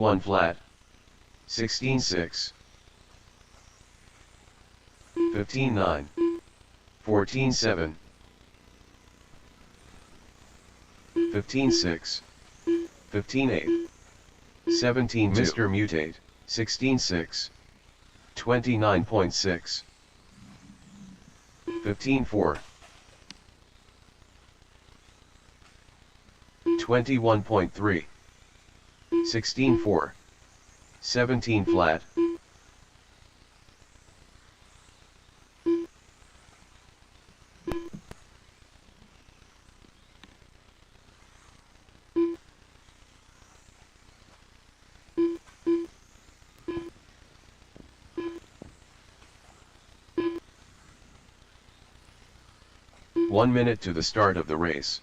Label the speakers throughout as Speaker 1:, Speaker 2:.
Speaker 1: 1 flat, 16.6, 15.9, 14.7, 15.6, 15.8, 17. Mr. Mutate, 16.6, 29.6, 15.4, 21.3, 16.4, 17 flat, 1 minute to the start of the race.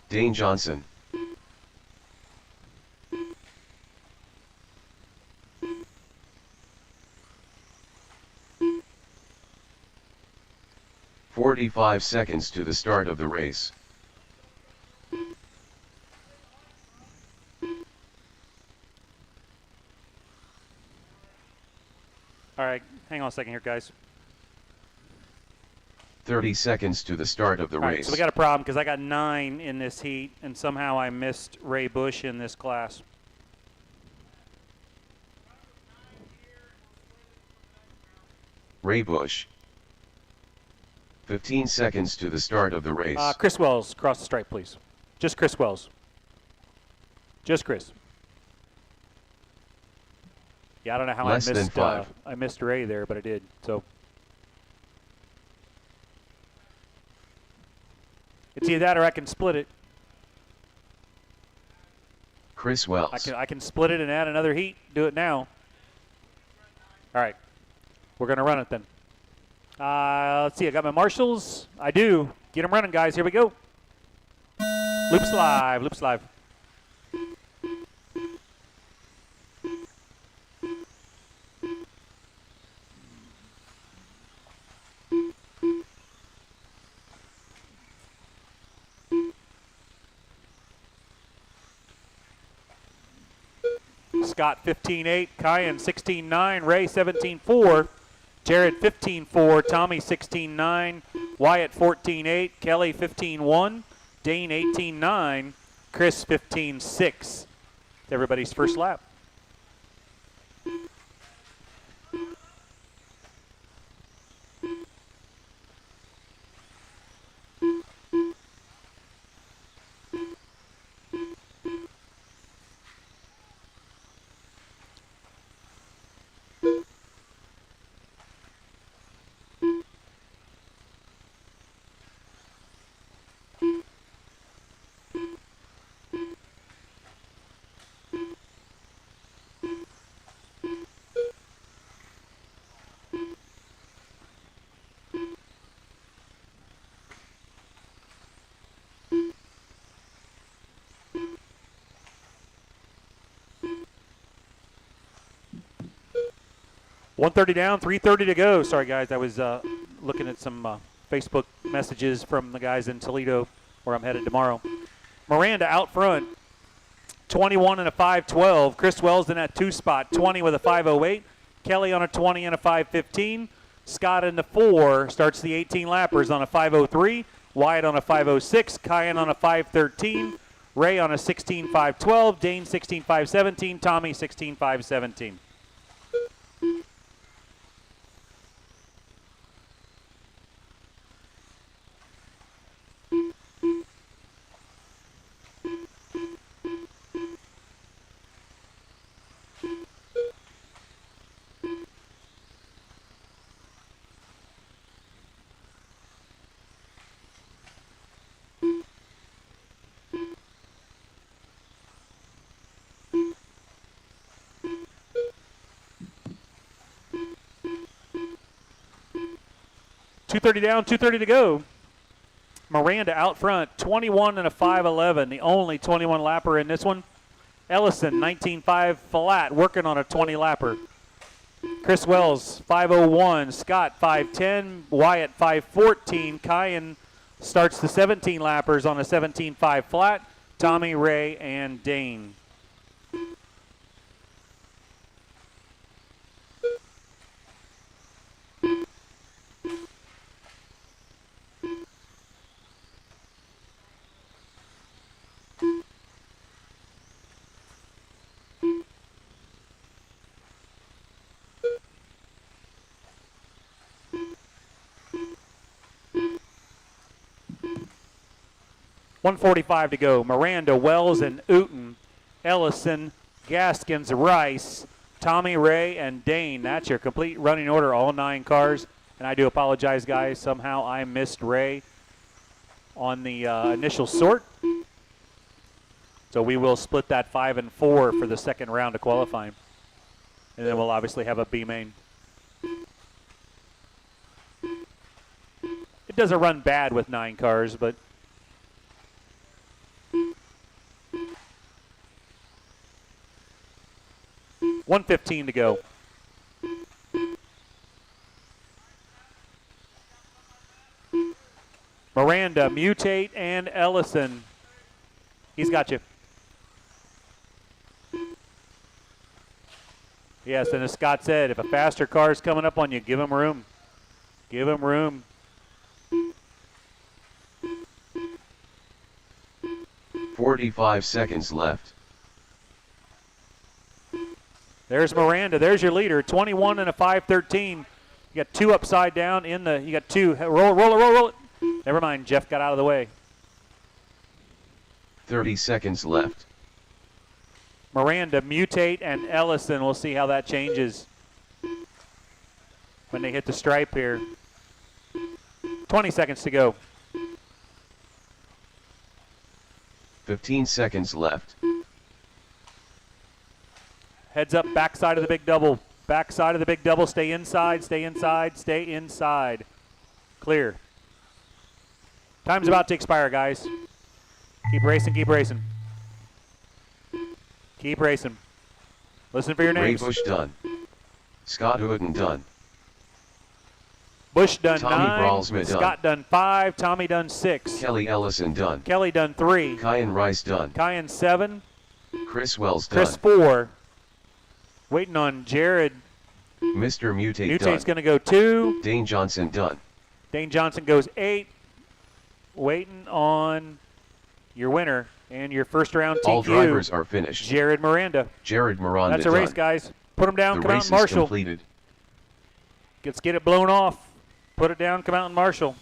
Speaker 1: Dane Johnson. "45 seconds to the start of the race.
Speaker 2: All right, hang on a second here, guys.
Speaker 1: 30 seconds to the start of the
Speaker 2: All
Speaker 1: race.
Speaker 2: right, so we got a problem because I got 9 in this heat, and somehow I missed Ray Bush in this class.
Speaker 1: Ray Bush. 15 seconds to the start of the race.
Speaker 2: Chris Wells, cross the stripe, please. Just Chris Wells. Just Chris. Yeah, I don't know how
Speaker 1: Less than 5.
Speaker 2: I missed Ray there, but I did. So it's either that or I can split it.
Speaker 1: Chris Wells.
Speaker 2: I can split it and add another heat. Do it now. All right, we're gonna run it then. Let's see. I got my marshals. I do. Get them running, guys. Here we go. Loops live. Loops live. Scott 15.8, Kyan 16.9, Ray 17.4, Jared 15.4, Tommy 16.9, Wyatt 14.8, Kelly 15.1, Dane 18.9, Chris 15.6. Everybody's first lap. .130 down, 3:30 to go. Sorry, guys. I was looking at some Facebook messages from the guys in Toledo where I'm headed tomorrow. Miranda out front, 21 and a 5:12. Chris Wells in that 2 spot, 20 with a 5:08. Kelly on a 20 and a 5:15. Scott in the 4 starts the 18 lappers on a 5:03. Wyatt on a 5:06. Kyan on a 5:13. Ray on a 16.512. Dane 16.517. Tommy 16.517. .230 down, 2:30 to go. Miranda out front, 21 and a 5:11, the only 21 lapper in this one. Ellison, 19.5 flat, working on a 20 lapper. Chris Wells, 5:01. Scott, 5:10. Wyatt, 5:14. Kyan starts the 17 lappers on a 17.5 flat. Tommy, Ray, and Dane. 1:45 to go. Miranda, Wells, and Uten, Ellison, Gaskins, Rice, Tommy, Ray, and Dane. That's your complete running order, all 9 cars. And I do apologize, guys. Somehow I missed Ray on the initial sort. So we will split that 5 and 4 for the second round of qualifying. And then we'll obviously have a B main. It doesn't run bad with 9 cars, but 1:15 to go. Miranda, Mutate, and Ellison. He's got you. Yes, and as Scott said, if a faster car is coming up on you, give him room. Give him room.
Speaker 1: "45 seconds left."
Speaker 2: There's Miranda. There's your leader. 21 and a 5:13. You got 2 upside down in the. You got 2. Roll it. Never mind. Jeff got out of the way.
Speaker 1: 30 seconds left.
Speaker 2: Miranda, Mutate, and Ellison. We'll see how that changes when they hit the stripe here. 20 seconds to go.
Speaker 1: 15 seconds left.
Speaker 2: Heads up, backside of the big double. Backside of the big double. Stay inside, stay inside, stay inside. Clear. Time's about to expire, guys. Keep racing, keep racing. Keep racing. Listen for your
Speaker 1: Ray
Speaker 2: names.
Speaker 1: Bush done. Scott Uden done.
Speaker 2: Bush done
Speaker 1: Tommy
Speaker 2: 9.
Speaker 1: Bralsma done.
Speaker 2: Scott done 5. Tommy done 6.
Speaker 1: Kelly Ellison done.
Speaker 2: Kelly done 3.
Speaker 1: Kyan Rice done.
Speaker 2: Kyan 7.
Speaker 1: Chris Wells done.
Speaker 2: Chris 4. Waiting on Jared.
Speaker 1: Mr. Mutate
Speaker 2: Mutate's
Speaker 1: done.
Speaker 2: going to go 2.
Speaker 1: Dane Johnson done.
Speaker 2: Dane Johnson goes 8. Waiting on your winner and your first round TQ.
Speaker 1: All drivers are finished.
Speaker 2: Jared Miranda.
Speaker 1: Jared Miranda
Speaker 2: That's a race,
Speaker 1: done.
Speaker 2: guys. Put them down,
Speaker 1: The
Speaker 2: come out
Speaker 1: race
Speaker 2: and
Speaker 1: is
Speaker 2: marshal.
Speaker 1: completed.
Speaker 2: Let's get it blown off. Put it down, come out and marshal.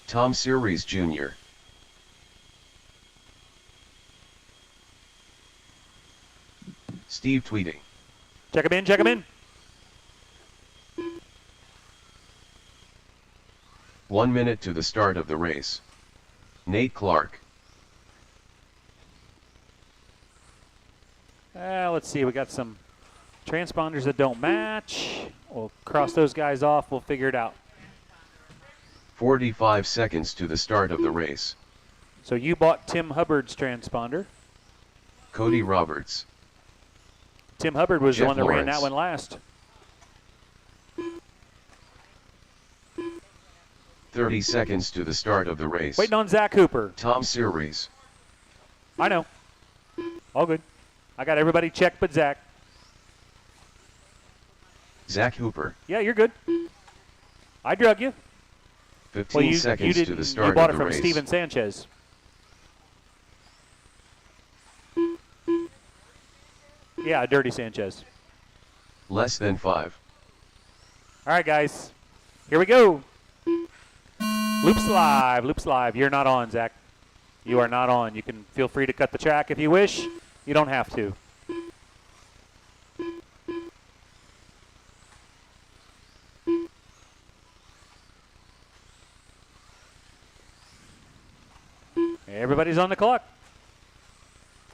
Speaker 1: Tom Series Jr. Steve tweeting.
Speaker 2: Check him in, check him in.
Speaker 1: 1 minute to the start of the race. Nate Clark.
Speaker 2: Let's see, we got some transponders that don't match. We'll cross those guys off, we'll figure it out.
Speaker 1: 45 seconds to the start of the race.
Speaker 2: So you bought Tim Hubbard's transponder.
Speaker 1: Cody Roberts.
Speaker 2: Tim Hubbard was
Speaker 1: Jeff
Speaker 2: the one that ran
Speaker 1: Lawrence.
Speaker 2: that one last.
Speaker 1: 30 seconds to the start of the race.
Speaker 2: Waiting on Zach Hooper.
Speaker 1: Tom Series.
Speaker 2: I know. All good. I got everybody checked but Zach.
Speaker 1: Zach Hooper.
Speaker 2: Yeah, you're good. I drug you.
Speaker 1: 15 seconds to the start
Speaker 2: you bought
Speaker 1: of
Speaker 2: it
Speaker 1: the
Speaker 2: from
Speaker 1: race.
Speaker 2: Steven Sanchez. Yeah, Dirty Sanchez.
Speaker 1: Less than 5.
Speaker 2: All right, guys. Here we go. Loops live. Loops live. You're not on, Zach. You are not on. You can feel free to cut the track if you wish. You don't have to. Everybody's on the clock.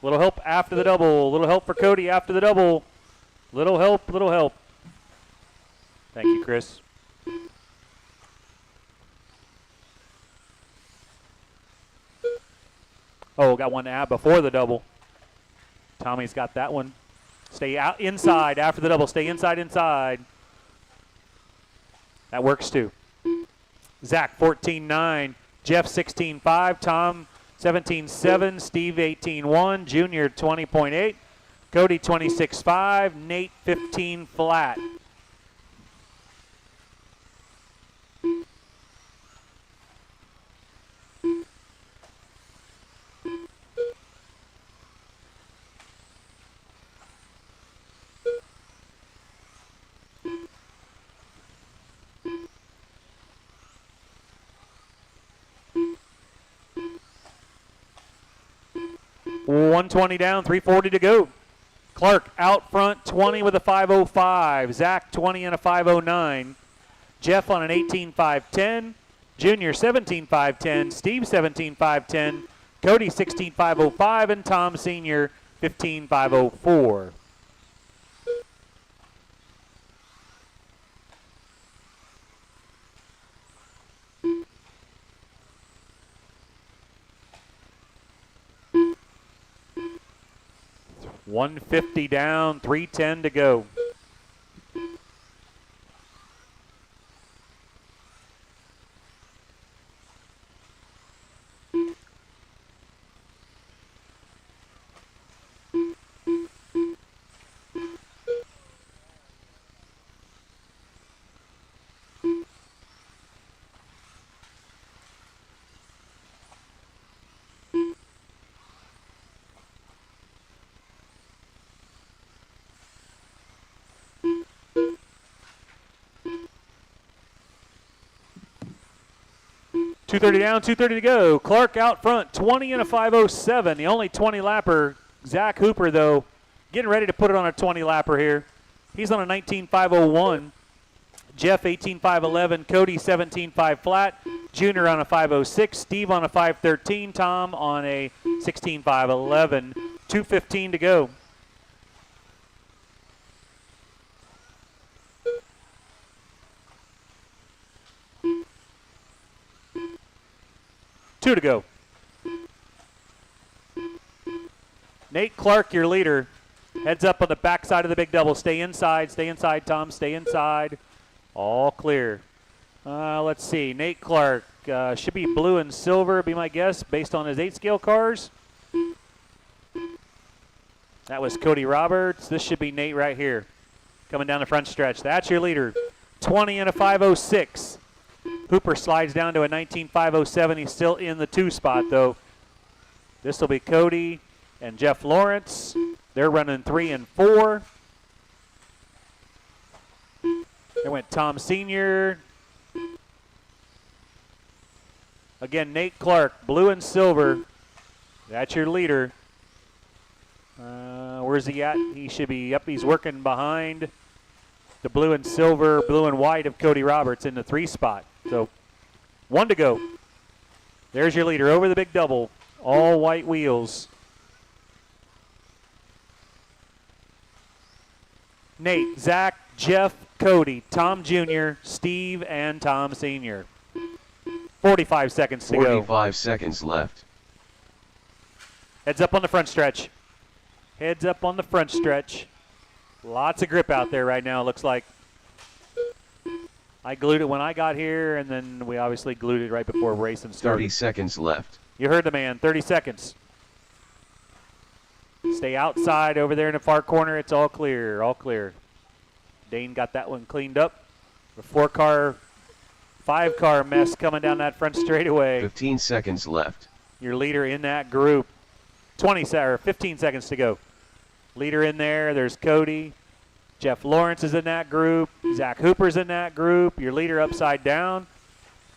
Speaker 2: Little help after the double. Little help for Cody after the double. Little help, little help. Thank you, Chris. Oh, got one out before the double. Tommy's got that one. Stay out inside after the double. Stay inside, inside. That works too. Zach 14-9, Jeff 16-5, Tom 17-7, Steve 18-1, Junior 20.8, Cody 26-5, Nate 15 flat. $120 down, $340 to go. Clark out front, 20 with a 5:05. Zach 20 and a 5:09. Jeff on an 18.510. Junior 17.510. Steve 17.510. Cody 16.505 and Tom Senior 15.504. $150 down, $310 to go. $230 down, $230 to go. Clark out front, 20 and a 5:07. The only 20 lapper. Zach Hooper, though, getting ready to put it on a 20 lapper here. He's on a 19.501. Jeff 18.511. Cody 17.5 flat. Junior on a 5:06. Steve on a 5:13. Tom on a 16.511. $215 to go. Two to go. Nate Clark, your leader. Heads up on the backside of the big double. Stay inside, Tom. Stay inside. All clear. Let's see. Nate Clark should be blue and silver, be my guess, based on his 8-scale cars. That was Cody Roberts. This should be Nate right here, coming down the front stretch. That's your leader. 20 and a 5:06. Hooper slides down to a 19.507. He's still in the 2 spot, though. This will be Cody and Jeff Lawrence. They're running 3 and 4. There went Tom Senior. Again, Nate Clark, blue and silver. That's your leader. Where's he at? He should be up. He's working behind the blue and silver, blue and white of Cody Roberts in the 3 spot. So 1 to go. There's your leader over the big double. All white wheels. Nate, Zach, Jeff, Cody, Tom Jr., Steve, and Tom Sr. 45 seconds to go.
Speaker 1: 45 seconds left.
Speaker 2: Heads up on the front stretch. Heads up on the front stretch. Lots of grip out there right now, it looks like. I glued it when I got here, and then we obviously glued it right before racing started.
Speaker 1: 30 seconds left.
Speaker 2: You heard the man, 30 seconds. Stay outside over there in the far corner. It's all clear, all clear. Dane got that one cleaned up. The 4-car, 5-car mess coming down that front straightaway.
Speaker 1: 15 seconds left.
Speaker 2: Your leader in that group. 15 seconds to go. Leader in there. There's Cody. Jeff Lawrence is in that group. Zach Hooper's in that group. Your leader upside down.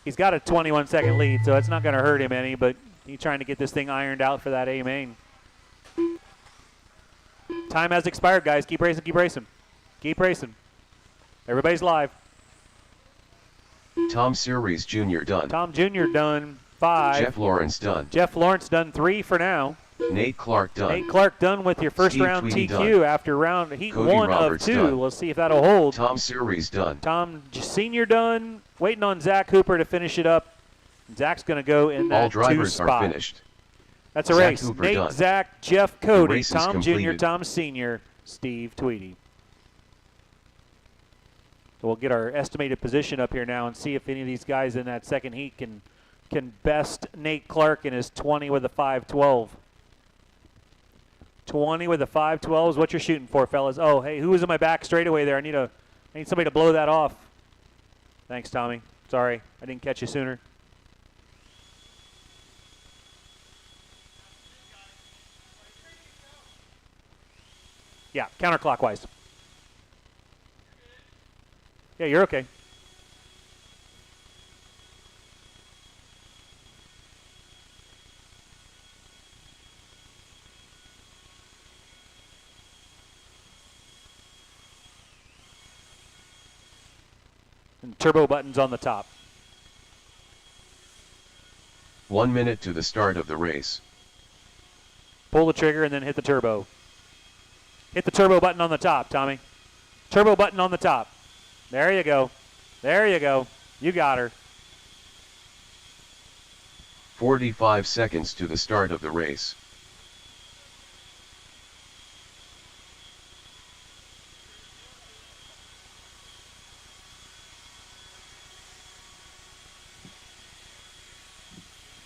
Speaker 2: He's got a 21-second lead, so it's not going to hurt him any, but he's trying to get this thing ironed out for that A main. Time has expired, guys. Keep racing, keep racing. Keep racing. Everybody's live.
Speaker 1: Tom Series Jr. done.
Speaker 2: Tom Jr. done. 5.
Speaker 1: Jeff Lawrence done.
Speaker 2: Jeff Lawrence done 3 for now.
Speaker 1: Nate Clark done.
Speaker 2: Nate Clark done with your first
Speaker 1: Steve
Speaker 2: round
Speaker 1: Tweedy
Speaker 2: TQ
Speaker 1: done.
Speaker 2: after round heat
Speaker 1: Cody
Speaker 2: 1
Speaker 1: Roberts
Speaker 2: of 2.
Speaker 1: done.
Speaker 2: We'll see if that'll hold.
Speaker 1: Tom Series done.
Speaker 2: Tom Sr. done. Waiting on Zach Hooper to finish it up. Zach's going to go in that
Speaker 1: All
Speaker 2: 2
Speaker 1: drivers
Speaker 2: spot.
Speaker 1: are finished.
Speaker 2: That's a
Speaker 1: Zach
Speaker 2: race.
Speaker 1: Hooper
Speaker 2: Nate,
Speaker 1: done.
Speaker 2: Zach, Jeff, Cody,
Speaker 1: race is
Speaker 2: Tom Jr.,
Speaker 1: completed.
Speaker 2: Tom Sr., Steve Tweedy. So we'll get our estimated position up here now and see if any of these guys in that second heat can best Nate Clark in his 20 with a 5.12. 20 with a 5.12 is what you're shooting for, fellas. Oh, hey, who was in my back straightaway there? I need somebody to blow that off. Thanks, Tommy. Sorry, I didn't catch you sooner. Yeah, counterclockwise. Yeah, you're okay. And turbo buttons on the top.
Speaker 1: 1 minute to the start of the race.
Speaker 2: Pull the trigger and then hit the turbo. Hit the turbo button on the top, Tommy. Turbo button on the top. There you go. There you go. You got her.
Speaker 1: 45 seconds to the start of the race.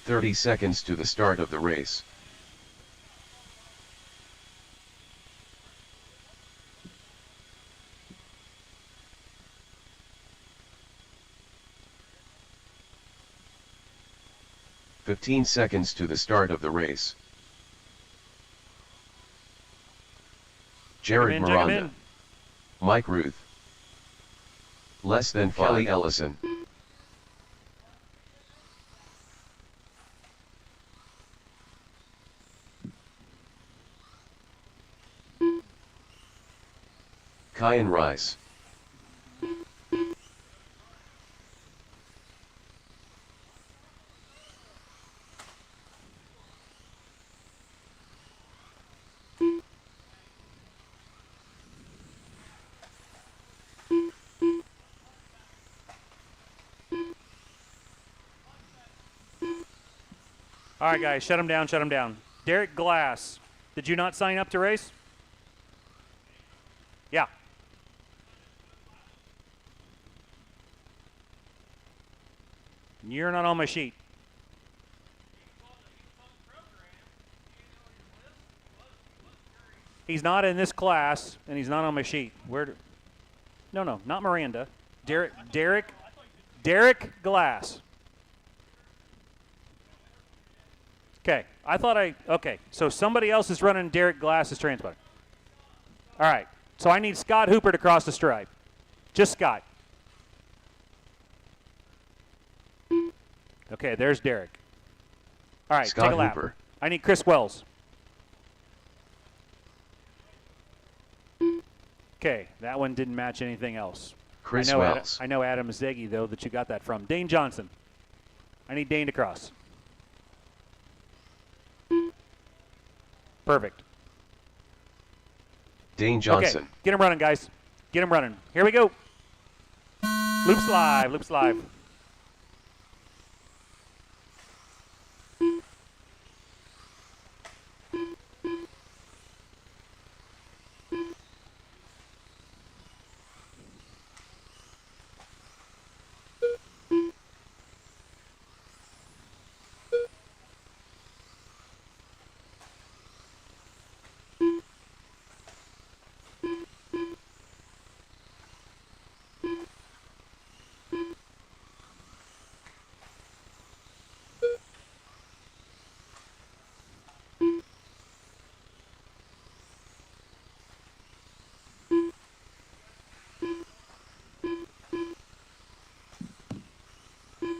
Speaker 1: "30 seconds to the start of the race. "15 seconds to the start of the race. Jared
Speaker 2: Check 'em
Speaker 1: Miranda.
Speaker 2: in.
Speaker 1: Mike Ruth. Less than Kelly Ellison. Kyan Rice.
Speaker 2: All right, guys, shut them down, shut them down. Derek Glass, did you not sign up to race? Yeah. You're not on my sheet. He's not in this class, and he's not on my sheet. No, not Miranda. Derek Glass. Okay, so somebody else is running Derek Glass's transponder. All right, so I need Scott Hooper to cross the stripe. Just Scott. Okay, there's Derek. All right,
Speaker 1: Scott
Speaker 2: take a lap.
Speaker 1: Hooper.
Speaker 2: I need Chris Wells. Okay, that one didn't match anything else.
Speaker 1: Chris
Speaker 2: I
Speaker 1: Wells.
Speaker 2: know Adam Zeggy, though, that you got that from. Dane Johnson. I need Dane to cross. Perfect.
Speaker 1: Dane Johnson.
Speaker 2: Okay, get him running, guys. Get him running. Here we go. Loops live, loops live.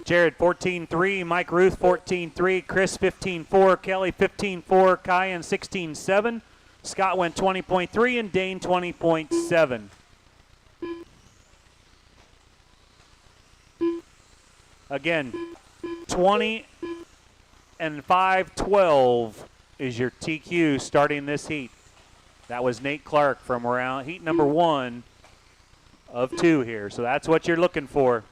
Speaker 2: Jared 14-3, Mike Ruth 14-3, Chris 15-4, Kelly 15-4, Kyan 16-7, Scott went 20.3, and Dane 20.7. Again, 20 and 5:12 is your TQ starting this heat. That was Nate Clark from around heat number 1 of 2 here. So that's what you're looking for.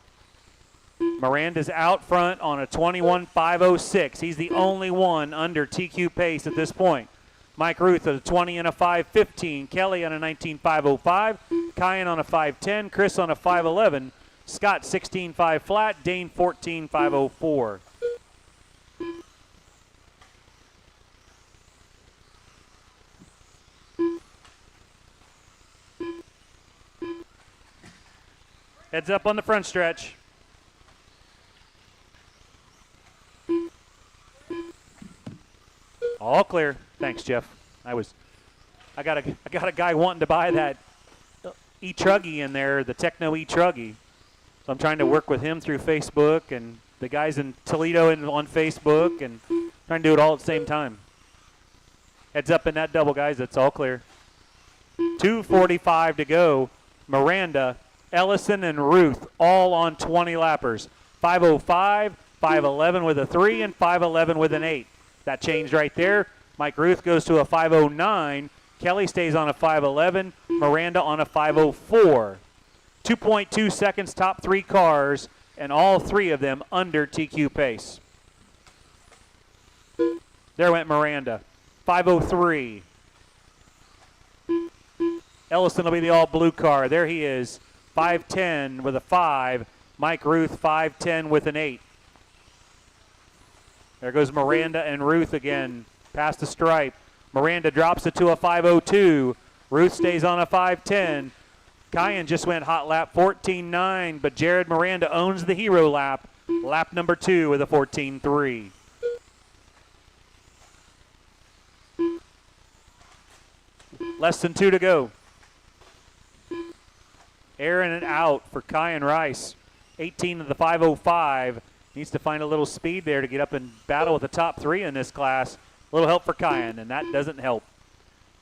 Speaker 2: Miranda's out front on a 21.506. He's the only one under TQ pace at this point. Mike Ruth at a 20 and a 5:15. Kelly on a 19.505. Kyan on a 5:10. Chris on a 5:11. Scott 16.5 flat. Dane 14.504. Heads up on the front stretch. All clear. Thanks, Jeff. I got a guy wanting to buy that e-truggy in there, the Techno e-truggy. So I'm trying to work with him through Facebook and the guys in Toledo on Facebook and trying to do it all at the same time. Heads up in that double, guys. That's all clear. 2:45 to go. Miranda, Ellison, and Ruth all on 20 lappers. 5:05, 5:11 with a 3, and 5:11 with an 8. That changed right there. Mike Ruth goes to a 5:09. Kelly stays on a 5:11. Miranda on a 5:04. 2.2 seconds, top 3 cars, and all 3 of them under TQ pace. There went Miranda. 5:03. Ellison will be the all-blue car. There he is. 5:10 with a 5. Mike Ruth 5:10 with an 8. There goes Miranda and Ruth again. Past the stripe. Miranda drops it to a 5:02. Ruth stays on a 5:10. Kyan just went hot lap 14.9, but Jared Miranda owns the hero lap. Lap number 2 with a 14.3. Less than 2 to go. Aaron and out for Kyan Rice. 18 of the 5:05. Needs to find a little speed there to get up and battle with the top 3 in this class. A little help for Kyan, and that doesn't help.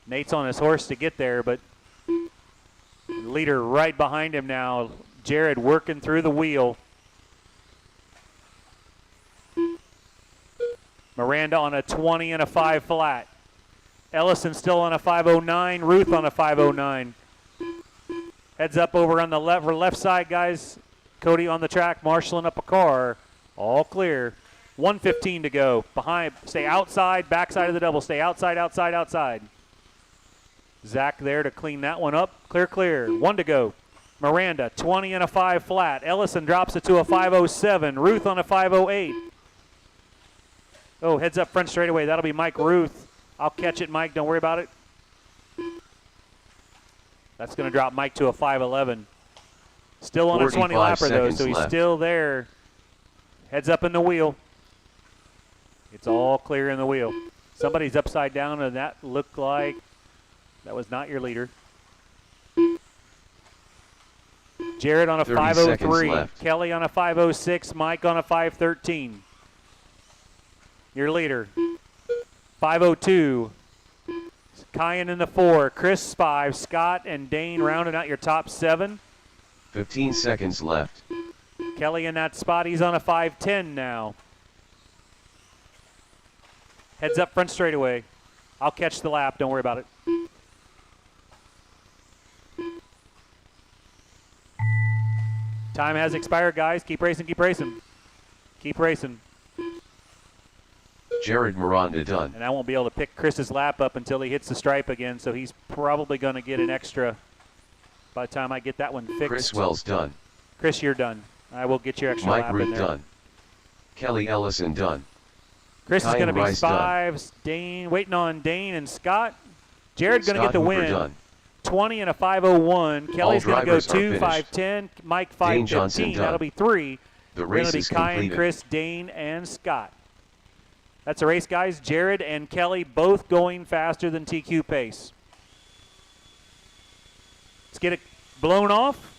Speaker 2: Nate's on his horse to get there, but the leader right behind him now. Jared working through the wheel. Miranda on a 20 and a 5 flat. Ellison still on a 5:09. Ruth on a 5:09. Heads up over on the left side, guys. Cody on the track, marshaling up a car. All clear. 1:15 to go. Behind, stay outside, backside of the double. Stay outside, outside, outside. Zach there to clean that one up. Clear, clear. 1 to go. Miranda, 20 and a 5 flat. Ellison drops it to a 5:07. Ruth on a 5:08. Oh, heads up front straightaway. That'll be Mike Ruth. I'll catch it, Mike. Don't worry about it. That's going to drop Mike to a 5:11. Still on a 20 lapper, though, so he's still there. Heads up in the wheel. It's all clear in the wheel. Somebody's upside down, and that looked like that was not your leader. Jared on a 5:03. Kelly on a 5:06. Mike on a 5:13. Your leader. 5:02. Kyan in the 4. Chris 5. Scott and Dane rounding out your top 7.
Speaker 1: 15 seconds left.
Speaker 2: Kelly in that spot. He's on a 5:10 now. Heads up front straightaway. I'll catch the lap. Don't worry about it. Time has expired, guys. Keep racing, keep racing. Keep racing.
Speaker 1: Jared Miranda done.
Speaker 2: And I won't be able to pick Chris's lap up until he hits the stripe again, so he's probably going to get an extra by the time I get that one fixed.
Speaker 1: Chris Wells done.
Speaker 2: Chris, you're done. I will get your extra
Speaker 1: Mike
Speaker 2: lap
Speaker 1: Root
Speaker 2: in there.
Speaker 1: done. Kelly Ellison done.
Speaker 2: Chris is going to be
Speaker 1: Rice
Speaker 2: 5s. Dane, waiting on Dane and Scott. Jared's going to get the
Speaker 1: Hooper
Speaker 2: win.
Speaker 1: done.
Speaker 2: 20 and a 5:01. Kelly's going to go 2, 5:10. Mike 5:15. That'll be 3.
Speaker 1: The race is
Speaker 2: Kyan,
Speaker 1: completed. Chris,
Speaker 2: Dane, and Scott. That's a race, guys. Jared and Kelly both going faster than TQ pace. Let's get it blown off,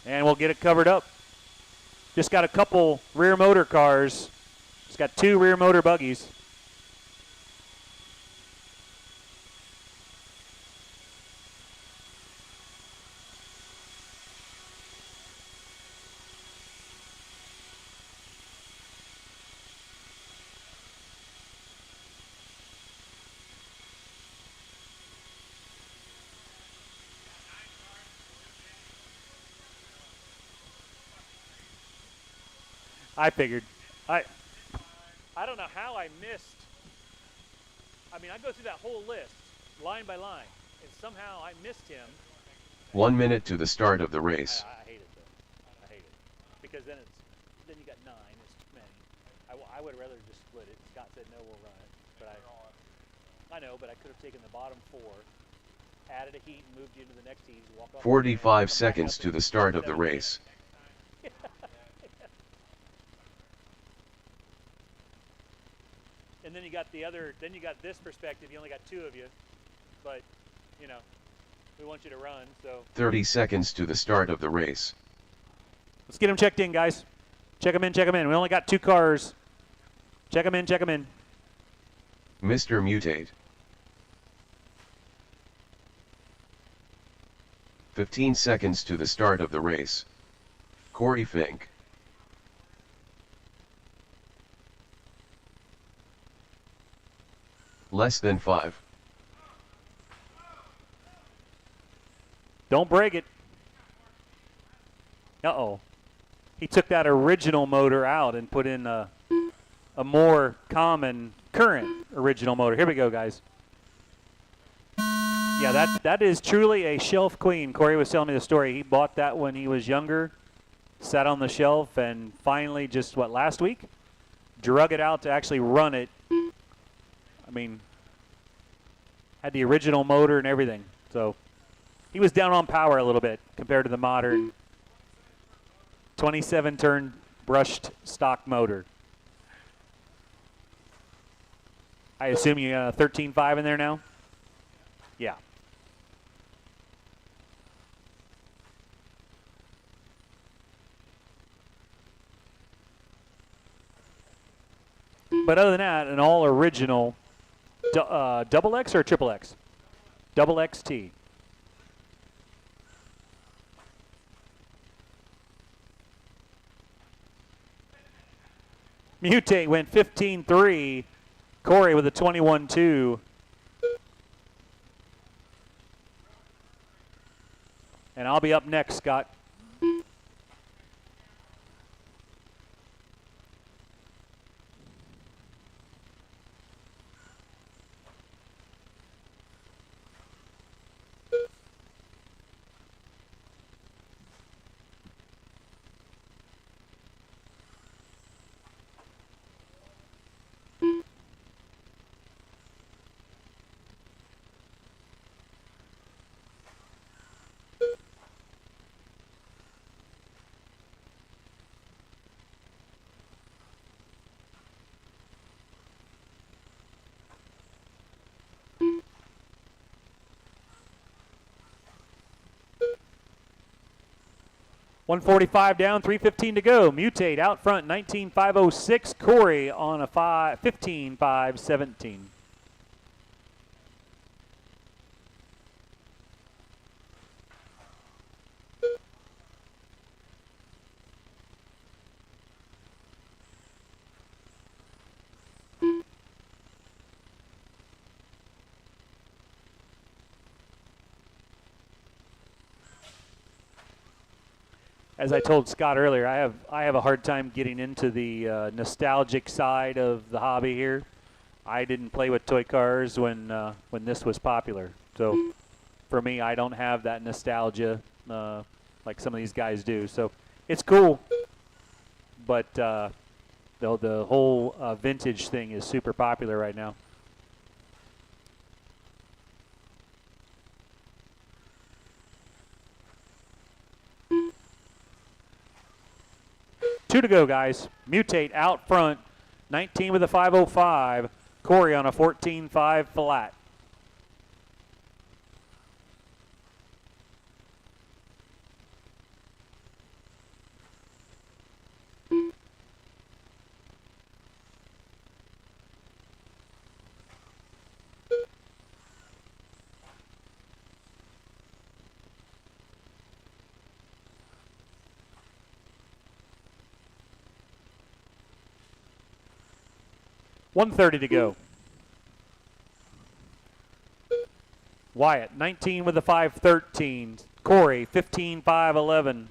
Speaker 2: and we'll get it covered up. Just got a couple rear motor cars. It's got 2 rear motor buggies. I figured. I don't know how I missed. I mean, I go through that whole list, line by line, and somehow I missed him.
Speaker 1: 1 minute to the start of the race.
Speaker 2: I hate it, though. I hate it. Because then you got 9. It's too many. I would rather just split it. Scott said, no, we'll run it. But I know, but I could have taken the bottom 4, added a heat, and moved you into the next heat. Walk off
Speaker 1: 45 seconds to the start of the race.
Speaker 2: And then you got then you got this perspective. You only got 2 of you. But, you know, we want you to run, so.
Speaker 1: 30 seconds to the start of the race.
Speaker 2: Let's get them checked in, guys. Check them in, check them in. We only got 2 cars. Check them in, check them in.
Speaker 1: Mr. Mutate. 15 seconds to the start of the race. Corey Fink. Less than 5.
Speaker 2: Don't break it. Uh-oh. He took that original motor out and put in a more common current original motor. Here we go, guys. Yeah, that is truly a shelf queen. Corey was telling me the story. He bought that when he was younger, sat on the shelf, and finally just, last week? Drug it out to actually run it. I mean, had the original motor and everything. So he was down on power a little bit compared to the modern 27-turn brushed stock motor. I assume you got a 13.5 in there now? Yeah. But other than that, an all original double X or triple X? Double XT. Mutate went 15.3. Corey with a 21.2. And I'll be up next, Scott. $145 down, $315 to go. Mutate out front, 19.506. Corey on a 15.517. As I told Scott earlier, I have a hard time getting into the nostalgic side of the hobby here. I didn't play with toy cars when this was popular, so for me, I don't have that nostalgia like some of these guys do. So it's cool, but the whole vintage thing is super popular right now. Two to go, guys. Mutate out front, 19 with a 505. Corey on a 14.5 flat. $130 to go. Wyatt, 19 with a 513. Corey, 15.511.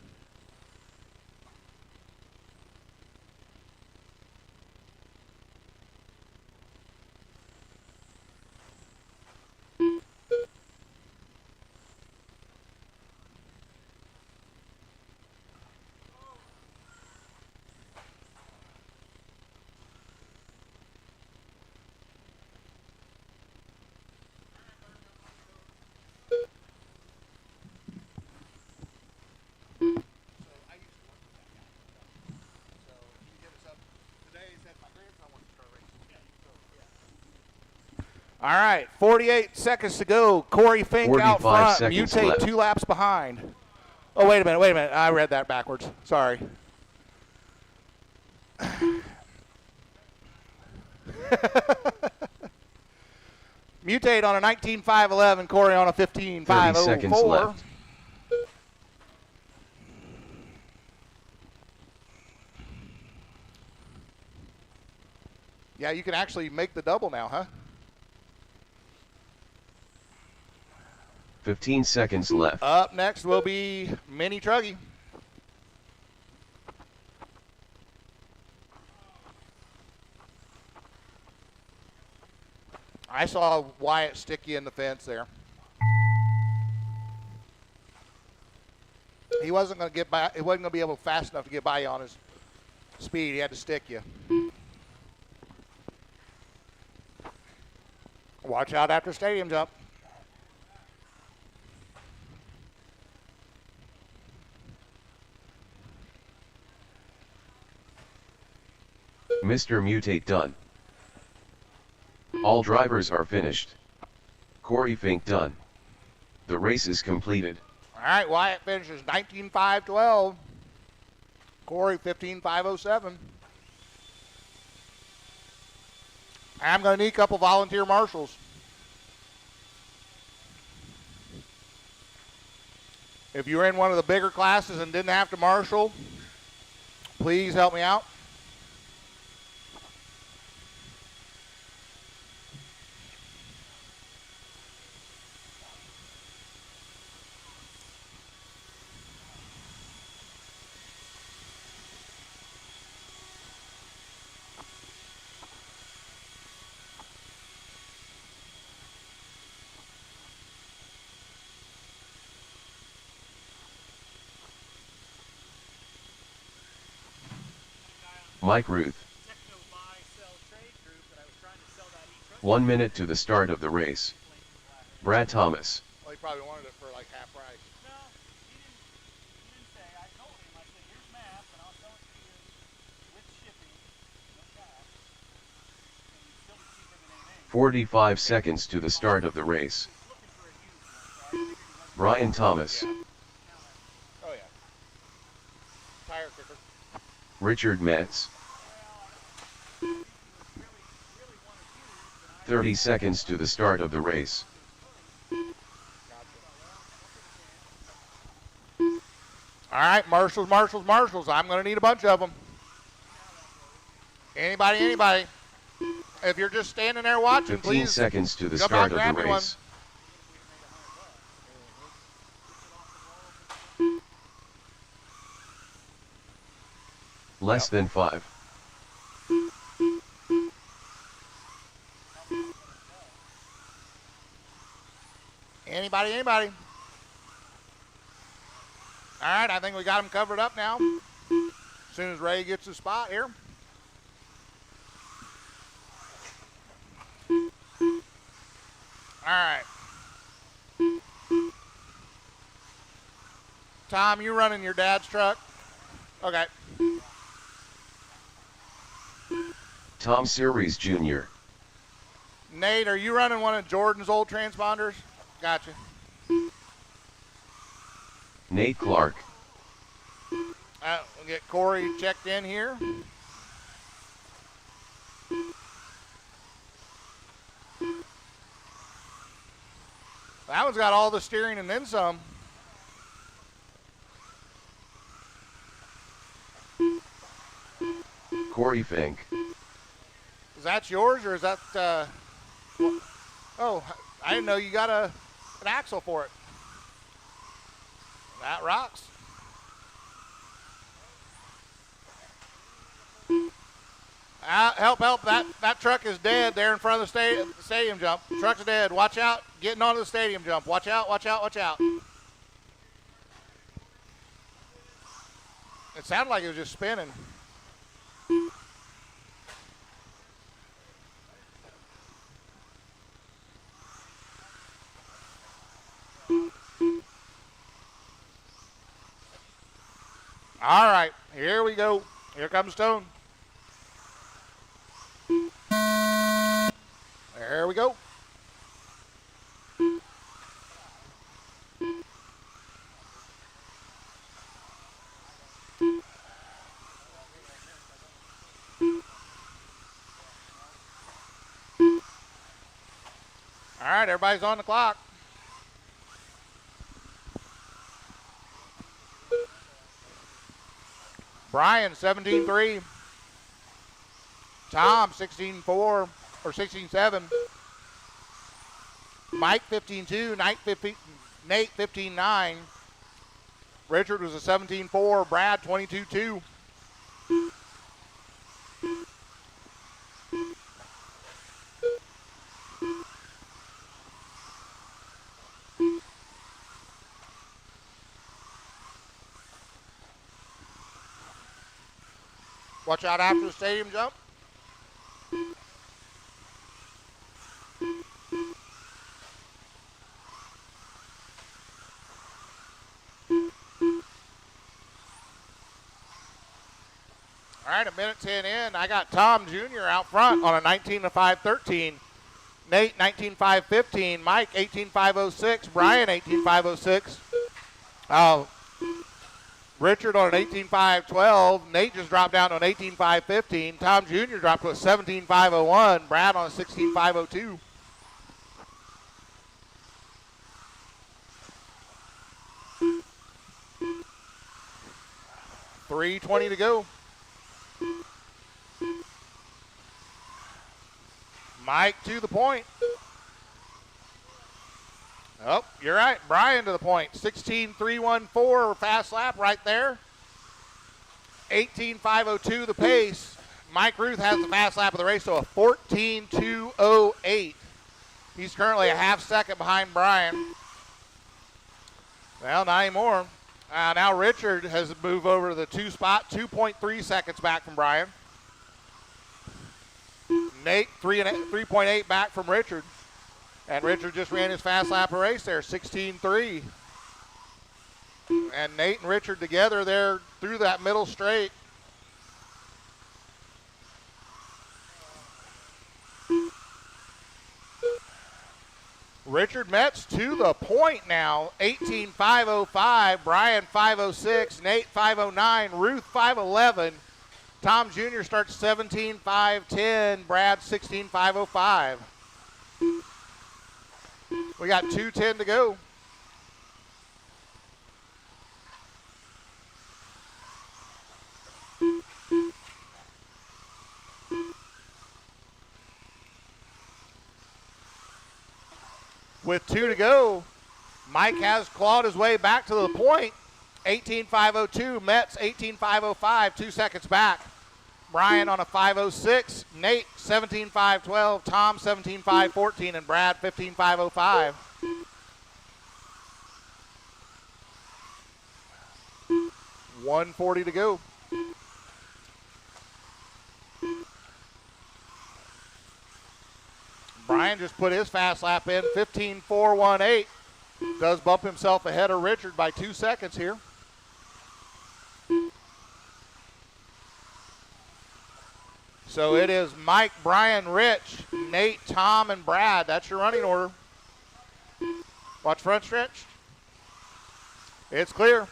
Speaker 3: All right, 48 seconds to go. Corey Fink out
Speaker 1: 45
Speaker 3: front.
Speaker 1: seconds
Speaker 3: Mutate
Speaker 1: left.
Speaker 3: 2 laps behind. Oh, wait a minute. I read that backwards. Sorry. Mutate on a 19.511. Corey on a
Speaker 1: 30
Speaker 3: 15.504.
Speaker 1: seconds left.
Speaker 3: Yeah, you can actually make the double now, huh?
Speaker 1: 15 seconds left.
Speaker 3: Up next will be Mini Truggy. I saw Wyatt stick you in the fence there. He wasn't going to get by. He wasn't going to be able fast enough to get by you on his speed. He had to stick you. Watch out after stadium jump.
Speaker 1: Mr. Mutate done. All drivers are finished. Corey Fink done. The race is completed.
Speaker 3: All right, Wyatt finishes 19.512. Corey 15.507. I'm going to need a couple volunteer marshals. If you're in one of the bigger classes and didn't have to marshal, please help me out.
Speaker 1: Mike Ruth. 1 minute to the start of the race. Brad Thomas.
Speaker 3: Well, he probably wanted it for like half price.
Speaker 2: No, he didn't say. I told him, I said, here's math, and I'll sell it to you with shipping, no cash, and it's still cheaper than anything.
Speaker 1: 45 seconds to the start of the race. Brian Thomas.
Speaker 3: Oh, yeah. Tire kicker.
Speaker 1: Richard Metz. 30 seconds to the start of the race.
Speaker 3: All right, marshals. I'm going to need a bunch of them. Anybody. If you're just standing there watching,
Speaker 1: 15
Speaker 3: please
Speaker 1: seconds to the
Speaker 3: jump
Speaker 1: start
Speaker 3: out and
Speaker 1: of the
Speaker 3: grab me
Speaker 1: race. Less than 5.
Speaker 3: Anybody. All right, I think we got them covered up now. As soon as Ray gets his spot here. All right. Tom, you running your dad's truck? Okay.
Speaker 1: Tom Series Jr.
Speaker 3: Nate, are you running one of Jordan's old transponders? Gotcha.
Speaker 1: Nate Clark.
Speaker 3: We'll get Corey checked in here. That one's got all the steering and then some.
Speaker 1: Corey Fink.
Speaker 3: Is that yours or is that, oh, I didn't know you got an axle for it. That rocks. Help, that truck is dead there in front of the stadium jump. The truck's dead, watch out, getting onto the stadium jump. Watch out. It sounded like it was just spinning. All right, here we go. Here comes Stone. There we go. All right, everybody's on the clock. Brian, 17-3. Tom, 16-4 or 16-7. Mike, 15-2. Nate, 15-9. Richard was a 17-4. Brad, 22-2. Watch out after the stadium jump. All right, a minute 10 in. I got Tom Jr. out front on a 19-5-13. Nate, 19-5-15. Mike, 18-5-06. Brian, 18-5-06. Richard on an 18-5-12. Nate just dropped down to an 18-5-15. Tom Jr. dropped to a 17-5-01. Brad on a 16-5-02. $3:20 to go. Mike to the point. Oh, you're right. Brian to the point. 16-3-1-4 fast lap right there. 18-5-02 the pace. Mike Ruth has the fast lap of the race, so a 14-2-08. He's currently a half second behind Brian. Well, not anymore. Now Richard has moved over to the 2 spot, 2.3 seconds back from Brian. Nate, 3.8 back from Richard. And Richard just ran his fast lap of race there, 16-3. And Nate and Richard together there through that middle straight. Richard Metz to the point now, 18-5-05. Brian 5-06, Nate 5-09, Ruth 5-11. Tom Jr. starts 17-5-10, Brad 16-5-05. We got 2:10 to go. With 2 to go, Mike has clawed his way back to the point. 18-5-02, Metz 18-5-05, 2 seconds back. Brian on a 5-06, Nate 17-5-12, Tom 17-5-14, and Brad 15-5-05. $1:40 to go. Brian just put his fast lap in, 15-4-1-8. Does bump himself ahead of Richard by 2 seconds here. So it is Mike, Brian, Rich, Nate, Tom, and Brad. That's your running order. Watch front stretch. It's clear.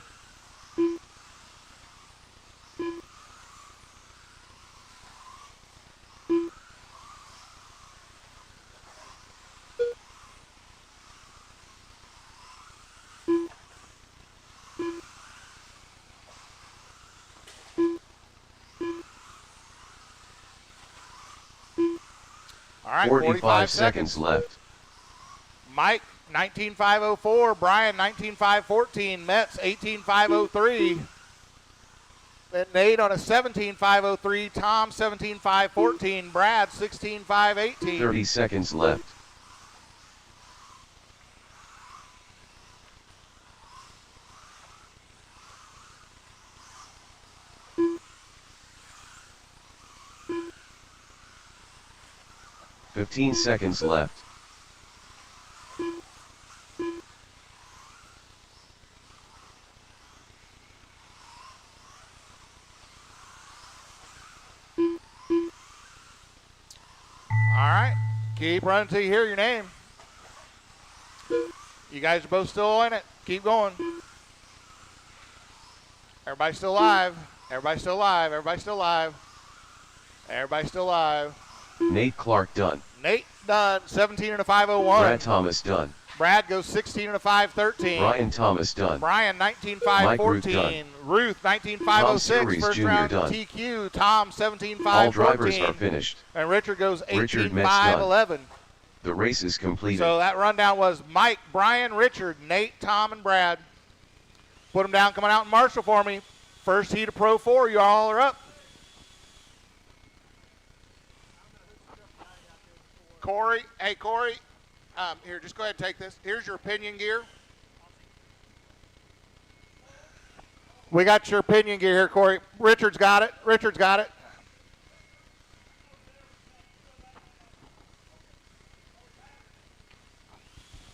Speaker 3: All right,
Speaker 1: 45 seconds left.
Speaker 3: Mike, 19-5-04. Brian, 19-5-14. Metz, 18-5-03. Then Nate on a 17-5-03. Tom, 17-5-14. Brad, 16-5-18.
Speaker 1: 30 seconds left. $15 seconds left.
Speaker 3: All right, keep running till you hear your name. You guys are both still in it. Keep going. Everybody's still live. Everybody's still live. Everybody's still live. Everybody's still live.
Speaker 1: Nate Clark done.
Speaker 3: Nate done. 17 and a 5:01.
Speaker 1: Brad Thomas done.
Speaker 3: Brad goes 16 and a 5:13.
Speaker 1: Brian Thomas done.
Speaker 3: Brian 19.514. Ruth 19.506. First
Speaker 1: Jr.
Speaker 3: round
Speaker 1: done.
Speaker 3: TQ. Tom 17.514.
Speaker 1: All drivers are finished.
Speaker 3: And Richard goes
Speaker 1: Richard Metz done.
Speaker 3: 18.511.
Speaker 1: The race is completed.
Speaker 3: So that rundown was Mike, Brian, Richard, Nate, Tom, and Brad. Put them down coming out in Marshall for me. First heat of Pro 4. You all are up. Corey, hey Corey, here, just go ahead and take this. Here's your pinion gear. We got your pinion gear here, Corey. Richard's got it. Richard's got it.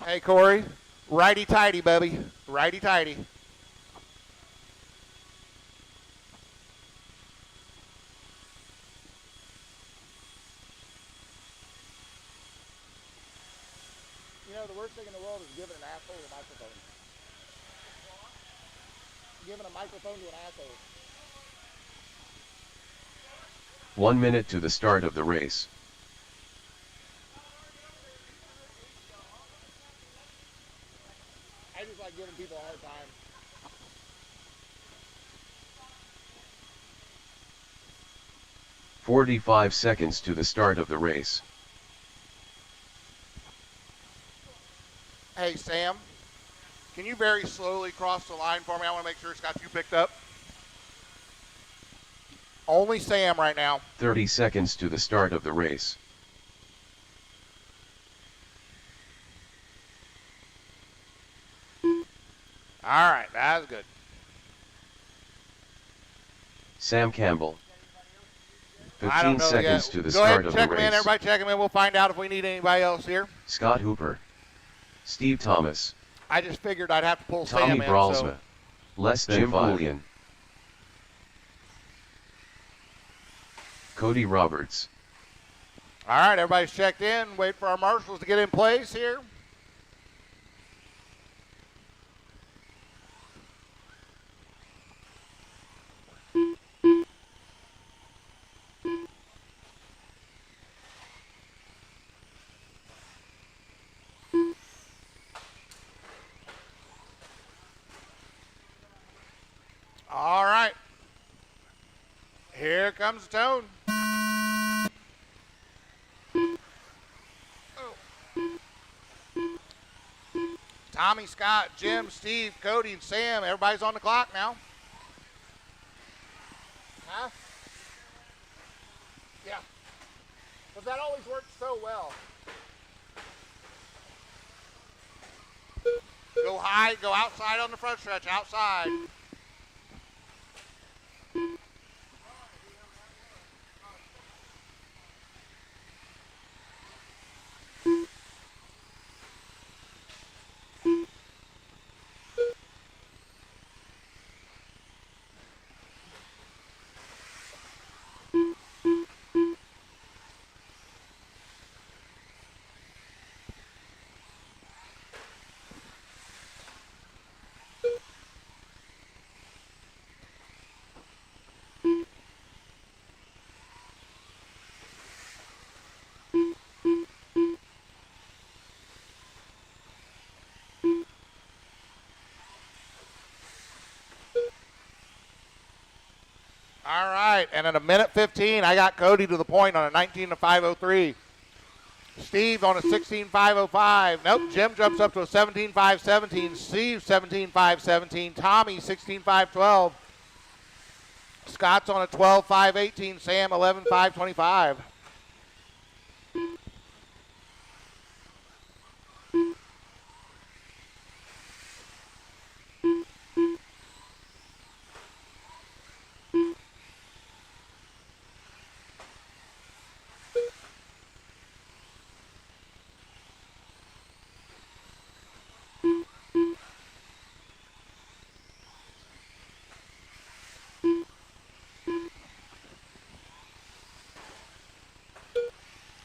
Speaker 3: Hey Corey, righty-tighty, Bubby. Righty-tighty. You know, the worst thing in the world is giving an asshole a microphone. Giving a microphone to an asshole.
Speaker 1: 1 minute to the start of the race.
Speaker 3: I just like giving people a hard time.
Speaker 1: "45 seconds to the start of the race.
Speaker 3: Hey, Sam, can you very slowly cross the line for me? I want to make sure it's got you picked up. Only Sam right now.
Speaker 1: 30 seconds to the start of the race.
Speaker 3: All right, that's good.
Speaker 1: Sam Campbell.
Speaker 3: I don't
Speaker 1: 15
Speaker 3: know
Speaker 1: seconds
Speaker 3: yet.
Speaker 1: to the
Speaker 3: Go ahead
Speaker 1: start
Speaker 3: and
Speaker 1: of the
Speaker 3: check them in.
Speaker 1: race.
Speaker 3: Everybody check them in. We'll find out if we need anybody else here.
Speaker 1: Scott Hooper. Steve Thomas.
Speaker 3: I just figured I'd have to pull
Speaker 1: Tommy
Speaker 3: Sam in.
Speaker 1: Bralsma.
Speaker 3: So.
Speaker 1: Less than
Speaker 2: Jim
Speaker 1: 5.
Speaker 2: Julian.
Speaker 1: Cody Roberts.
Speaker 3: All right, everybody's checked in. Wait for our marshals to get in place here. All right. Here comes the tone. Tommy, Scott, Jim, Steve, Cody, and Sam. Everybody's on the clock now. Huh? Yeah. But that always works so well. Go high, go outside on the front stretch, outside. All right, and at a minute 15, I got Cody to the point on a 19 to 5:03. Steve on a 16.505. Nope, Jim jumps up to a 17.517. Steve 17.517. Tommy 16.512. Scott's on a 12.518. Sam 11.525.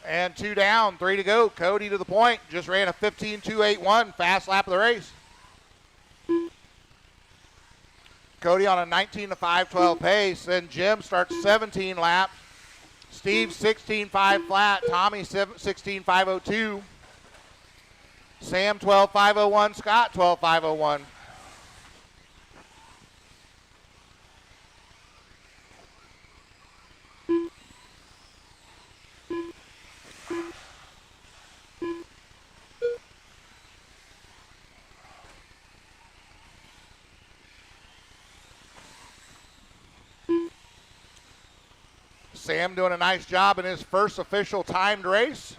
Speaker 3: And 2 down, 3 to go. Cody to the point. Just ran a 15.281. Fast lap of the race. Cody on a 19 to 512 pace. Then Jim starts 17 laps. Steve 16.5 flat. Tommy 16.502. Sam 12.501. Scott 12.501. Sam doing a nice job in his first official timed race.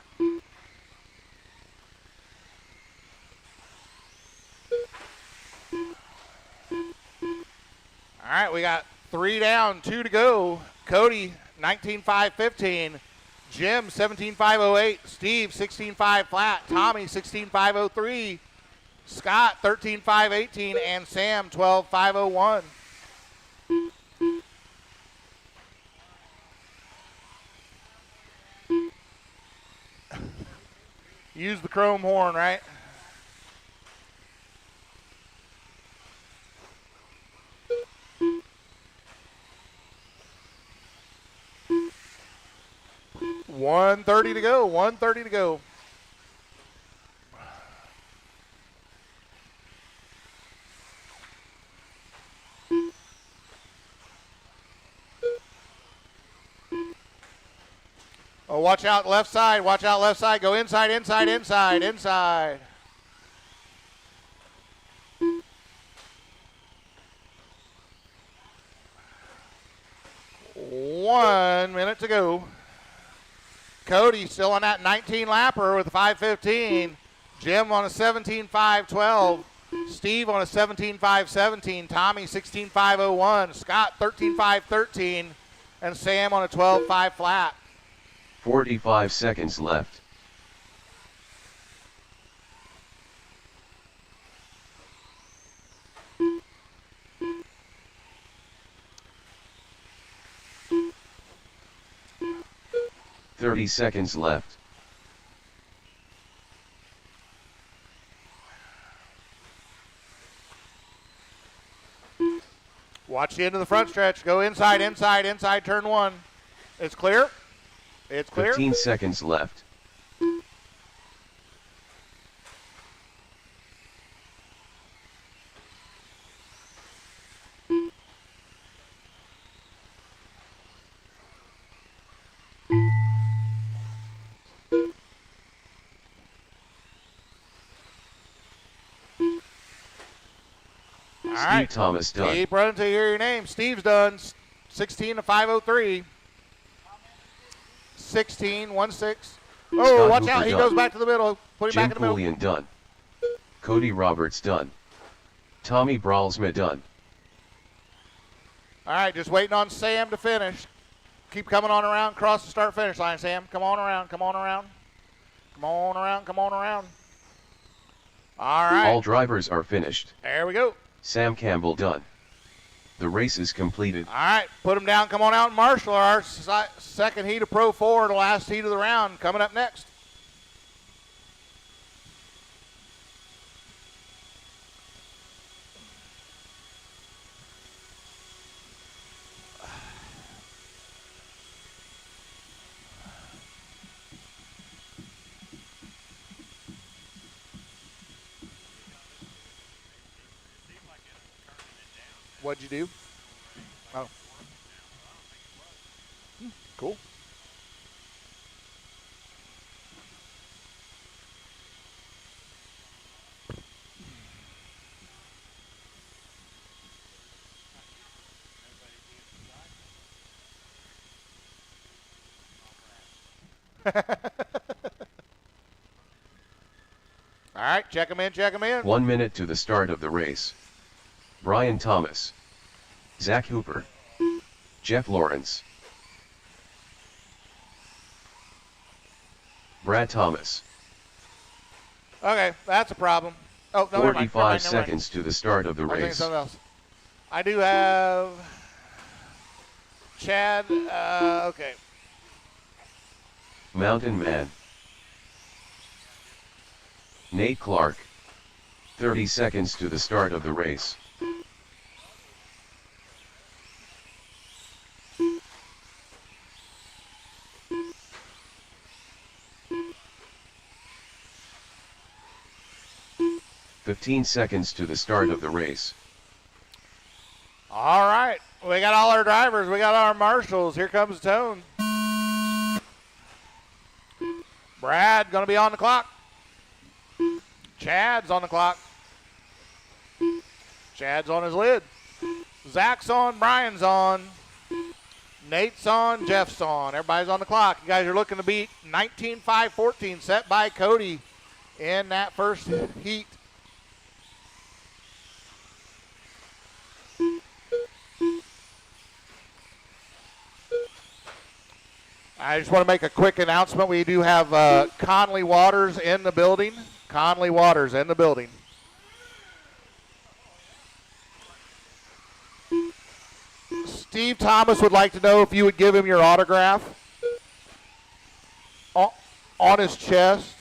Speaker 3: All right, we got 3 down, 2 to go. Cody, 19.515. Jim, 17.508. Steve, 16.5 flat. Tommy, 16.503. Scott, 13.518. And Sam, 12.501. Use the chrome horn, right? $130 to go. $130 to go. Oh, watch out left side. Watch out left side. Go inside, inside, inside, inside. One minute to go. Cody still on that 19 lapper with a 5:15. Jim on a 17.512. Steve on a 17.517. Tommy 16.501. Scott 13.513. And Sam on a 12.5 flat.
Speaker 1: 45 seconds left. Thirty seconds left.
Speaker 3: Watch the end of the front stretch. Go inside, inside, inside, turn 1. It's clear. It's clear.
Speaker 1: 15 seconds left.
Speaker 3: All right.
Speaker 1: Steve Thomas done.
Speaker 3: Keep running till you hear your name. Steve's done. 16 to 503. 16-1-6. Oh,
Speaker 1: Scott
Speaker 3: watch
Speaker 1: Hooper
Speaker 3: out. He
Speaker 1: done.
Speaker 3: goes back to the middle. Put him
Speaker 1: Jim
Speaker 3: back in the middle.
Speaker 1: Pullian done. Cody Roberts done. Tommy Bralsma done.
Speaker 3: All right, just waiting on Sam to finish. Keep coming on around, cross the start-finish line, Sam. Come on around, come on around. Come on around, come on around. All right.
Speaker 1: All drivers are finished.
Speaker 3: There we go.
Speaker 1: Sam Campbell done. The race is completed.
Speaker 3: All right, put him down. Come on out and marshal our second heat of Pro 4, the last heat of the round, coming up next. What'd you do? Oh. Cool. All right, check them in, check them in.
Speaker 1: 1 minute to the start of the race. Brian Thomas, Zach Hooper, Jeff Lawrence, Brad Thomas.
Speaker 3: Okay, that's a problem. Oh, no,
Speaker 1: 45 seconds to the start of the
Speaker 3: I think
Speaker 1: race.
Speaker 3: something else. I do have Chad. Okay.
Speaker 1: Mountain Man. Nate Clark. 30 seconds to the start of the race. 15 seconds to the start of the race.
Speaker 3: All right, we got all our drivers. We got our marshals. Here comes the tone. Brad going to be on the clock. Chad's on the clock. Chad's on his lid. Zach's on, Brian's on. Nate's on, Jeff's on. Everybody's on the clock. You guys are looking to beat 19.5-14 set by Cody in that first heat. I just want to make a quick announcement. We do have Conley Waters in the building. Conley Waters in the building. Steve Thomas would like to know if you would give him your autograph on his chest.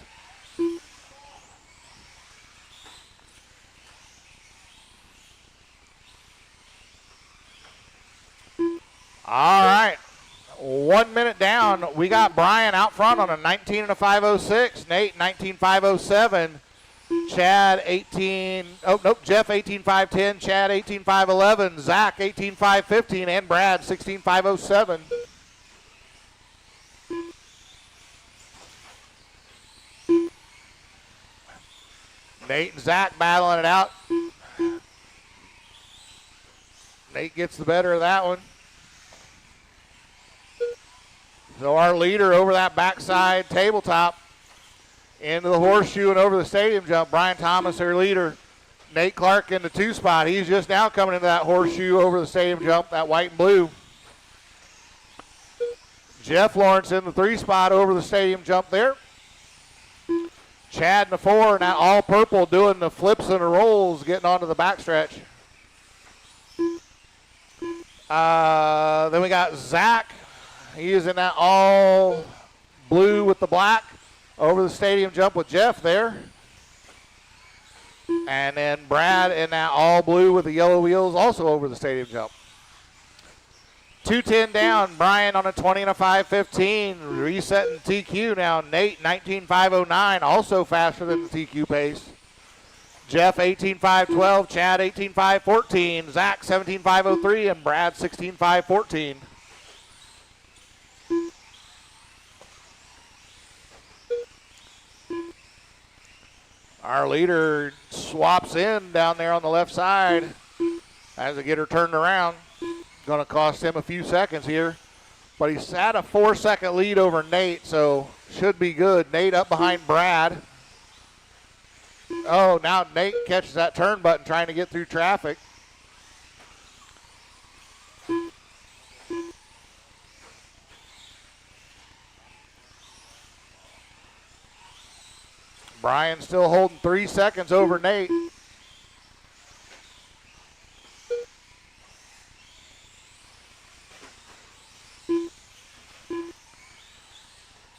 Speaker 3: All right. 1 minute down. We got Brian out front on a 19 and a 506. Nate 19.507. Chad 18. Oh nope. Jeff 18.510. Chad 18.511. Zach 18.515. And Brad 16.507. Nate and Zach battling it out. Nate gets the better of that one. So our leader over that backside tabletop into the horseshoe and over the stadium jump. Brian Thomas, our leader. Nate Clark in the 2 spot. He's just now coming into that horseshoe over the stadium jump, that white and blue. Jeff Lawrence in the 3 spot over the stadium jump there. Chad in the 4, and that all purple doing the flips and the rolls, getting onto the backstretch. Then we got Zach. He is in that all blue with the black over the stadium jump with Jeff there. And then Brad in that all blue with the yellow wheels also over the stadium jump. 2:10 down. Brian on a 20 and a 5:15. Resetting TQ now. Nate 19.509, also faster than the TQ pace. Jeff 18.512. Chad 18.514. Zach 17.503. And Brad 16.514. Our leader swaps in down there on the left side as they get her turned around. Going to cost him a few seconds here. But he's had a 4-second lead over Nate, so should be good. Nate up behind Brad. Oh, now Nate catches that turn button trying to get through traffic. Brian still holding 3 seconds over Nate.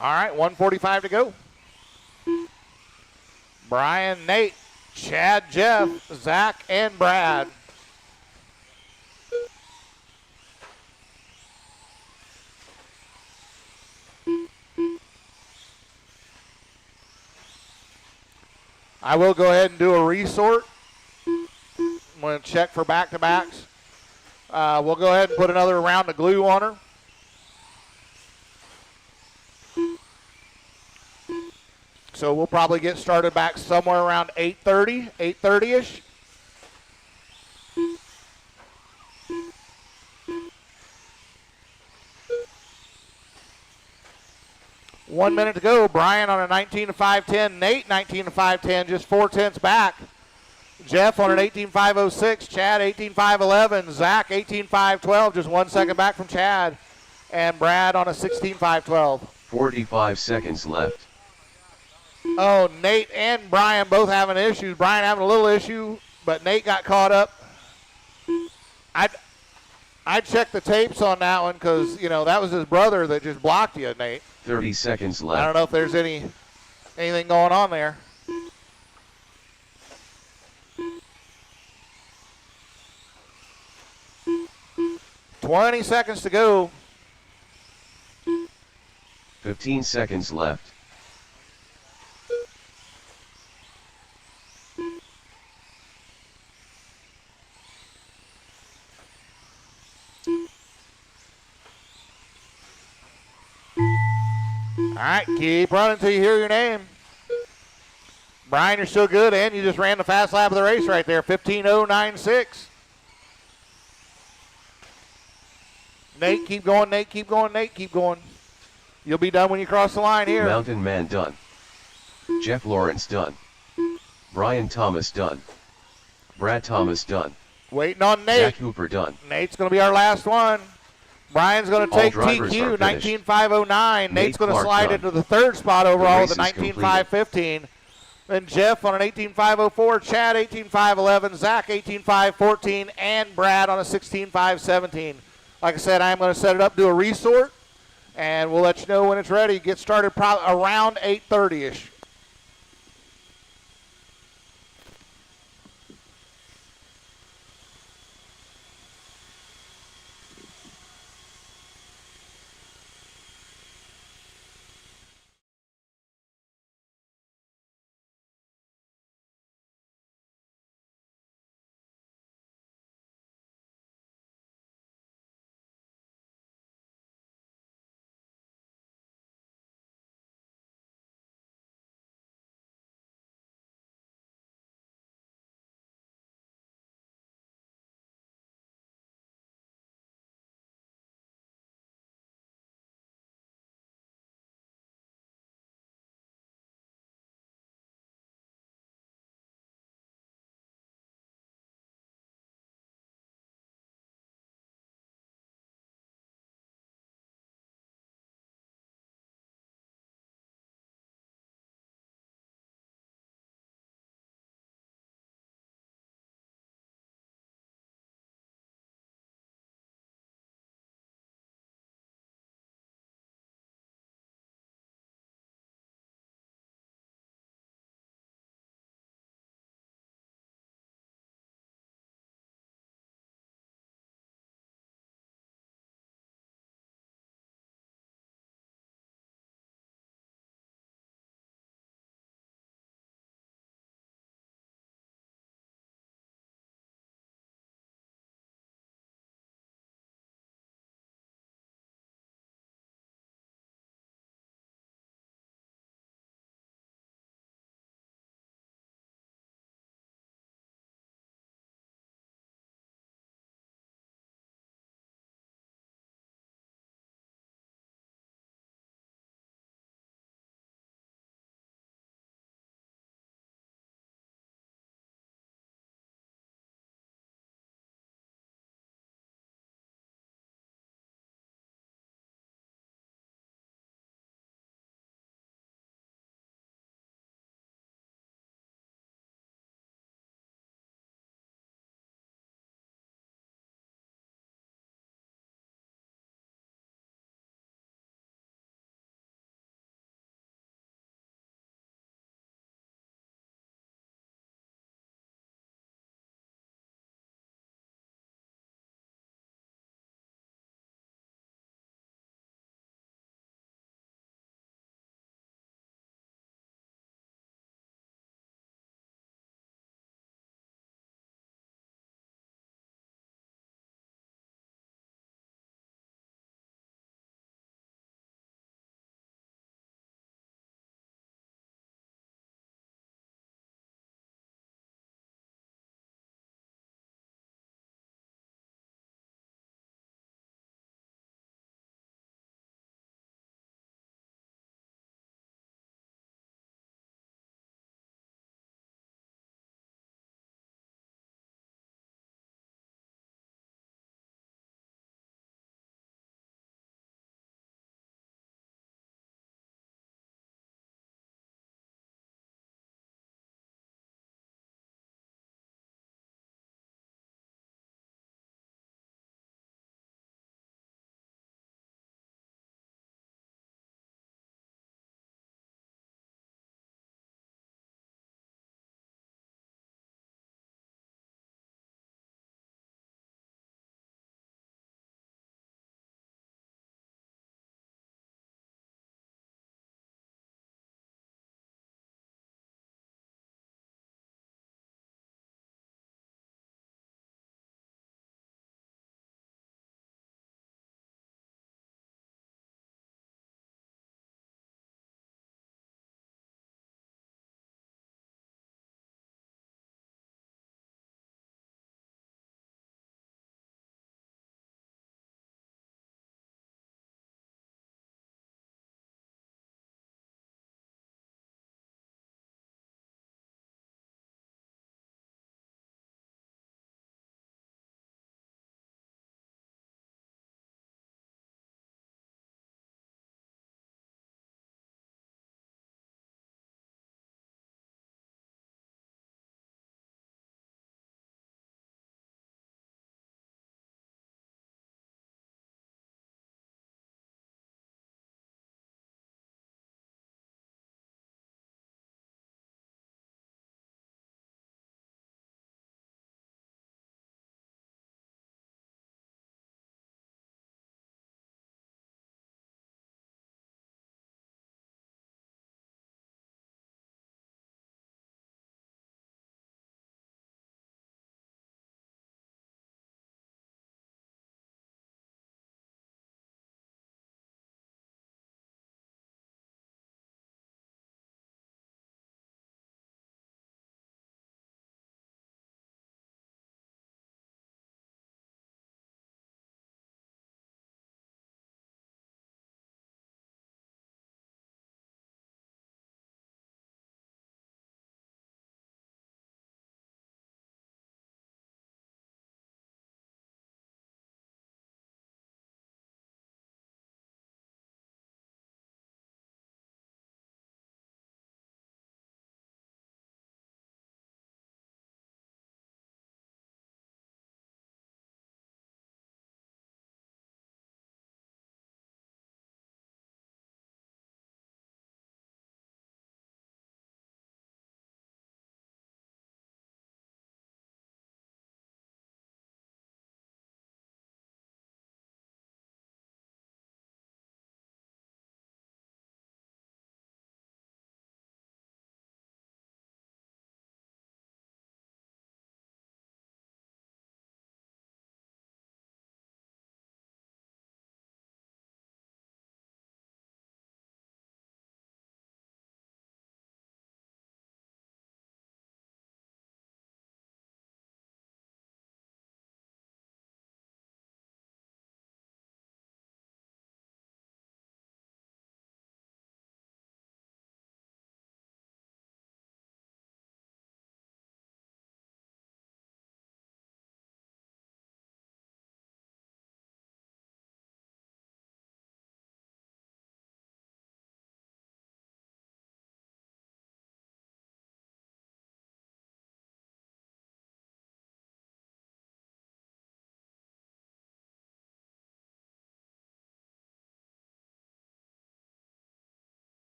Speaker 3: All right, 1:45 to go. Brian, Nate, Chad, Jeff, Zach, and Brad. I will go ahead and do a resort. I'm going to check for back-to-backs. We'll go ahead and put another round of glue on her. So we'll probably get started back somewhere around 8:30, 8:30-ish. One minute to go. Brian on a 19 to 5:10. Nate 19 to 5:10, just 4/10 back. Jeff on an 18.506. Chad 18.511. Zach 18.512, just 1 second back from Chad. And Brad on a 16.512.
Speaker 1: 45 seconds left.
Speaker 3: Oh, Nate and Brian both having issues. Brian having a little issue, but Nate got caught up. I'd check the tapes on that one because, you know, that was his brother that just blocked you, Nate.
Speaker 1: 30 seconds left.
Speaker 3: I don't know if there's anything going on there. $20 seconds to go.
Speaker 1: 15 seconds left.
Speaker 3: right, keep running until you hear your name. Brian, you're still good, and you just ran the fast lap of the race right there, 15:096. Nate, keep going, Nate, keep going, Nate, keep going. You'll be done when you cross the line here.
Speaker 1: Mountain Man done. Jeff Lawrence done. Brian Thomas done. Brad Thomas done.
Speaker 3: Waiting on Nate.
Speaker 1: Zach Hooper done.
Speaker 3: Nate's going to be our last one. Brian's going to take TQ, 19.509. Nate's going to slide
Speaker 1: done.
Speaker 3: into the third spot overall with a
Speaker 1: race is
Speaker 3: 19.515. Then Jeff on an 18.504, Chad 18.511, Zach 18.514, and Brad on a 16.517. Like I said, I'm going to set it up, do a resort, and we'll let you know when it's ready. Get started probably around 8:30-ish.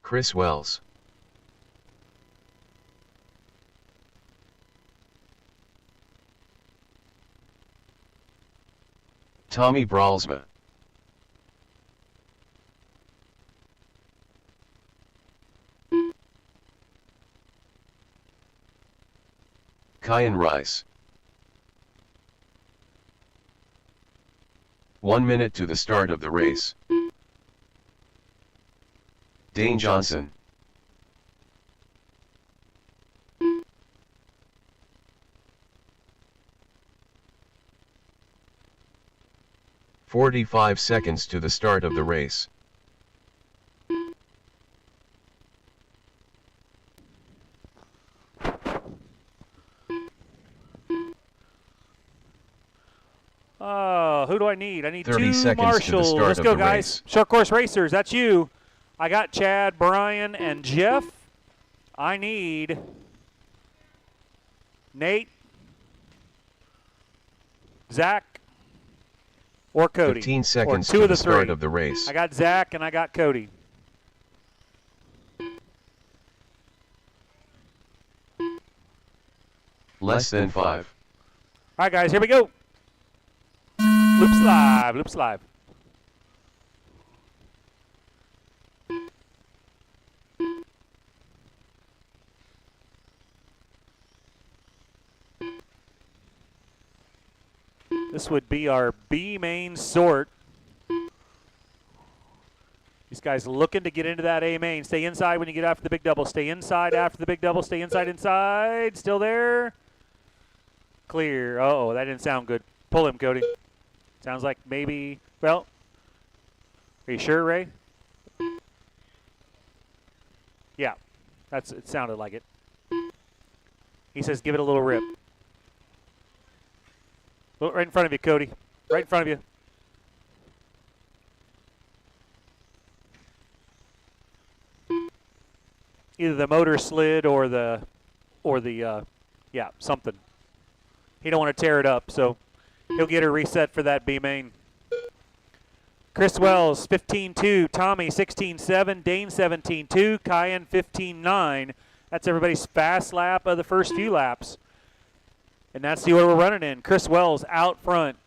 Speaker 1: Chris Wells. Tommy Bralsma. Kyan Rice. 1 minute to the start of the race. Dane Johnson. "45 seconds to the start of the race.
Speaker 2: Who do I need? I need
Speaker 1: 30
Speaker 2: two
Speaker 1: seconds to the
Speaker 2: marshals.
Speaker 1: start
Speaker 2: Let's
Speaker 1: of
Speaker 2: go,
Speaker 1: the
Speaker 2: guys.
Speaker 1: race.
Speaker 2: Short course racers, that's you. I got Chad, Brian, and Jeff. I need Nate, Zach, or Cody.
Speaker 1: 15 seconds
Speaker 2: or two
Speaker 1: to
Speaker 2: of
Speaker 1: the
Speaker 2: the
Speaker 1: start
Speaker 2: three.
Speaker 1: of the race.
Speaker 2: I got Zach and I got Cody.
Speaker 1: Less than 5.
Speaker 2: All right, guys, here we go. Loops live, loops live. This would be our B main sort. These guys looking to get into that A main. Stay inside when you get after the big double. Stay inside after the big double. Stay inside, inside. Still there. Clear. Uh-oh, that didn't sound good. Pull him, Cody. Sounds like maybe, well, are you sure, Ray? Yeah, it sounded like it. He says give it a little rip. Look right in front of you, Cody. Right in front of you. Either the motor slid or the yeah, something. He don't want to tear it up, so he'll get a reset for that B main. Chris Wells, 15-2. Tommy, 16-7. Dane, 17-2. Kyan, 15-9. That's everybody's fast lap of the first few laps. And that's the order we're running in. Chris Wells out front.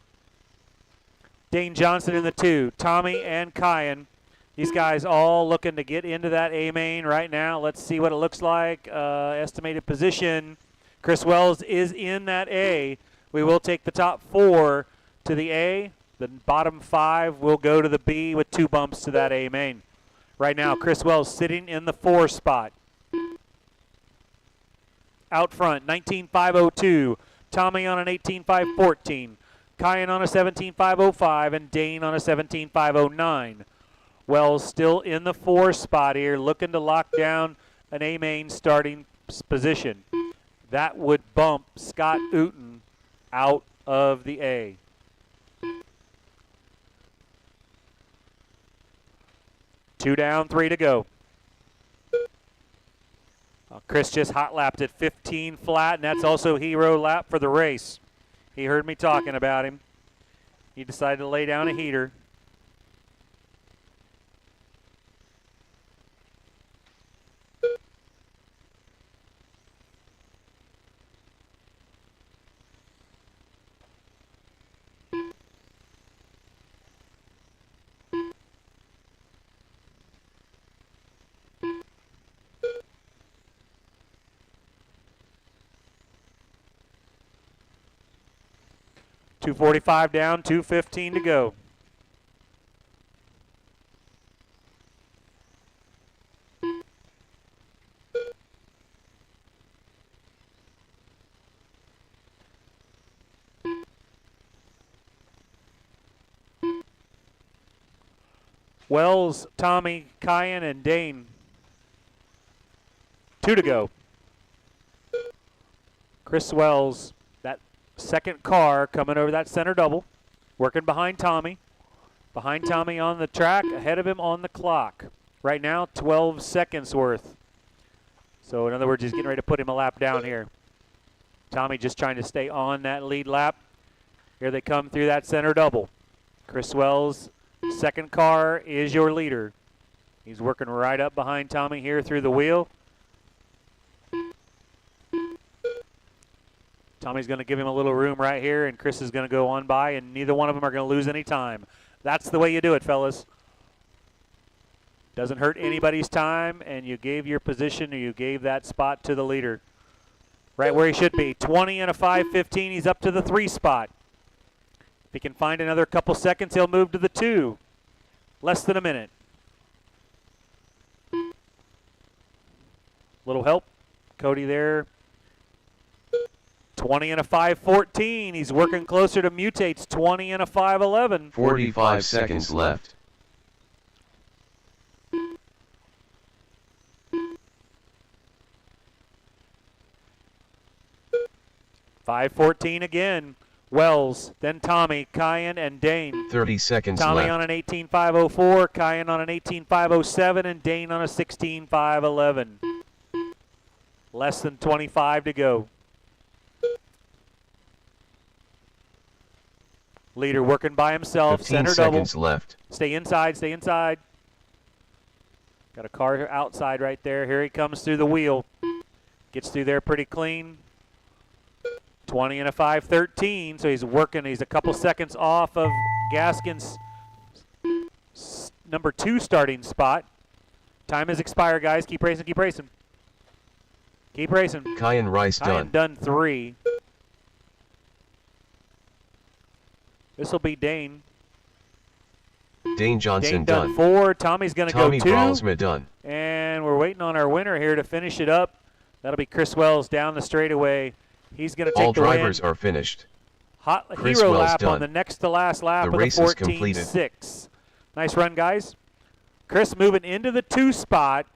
Speaker 2: Dane Johnson in the 2. Tommy and Kyan. These guys all looking to get into that A main right now. Let's see what it looks like. Estimated position. Chris Wells is in that A. We will take the top 4 to the A. The bottom 5 will go to the B with 2 bumps to that A main. Right now, Chris Wells sitting in the 4 spot. Out front, 19.502. Tommy on an 18.514. Kyan on a 17.505. And Dane on a 17.509. Wells still in the 4 spot here, looking to lock down an A main starting position. That would bump Scott Uten out of the A. Two down, 3 to go. Chris just hot lapped at 15 flat, and that's also hero lap for the race. He heard me talking about him. He decided to lay down a heater. .245 down, 2:15 to go. Wells, Tommy, Kyan, and Dane. 2 to go. Chris Wells, that second car coming over that center double, working behind Tommy. Behind Tommy on the track, ahead of him on the clock. Right now, 12 seconds worth. So in other words, he's getting ready to put him a lap down here. Tommy just trying to stay on that lead lap. Here they come through that center double. Chris Wells, second car is your leader. He's working right up behind Tommy here through the wheel. Tommy's going to give him a little room right here, and Chris is going to go on by, and neither one of them are going to lose any time. That's the way you do it, fellas. Doesn't hurt anybody's time, and you gave your position, or you gave that spot to the leader. Right where he should be. 20 and a 5:15. He's up to the 3 spot. If he can find another couple seconds, he'll move to the 2. Less than a minute. Little help. Cody there. 20 and a 5:14. He's working closer to Mutate's 20 and a 5:11.
Speaker 1: 45 seconds left.
Speaker 2: .514 again. Wells, then Tommy, Kyan, and Dane.
Speaker 1: 30 seconds
Speaker 2: Tommy
Speaker 1: left.
Speaker 2: on an 18.504, Kyan on an 18.507, and Dane on a 16.511. Less than 25 to go. Leader working by himself.
Speaker 1: 15
Speaker 2: Center double.
Speaker 1: seconds left.
Speaker 2: Stay inside, stay inside. Got a car outside right there. Here he comes through the wheel. Gets through there pretty clean. 20 and a 5:13, so he's working. He's a couple seconds off of Gaskin's number 2 starting spot. Time has expired, guys. Keep racing, keep racing. Keep racing.
Speaker 1: Kyan Rice
Speaker 2: Kyan done 3. This will be Dane.
Speaker 1: Dane Johnson
Speaker 2: Dane done
Speaker 1: done.
Speaker 2: 4. Tommy's going to go 2.
Speaker 1: Tommy Bralsma done.
Speaker 2: And we're waiting on our winner here to finish it up. That'll be Chris Wells down the straightaway. He's going to take
Speaker 1: All
Speaker 2: the win.
Speaker 1: drivers are finished.
Speaker 2: Hot
Speaker 1: Chris
Speaker 2: hero
Speaker 1: Wells
Speaker 2: lap
Speaker 1: done.
Speaker 2: on the next to last lap
Speaker 1: The
Speaker 2: of the
Speaker 1: race is completed.
Speaker 2: 14.6. Nice run, guys. Chris moving into the 2 spot.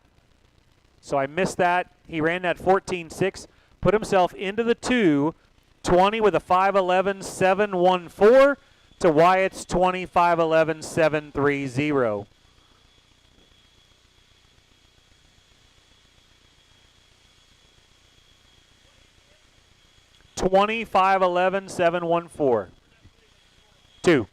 Speaker 2: So I missed that. He ran that 14.6, put himself into the 2, 20 with a 5:11.714 to Wyatt's 25:11.730. $25:11.714. 2.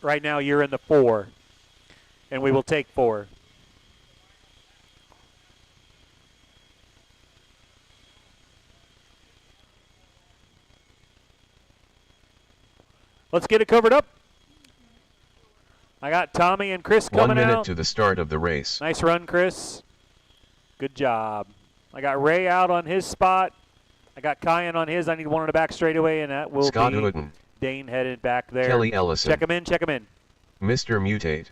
Speaker 2: Right now you're in the 4, and we will take 4. Let's get it covered up. I got Tommy and Chris coming
Speaker 1: 1 minute
Speaker 2: out.
Speaker 1: to the start of the race.
Speaker 2: Nice run, Chris. Good job. I got Ray out on his spot. I got Kyan on his. I need one on the back straightaway, and that will
Speaker 1: Scott
Speaker 2: be
Speaker 1: Hooten.
Speaker 2: Dane headed back there.
Speaker 1: Kelly Ellison.
Speaker 2: Check him in, check him in.
Speaker 1: Mr. Mutate.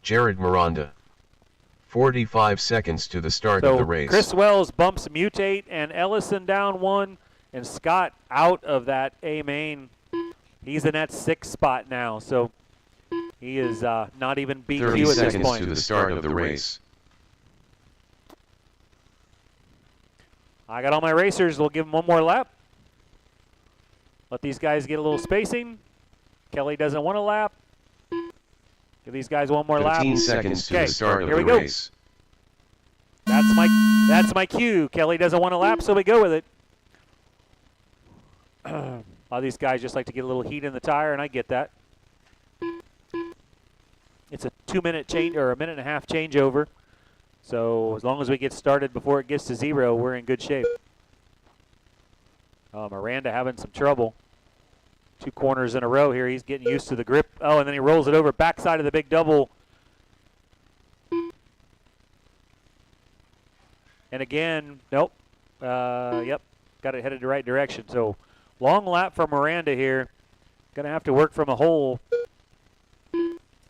Speaker 1: Jared Miranda. 45 seconds to the start of the race.
Speaker 2: Chris Wells bumps Mutate and Ellison down 1, and Scott out of that A main. He's in that 6th spot now, so he is not even BQ
Speaker 1: 30
Speaker 2: at this
Speaker 1: seconds
Speaker 2: point.
Speaker 1: to the start of the race.
Speaker 2: I got all my racers. We'll give them one more lap. Let these guys get a little spacing. Kelly doesn't want a lap. Give these guys one more lap.
Speaker 1: 15 seconds to
Speaker 2: Okay,
Speaker 1: the start of
Speaker 2: here
Speaker 1: the
Speaker 2: we go.
Speaker 1: race.
Speaker 2: That's my cue. Kelly doesn't want a lap, so we go with it. A lot of these guys just like to get a little heat in the tire, and I get that. It's a 2-minute change or a minute and a half changeover. So as long as we get started before it gets to 0, we're in good shape. Miranda having some trouble. 2 corners in a row here. He's getting used to the grip. Oh, and then he rolls it over backside of the big double. And again, nope. Yep, got it headed the right direction. So long lap for Miranda here. Going to have to work from a hole.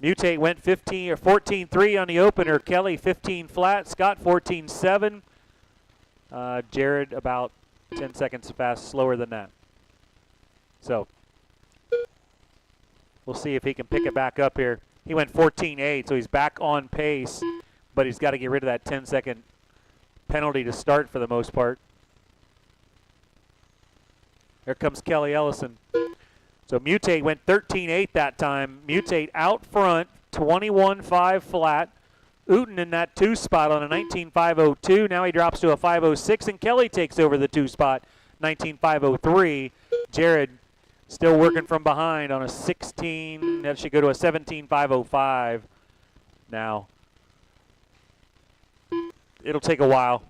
Speaker 2: Mutate went 15 or 14.3 on the opener. Kelly 15 flat. Scott 14.7. Jared about 10 seconds slower than that. So we'll see if he can pick it back up here. He went 14.8, so he's back on pace, but he's got to get rid of that 10-second penalty to start for the most part. Here comes Kelly Ellison. So Mutate went 13.8 that time. Mutate out front, 21.5 flat. Uten in that 2 spot on a 19.502. Now he drops to a 5.06, and Kelly takes over the 2 spot 19.503. Jared still working from behind on a 16. That should go to a 17.505 now. It'll take a while.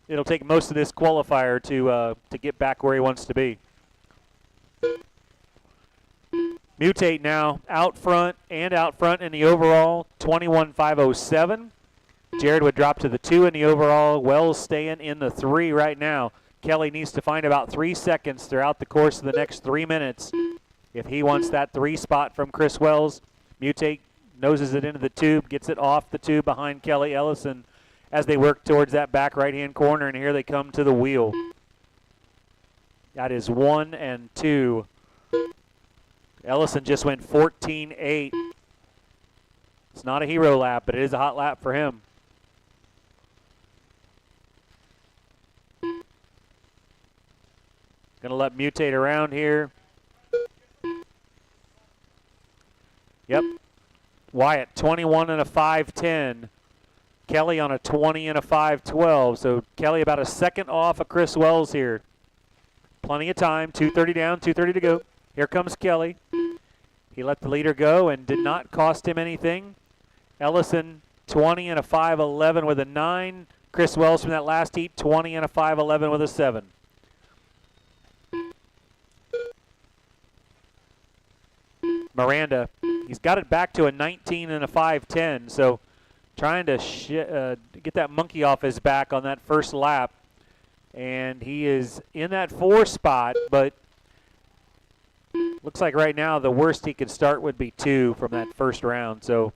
Speaker 2: It'll take most of this qualifier to get back where he wants to be. Mutate now out front in the overall, 21.507. Jared would drop to the 2 in the overall. Wells staying in the 3 right now. Kelly needs to find about 3 seconds throughout the course of the next 3 minutes if he wants that 3 spot from Chris Wells. Mutate noses it into the tube, gets it off the tube behind Kelly Ellison as they work towards that back right-hand corner, and here they come to the wheel. That is 1 and 2. Ellison just went 14.8. It's not a hero lap, but it is a hot lap for him. Going to let Mutate around here. Yep. Wyatt, 21 and a 5.10. Kelly on a 20 and a 5.12. So Kelly about a second off of Chris Wells here. Plenty of time. 2:30 down, 2:30 to go. Here comes Kelly. He let the leader go and did not cost him anything. Ellison, 20 and a 5.11 with a 9. Chris Wells from that last heat, 20 and a 5.11 with a 7. Miranda, he's got it back to a 19 and a 5.10, so trying to get that monkey off his back on that first lap. And he is in that 4 spot, but looks like right now the worst he could start would be 2 from that first round. So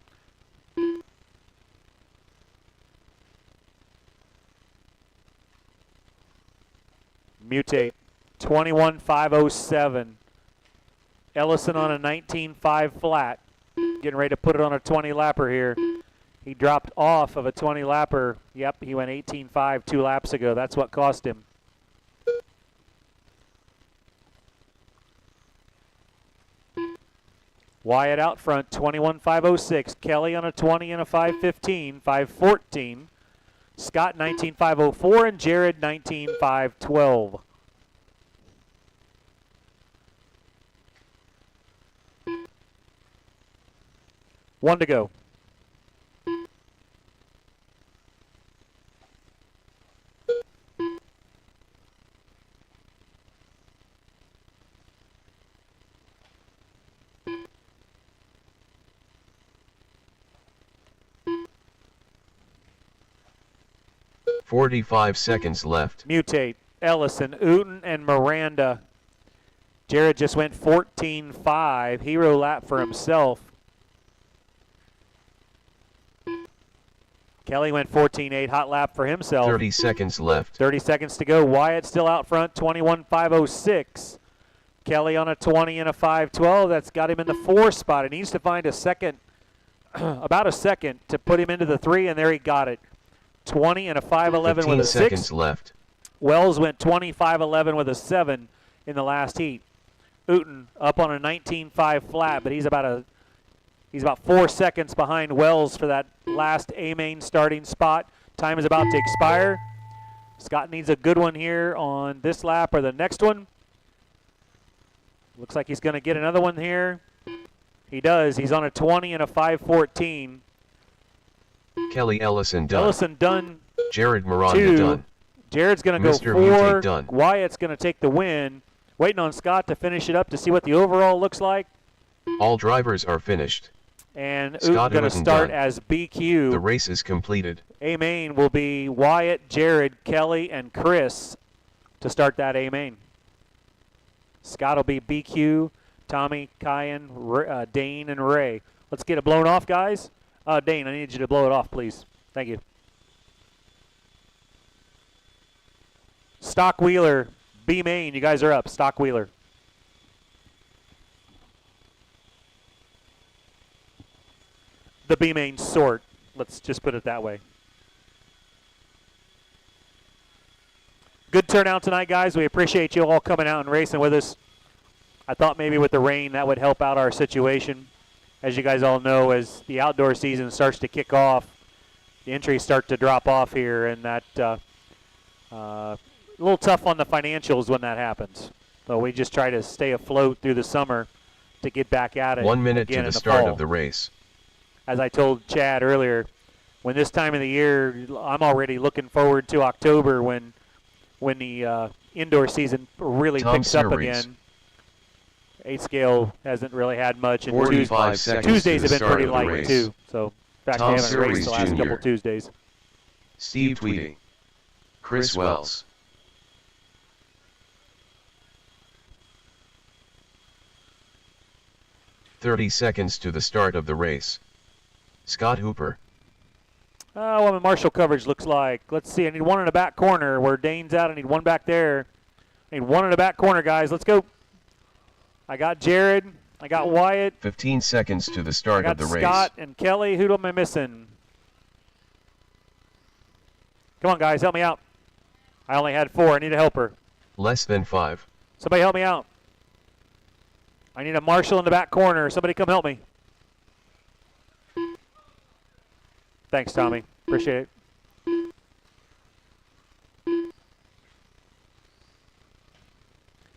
Speaker 2: Mutate, 21.507. Ellison on a 19.5 flat. Getting ready to put it on a 20 lapper here. He dropped off of a 20 lapper. Yep, he went 18.5 2 laps ago. That's what cost him. Wyatt out front, 21.506. Kelly on a 20 and a 5.15, 5.14. Scott 19.504 and Jared 19.512. One to go.
Speaker 1: "45 seconds left."
Speaker 2: Mutate, Ellison, Uten, and Miranda. Jared just went 14.5. Hero lap for himself. Kelly went 14.8. Hot lap for himself.
Speaker 1: 30 seconds left.
Speaker 2: 30 seconds to go. Wyatt still out front, 21.506. Kelly on a 20 and a 5.12. That's got him in the 4 spot. He needs to find a second, about a second, to put him into the 3, and there he got it. 20 and a 5.11 with a 6.
Speaker 1: 15 seconds left.
Speaker 2: Wells went 25.11 with a 7 in the last heat. Uten up on a 19.5 flat, but he's about 4 seconds behind Wells for that last A-main starting spot. Time is about to expire. Scott needs a good one here on this lap or the next one. Looks like he's going to get another one here. He does. He's on a 20 and a 5.14.
Speaker 1: Kelly Ellison done.
Speaker 2: Ellison done.
Speaker 1: Jared Miranda
Speaker 2: 2.
Speaker 1: done.
Speaker 2: Jared's going to go
Speaker 1: Mr.
Speaker 2: 4.
Speaker 1: Mutate done.
Speaker 2: Wyatt's going to take the win. Waiting on Scott to finish it up to see what the overall looks like.
Speaker 1: All drivers are finished.
Speaker 2: And Uten's
Speaker 1: Scott
Speaker 2: going to
Speaker 1: Uten
Speaker 2: start
Speaker 1: done.
Speaker 2: as BQ.
Speaker 1: The race is completed.
Speaker 2: A-main will be Wyatt, Jared, Kelly, and Chris to start that A-main. Scott will be BQ, Tommy, Kyan, Dane, and Ray. Let's get it blown off, guys. Dane, I need you to blow it off, please. Thank you. Stock Wheeler, B-main, you guys are up. Stock Wheeler. The B-main sort. Let's just put it that way. Good turnout tonight, guys. We appreciate you all coming out and racing with us. I thought maybe with the rain that would help out our situation. As you guys all know, as the outdoor season starts to kick off, the entries start to drop off here, and that a little tough on the financials when that happens. So we just try to stay afloat through the summer to get back at it.
Speaker 1: 1 minute
Speaker 2: again
Speaker 1: to
Speaker 2: in
Speaker 1: the start
Speaker 2: fall.
Speaker 1: of the race.
Speaker 2: As I told Chad earlier, when this time of the year, I'm already looking forward to October when the indoor season really
Speaker 1: Tom
Speaker 2: picks up
Speaker 1: Series.
Speaker 2: again. 8 scale hasn't really had much, and
Speaker 1: 45 seconds
Speaker 2: Tuesdays
Speaker 1: to
Speaker 2: have
Speaker 1: the
Speaker 2: been
Speaker 1: start
Speaker 2: pretty
Speaker 1: of the
Speaker 2: light
Speaker 1: race.
Speaker 2: too. So in fact,
Speaker 1: Tom
Speaker 2: they haven't raced
Speaker 1: Series
Speaker 2: the last couple
Speaker 1: Jr.
Speaker 2: Tuesdays.
Speaker 1: Steve Tweedy. Chris Wells. "30 seconds to the start of the race. Scott Hooper.
Speaker 2: What my Marshall coverage looks like. Let's see. I need one in the back corner where Dane's out. I need one back there. I need one in the back corner, guys. Let's go. I got Jared. I got Wyatt.
Speaker 1: 15 seconds to the
Speaker 2: I
Speaker 1: start
Speaker 2: got
Speaker 1: of the race.
Speaker 2: Scott and Kelly. Who am I missing? Come on, guys. Help me out. I only had 4. I need a helper.
Speaker 1: Less than 5.
Speaker 2: Somebody help me out. I need a Marshall in the back corner. Somebody come help me. Thanks, Tommy. Appreciate it.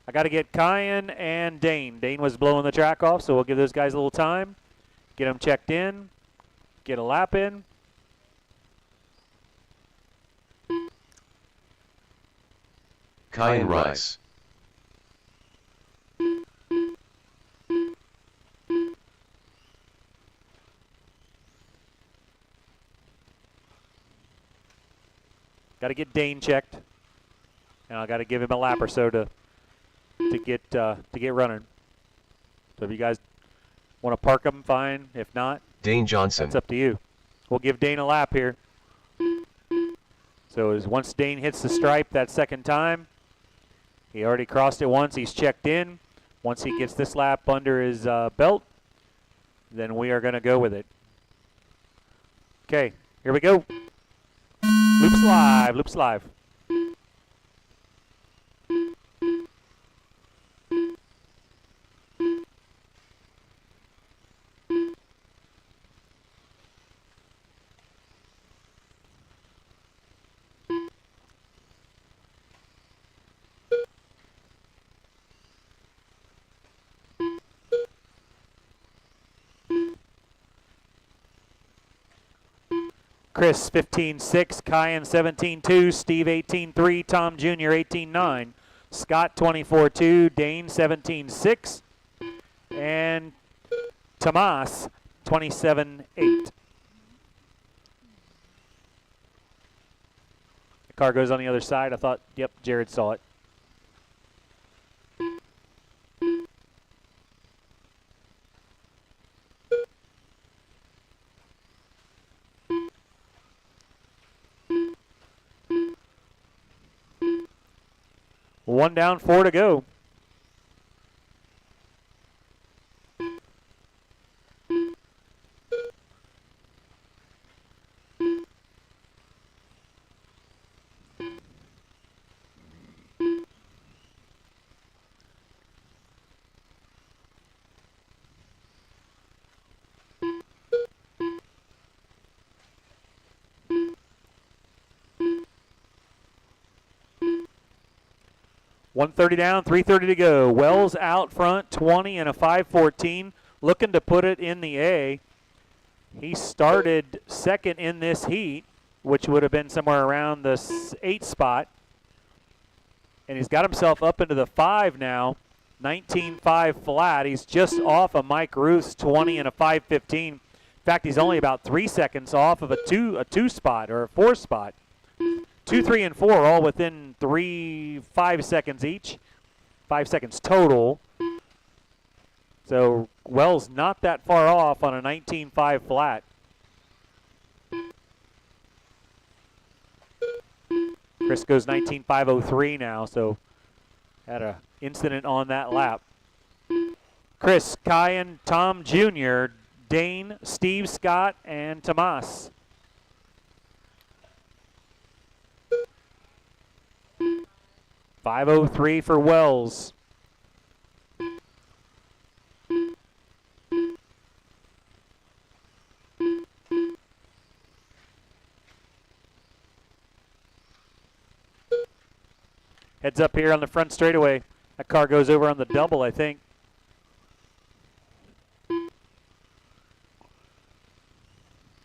Speaker 2: I got to get Kyan and Dane. Dane was blowing the track off, so we'll give those guys a little time. Get them checked in. Get a lap in.
Speaker 1: Kyan Rice.
Speaker 2: Got to get Dane checked, and I got to give him a lap or so to get running. So if you guys want to park him, fine. If not,
Speaker 1: Dane Johnson.
Speaker 2: that's up to you. We'll give Dane a lap here. So as once Dane hits the stripe that second time, he already crossed it once. He's checked in. Once he gets this lap under his belt, then we are going to go with it. Okay, here we go. Loops live, loops live. Chris 15.6, Kyan 17.2, Steve 18.3, Tom Jr. 18.9, Scott 24.2, Dane 17.6, and Tomas 27.8. The car goes on the other side. I thought, yep, Jared saw it. One down, 4 to go. .130 down, 3:30 to go. Wells out front, 20 and a 5:14, looking to put it in the A. He started second in this heat, which would have been somewhere around the 8 spot. And he's got himself up into the 5 now, 19.5 flat. He's just off of Mike Ruth's 20 and a 5:15. In fact, he's only about 3 seconds off of a two spot or a 4 spot. 2, 3, and 4 all within 5 seconds each. 5 seconds total. So Wells not that far off on a 19.5 flat. Chris goes 19.503 now, so had an incident on that lap. Chris, Kyan, Tom Jr., Dane, Steve, Scott, and Tomas. .503 for Wells. Heads up here on the front straightaway. That car goes over on the double, I think.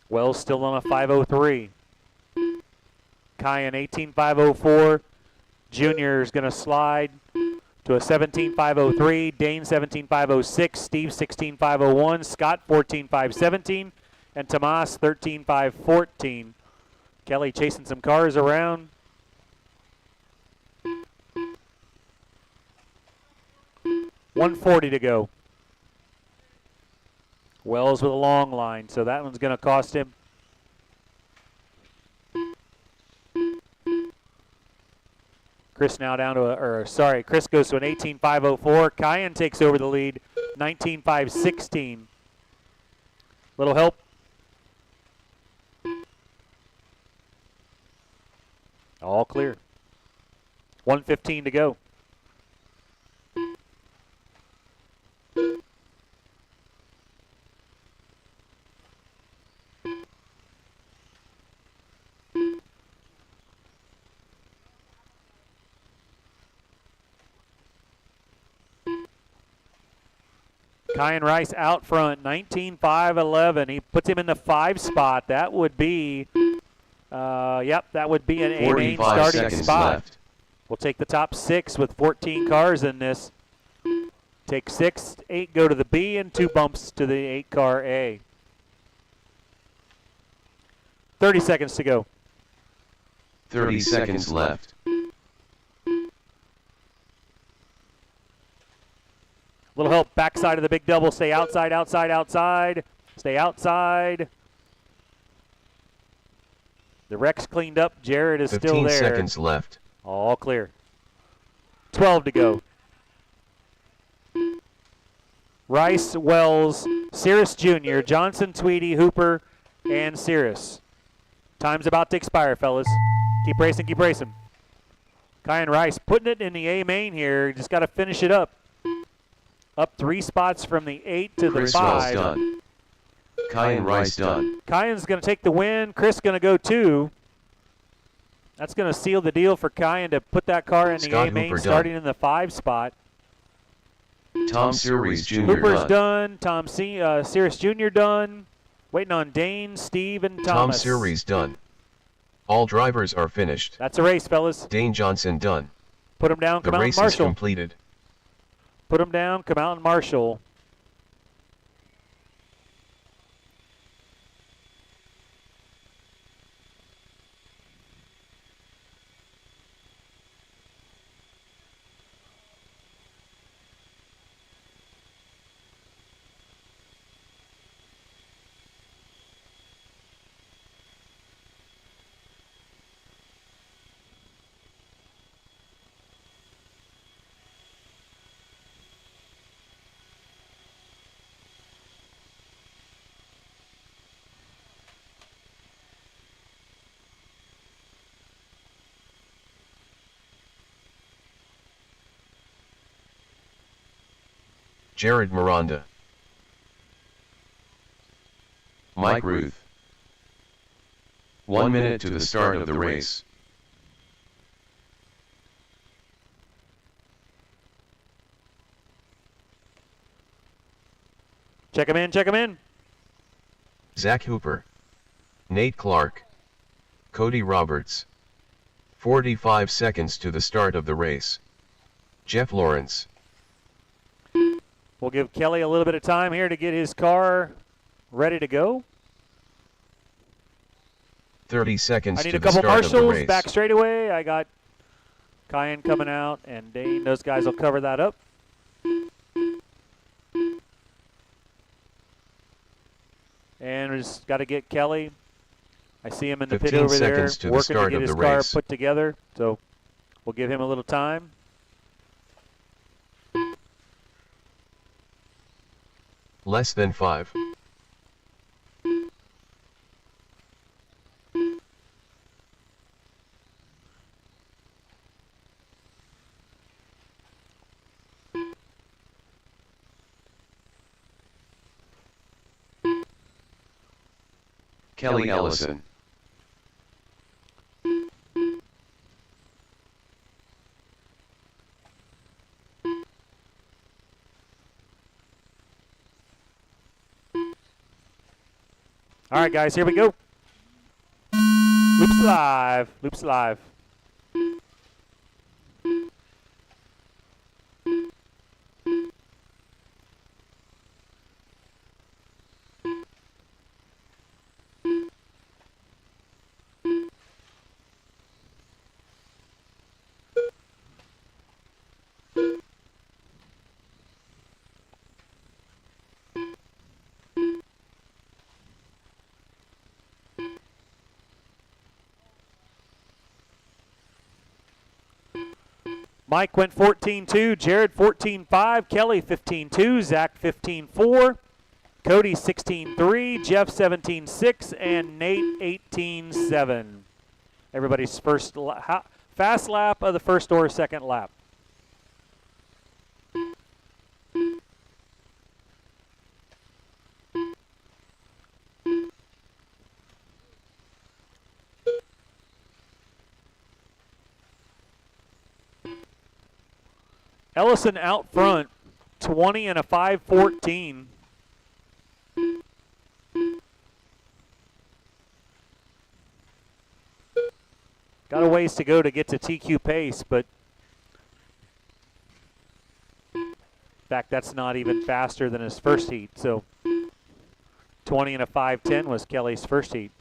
Speaker 2: Wells still on a 5:03. Kyan 18.504. Junior is going to slide to a 17.503. Dane 17.506. Steve 16.501. Scott 14.517. And Tomas 13.514. Kelly chasing some cars around. $140 to go. Wells with a long line, so that one's going to cost him. Chris now down to Chris goes to an 18.504. Kyan takes over the lead, 19.516. Little help. All clear. 1:15 to go. Kyan Rice out front, 19.511. He puts him in the 5 spot. That would be, that would be an A-main starting spot.
Speaker 1: Left.
Speaker 2: We'll take the top 6 with 14 cars in this. Take 6, 8 go to the B, and 2 bumps to the 8-car A. 30 seconds to go.
Speaker 1: 30 seconds left.
Speaker 2: Little help, backside of the big double. Stay outside, outside, outside. Stay outside. The wreck's cleaned up. Jared is still there.
Speaker 1: 15 seconds left.
Speaker 2: All clear. 12 to go. Rice, Wells, Cirrus Jr., Johnson, Tweedy, Hooper, and Cirrus. Time's about to expire, fellas. Keep racing, keep racing. Kyan Rice putting it in the A main here. Just got to finish it up. Up 3 spots from the 8 to
Speaker 1: Chris
Speaker 2: the 5.
Speaker 1: Wells done. Kyan Rice done.
Speaker 2: Kyan's going to take the win. Chris going to go 2. That's going to seal the deal for Kyan to put that car in the
Speaker 1: Scott
Speaker 2: A main,
Speaker 1: Hooper
Speaker 2: starting
Speaker 1: done.
Speaker 2: in the 5 spot.
Speaker 1: Tom Series Jr.
Speaker 2: Hooper's
Speaker 1: done.
Speaker 2: done. Cirrus Jr. done. Waiting on Dane, Steve, and Thomas.
Speaker 1: Tom Series done. All drivers are finished.
Speaker 2: That's a race, fellas.
Speaker 1: Dane Johnson done.
Speaker 2: Put him down.
Speaker 1: The
Speaker 2: Come out and
Speaker 1: race is
Speaker 2: marshal.
Speaker 1: completed.
Speaker 2: Put him down. Come out and marshal.
Speaker 1: Jared Miranda. Mike Ruth. 1 minute to the start of the race.
Speaker 2: Check him in. Check him in.
Speaker 1: Zach Hooper. Nate Clark. Cody Roberts. 45 seconds to the start of the race. Jeff Lawrence.
Speaker 2: We'll give Kelly a little bit of time here to get his car ready to go.
Speaker 1: 30 seconds
Speaker 2: I need
Speaker 1: to
Speaker 2: a
Speaker 1: the
Speaker 2: couple
Speaker 1: start of the
Speaker 2: marshals
Speaker 1: race.
Speaker 2: back straightaway. I got Kyan coming out, and Dane. Those guys will cover that up. And we just got to get Kelly. I see him in the pit
Speaker 1: 15
Speaker 2: over there
Speaker 1: seconds to the
Speaker 2: working to
Speaker 1: start
Speaker 2: get
Speaker 1: of
Speaker 2: his
Speaker 1: the
Speaker 2: car
Speaker 1: race.
Speaker 2: put together. So we'll give him a little time.
Speaker 1: Less than 5. Kelly Ellison.
Speaker 2: All right, guys, here we go. Loops live. Loops live. Mike went 14-2, Jared 14-5, Kelly 15-2, Zach 15-4, Cody 16-3, Jeff 17-6, and Nate 18-7. Everybody's first fast lap of the first or second lap. Ellison out front, 20 and a 5:14. Got a ways to go to get to TQ pace, but in fact, that's not even faster than his first heat. So 20 and a 5:10 was Kelly's first heat.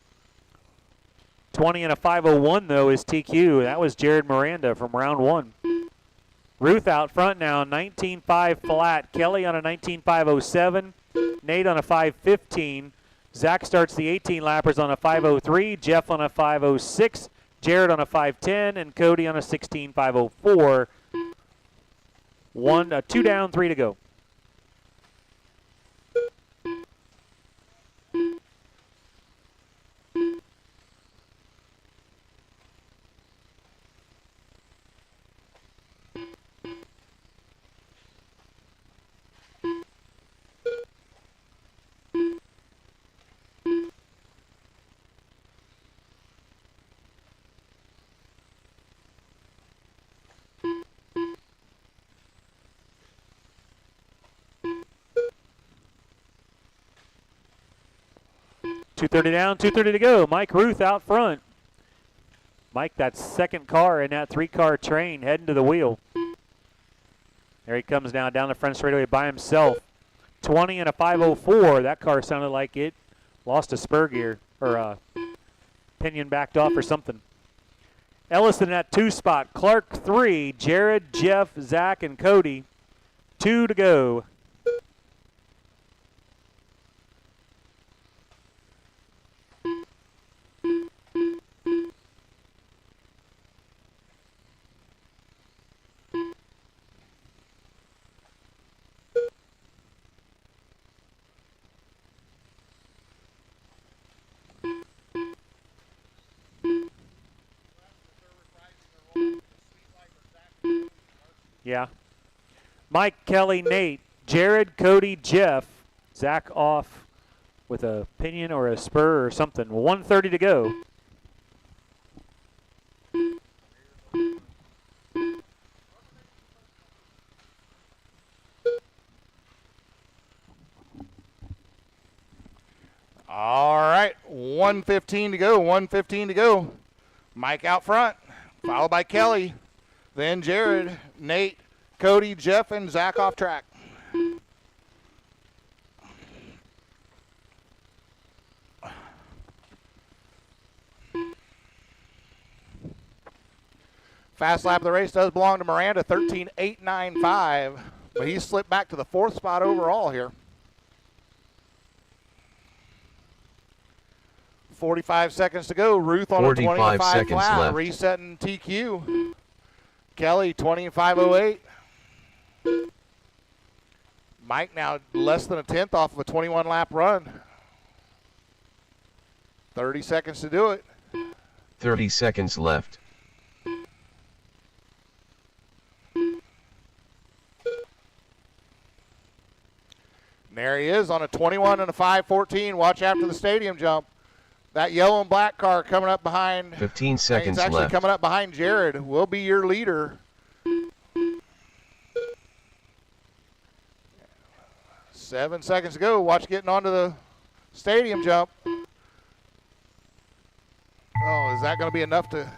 Speaker 2: 20 and a 5:01 though is TQ. That was Jared Miranda from round one. Ruth out front now, 19.5 flat. Kelly on a 19.507. Nate on a 5.15. Zach starts the 18 lappers on a 5.03. Jeff on a 5.06. Jared on a 5.10. And Cody on a 16.504. 2 down, 3 to go. .230 down, 2:30 to go. Mike Ruth out front. Mike, that second car in that 3-car train heading to the wheel. There he comes now down the front straightaway by himself. 20 and a 5.04. That car sounded like it lost a spur gear or pinion backed off or something. Ellison at 2 spot. Clark 3. Jared, Jeff, Zach, and Cody. 2 to go. Yeah. Mike, Kelly, Nate, Jared, Cody, Jeff. Zach off with a pinion or a spur or something. 1:30 to go.
Speaker 3: All right, 1:15 to go, 1:15 to go. Mike out front, followed by Kelly, then Jared, Nate, Cody, Jeff, and Zach off track. Fast lap of the race does belong to Miranda, 13.895, but he slipped back to the 4th spot overall here. 45 seconds to go. Ruth on a 20.5 flat,
Speaker 1: left.
Speaker 3: resetting TQ. Kelly 20.508. Mike now less than a tenth off of a 21 lap run. 30 seconds to do it.
Speaker 1: 30 seconds left.
Speaker 3: There he is on a 21 and a 5.14. Watch after the stadium jump. That yellow and black car coming up behind.
Speaker 1: 15 seconds
Speaker 3: left. It's actually
Speaker 1: left.
Speaker 3: coming up behind Jared. Will be your leader. 7 seconds to go. Watch getting onto the stadium jump. Oh, is that going to be enough to?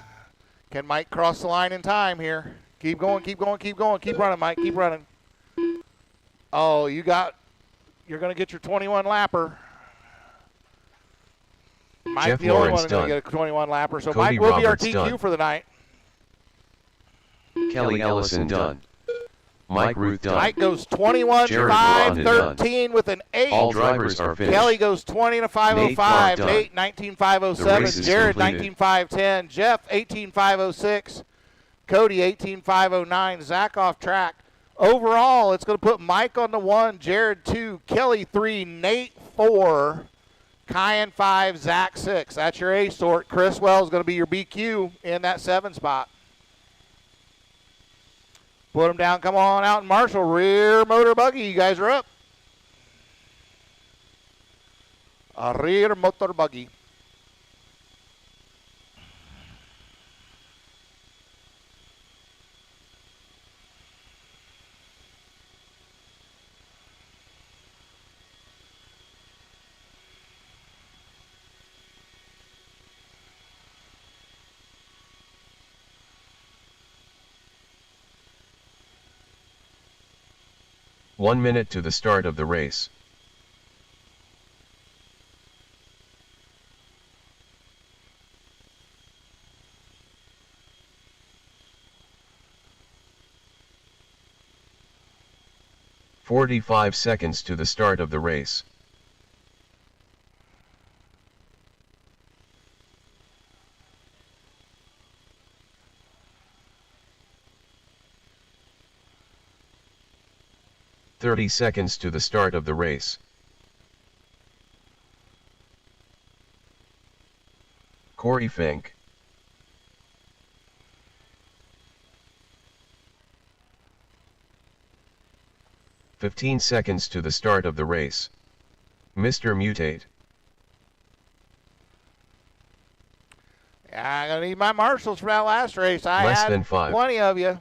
Speaker 3: Can Mike cross the line in time here? Keep going, keep going, keep going. Keep running, Mike. Keep running. Oh, you're going to get your 21 lapper. Mike,
Speaker 1: Jeff
Speaker 3: the only
Speaker 1: Lawrence
Speaker 3: one going to
Speaker 1: done.
Speaker 3: get a 21 lapper. So
Speaker 1: Cody
Speaker 3: Mike will be our
Speaker 1: Roberts
Speaker 3: TQ
Speaker 1: done.
Speaker 3: for the night.
Speaker 1: Kelly Ellison done. Mike Ruth done.
Speaker 3: Mike goes 21
Speaker 1: Jared
Speaker 3: 5
Speaker 1: Rondon
Speaker 3: 13 with an 8.
Speaker 1: All drivers are finished.
Speaker 3: Kelly goes 20 to 505.
Speaker 1: Nate
Speaker 3: Nate 19 507.
Speaker 1: race is
Speaker 3: Jared
Speaker 1: completed.
Speaker 3: 19 510. Jeff 18 506. Cody 18 509. Zach off track. Overall, it's going to put Mike on the 1, Jared 2, Kelly 3, Nate 4, Kyan 5, Zach 6. That's your A sort. Chris Wells is going to be your BQ in that 7 spot. Put him down. Come on out. Marshall, rear motor buggy. You guys are up. A rear motor buggy.
Speaker 1: One minute to the start of the race. "45 seconds to the start of the race. "30 seconds to the start of the race. Corey Fink. "15 seconds to the start of the race. Mr. Mutate.
Speaker 3: Yeah, I'm going to need my marshals for that last race. I
Speaker 1: Less
Speaker 3: had
Speaker 1: than 5.
Speaker 3: plenty of you.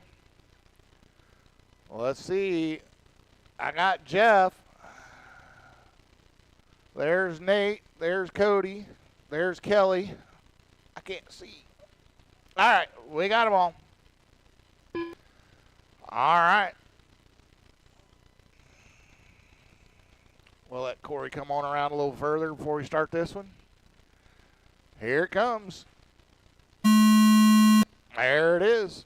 Speaker 3: Well, let's see. I got Jeff. There's Nate. There's Cody. There's Kelly. I can't see. All right, we got them all. All right. We'll let Corey come on around a little further before we start this one. Here it comes. There it is.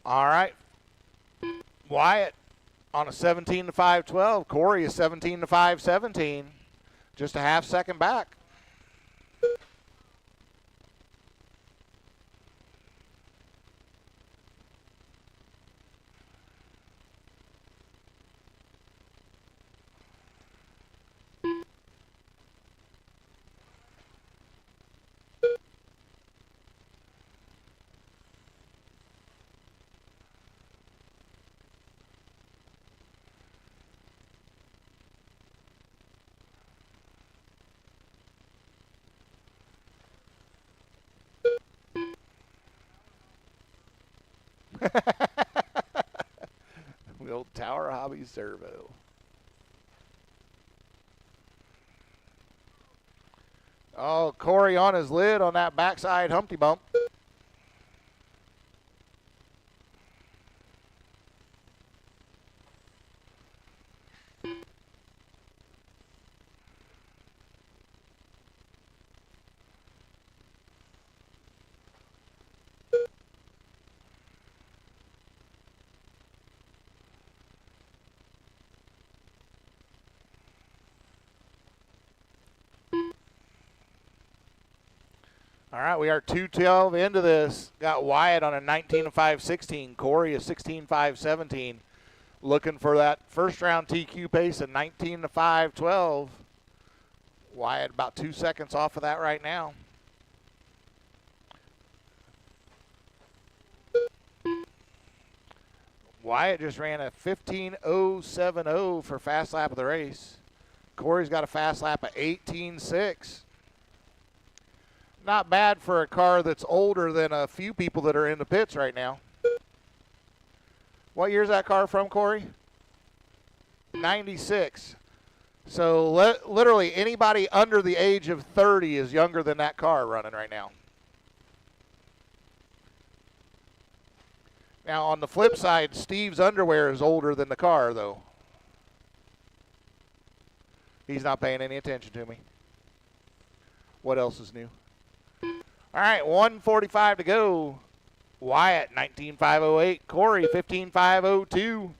Speaker 3: All right. Wyatt on a 17 to 512. Corey is 17 to 517. Just a half second back. The old Tower Hobby Servo. Oh, Corey on his lid on that backside Humpty Bump. All right, we are 2:12 into this. Got Wyatt on a 19.5.16. Corey a 16.5.17. Looking for that first round TQ pace of 19.5.12. Wyatt about 2 seconds off of that right now. Wyatt just ran a 15.070 for fast lap of the race. Corey's got a fast lap of 18.6. Not bad for a car that's older than a few people that are in the pits right now. What year's that car from, Corey? 96. So literally anybody under the age of 30 is younger than that car running right now. Now, on the flip side, Steve's underwear is older than the car, though. He's not paying any attention to me. What else is new? All right, 1:45 to go. Wyatt, 19.508. Corey, 15.502.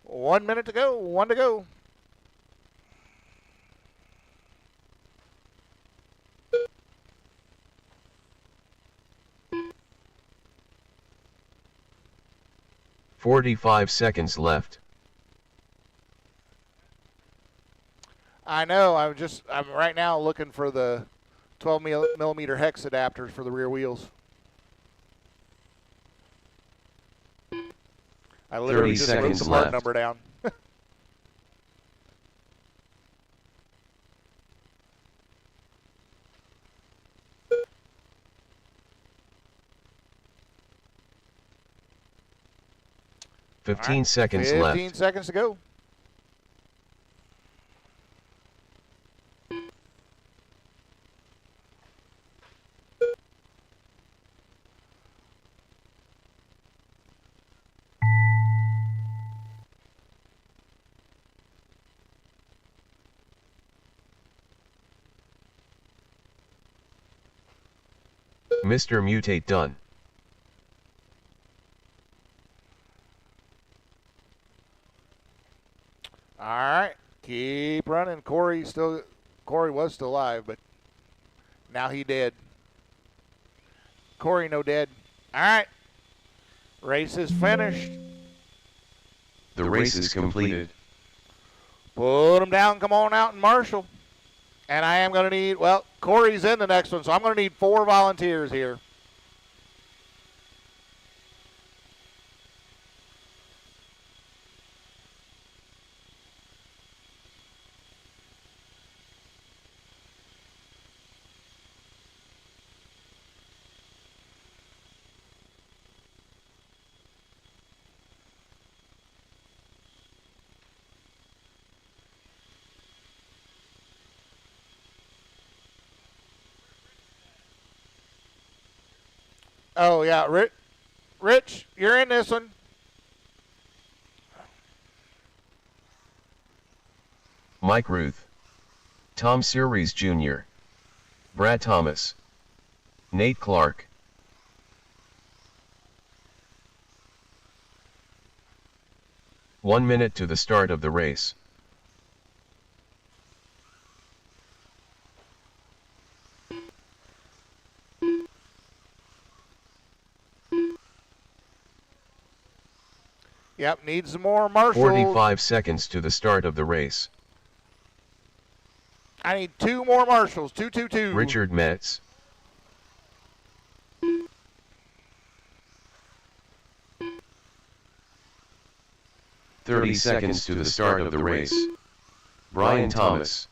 Speaker 3: One minute to go, one to go.
Speaker 1: "45 seconds left."
Speaker 3: I know, I'm right now looking for the 12 millimeter hex adapters for the rear wheels. I literally
Speaker 1: 30
Speaker 3: just wrote
Speaker 1: seconds
Speaker 3: the part
Speaker 1: left.
Speaker 3: number down.
Speaker 1: Fifteen
Speaker 3: right,
Speaker 1: seconds
Speaker 3: 15
Speaker 1: left.
Speaker 3: seconds to go.
Speaker 1: Mr. Mutate done.
Speaker 3: All right, keep running. Corey was still alive, but now he dead. Corey no dead. All right, race is finished.
Speaker 1: The race is completed.
Speaker 3: Put him down, come on out and marshal. And I am going to need, well, Corey's in the next one, so I'm going to need 4 volunteers here. Oh, yeah, Rich, you're in this one.
Speaker 1: Mike Ruth, Tom Series Jr., Brad Thomas, Nate Clark. One minute to the start of the race.
Speaker 3: Yep, needs some more marshals.
Speaker 1: 45 seconds to the start of the race.
Speaker 3: I need 2 more marshals. 2.
Speaker 1: Richard Metz. "30 seconds to the start of the race. Brian Thomas.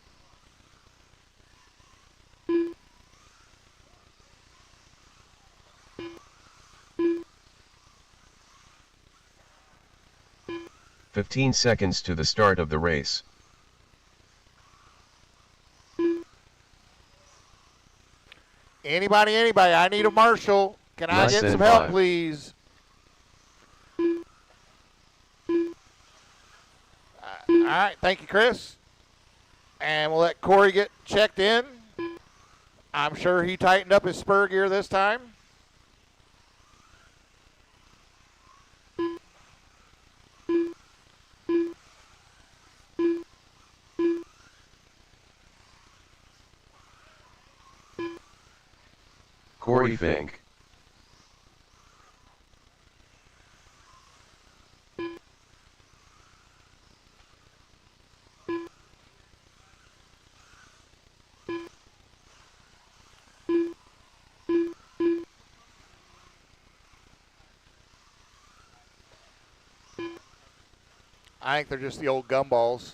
Speaker 1: 15 seconds to the start of the race.
Speaker 3: Anybody, I need a marshal. Can I
Speaker 1: Less
Speaker 3: get
Speaker 1: than
Speaker 3: some help,
Speaker 1: 5.
Speaker 3: please? All right, thank you, Chris. And we'll let Corey get checked in. I'm sure he tightened up his spur gear this time.
Speaker 1: Corey Fink.
Speaker 3: I think they're just the old gumballs.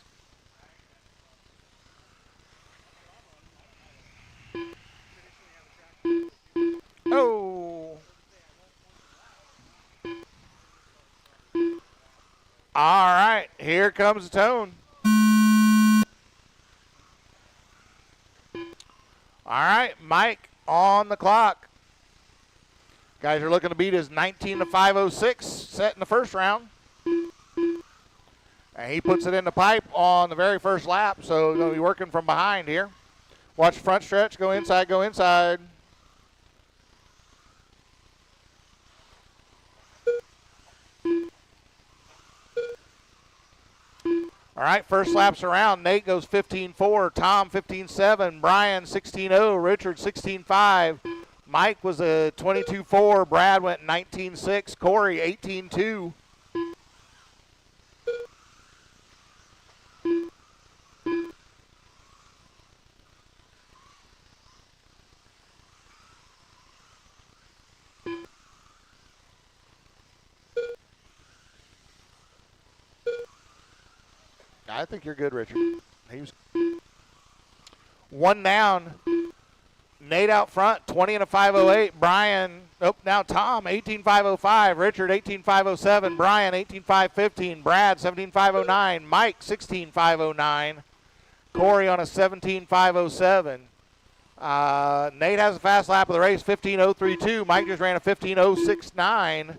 Speaker 3: Oh. All right, here comes the tone. All right, Mike on the clock. Guys are looking to beat his 19 to 506 set in the first round. And he puts it in the pipe on the very first lap, so going to be working from behind here. Watch the front stretch, go inside, go inside. All right, first lap's around. Nate goes 15.4, Tom 15.7, Brian 16.0, Richard 16.5. Mike was a 22.4, Brad went 19.6, Corey 18.2. I think you're good, Richard. He was one down. Nate out front, 20 and a 5.08. Brian, now Tom, 18.505. Richard, 18.507. Brian, 18.515. Brad, 17.509. Mike, 16.509. Corey on a 17.507. Nate has a fast lap of the race, 15.032. Mike just ran a 15.069.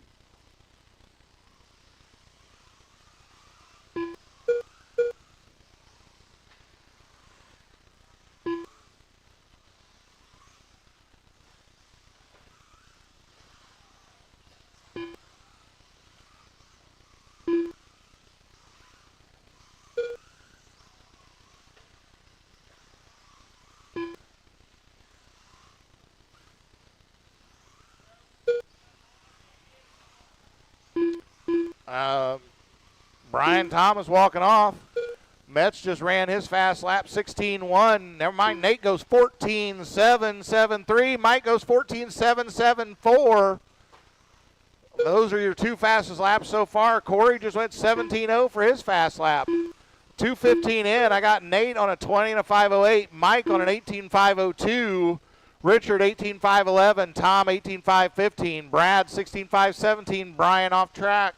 Speaker 3: Brian Thomas walking off. Metz just ran his fast lap, 16.1. Never mind, Nate goes 14.773. Mike goes 14.774. Those are your two fastest laps so far. Corey just went 17.0 for his fast lap. 2:15 in. I got Nate on a 20 and a 5.08. Mike on an 18.502. Richard 18.511. Tom 18.515. Brad 16.517. Brian off track.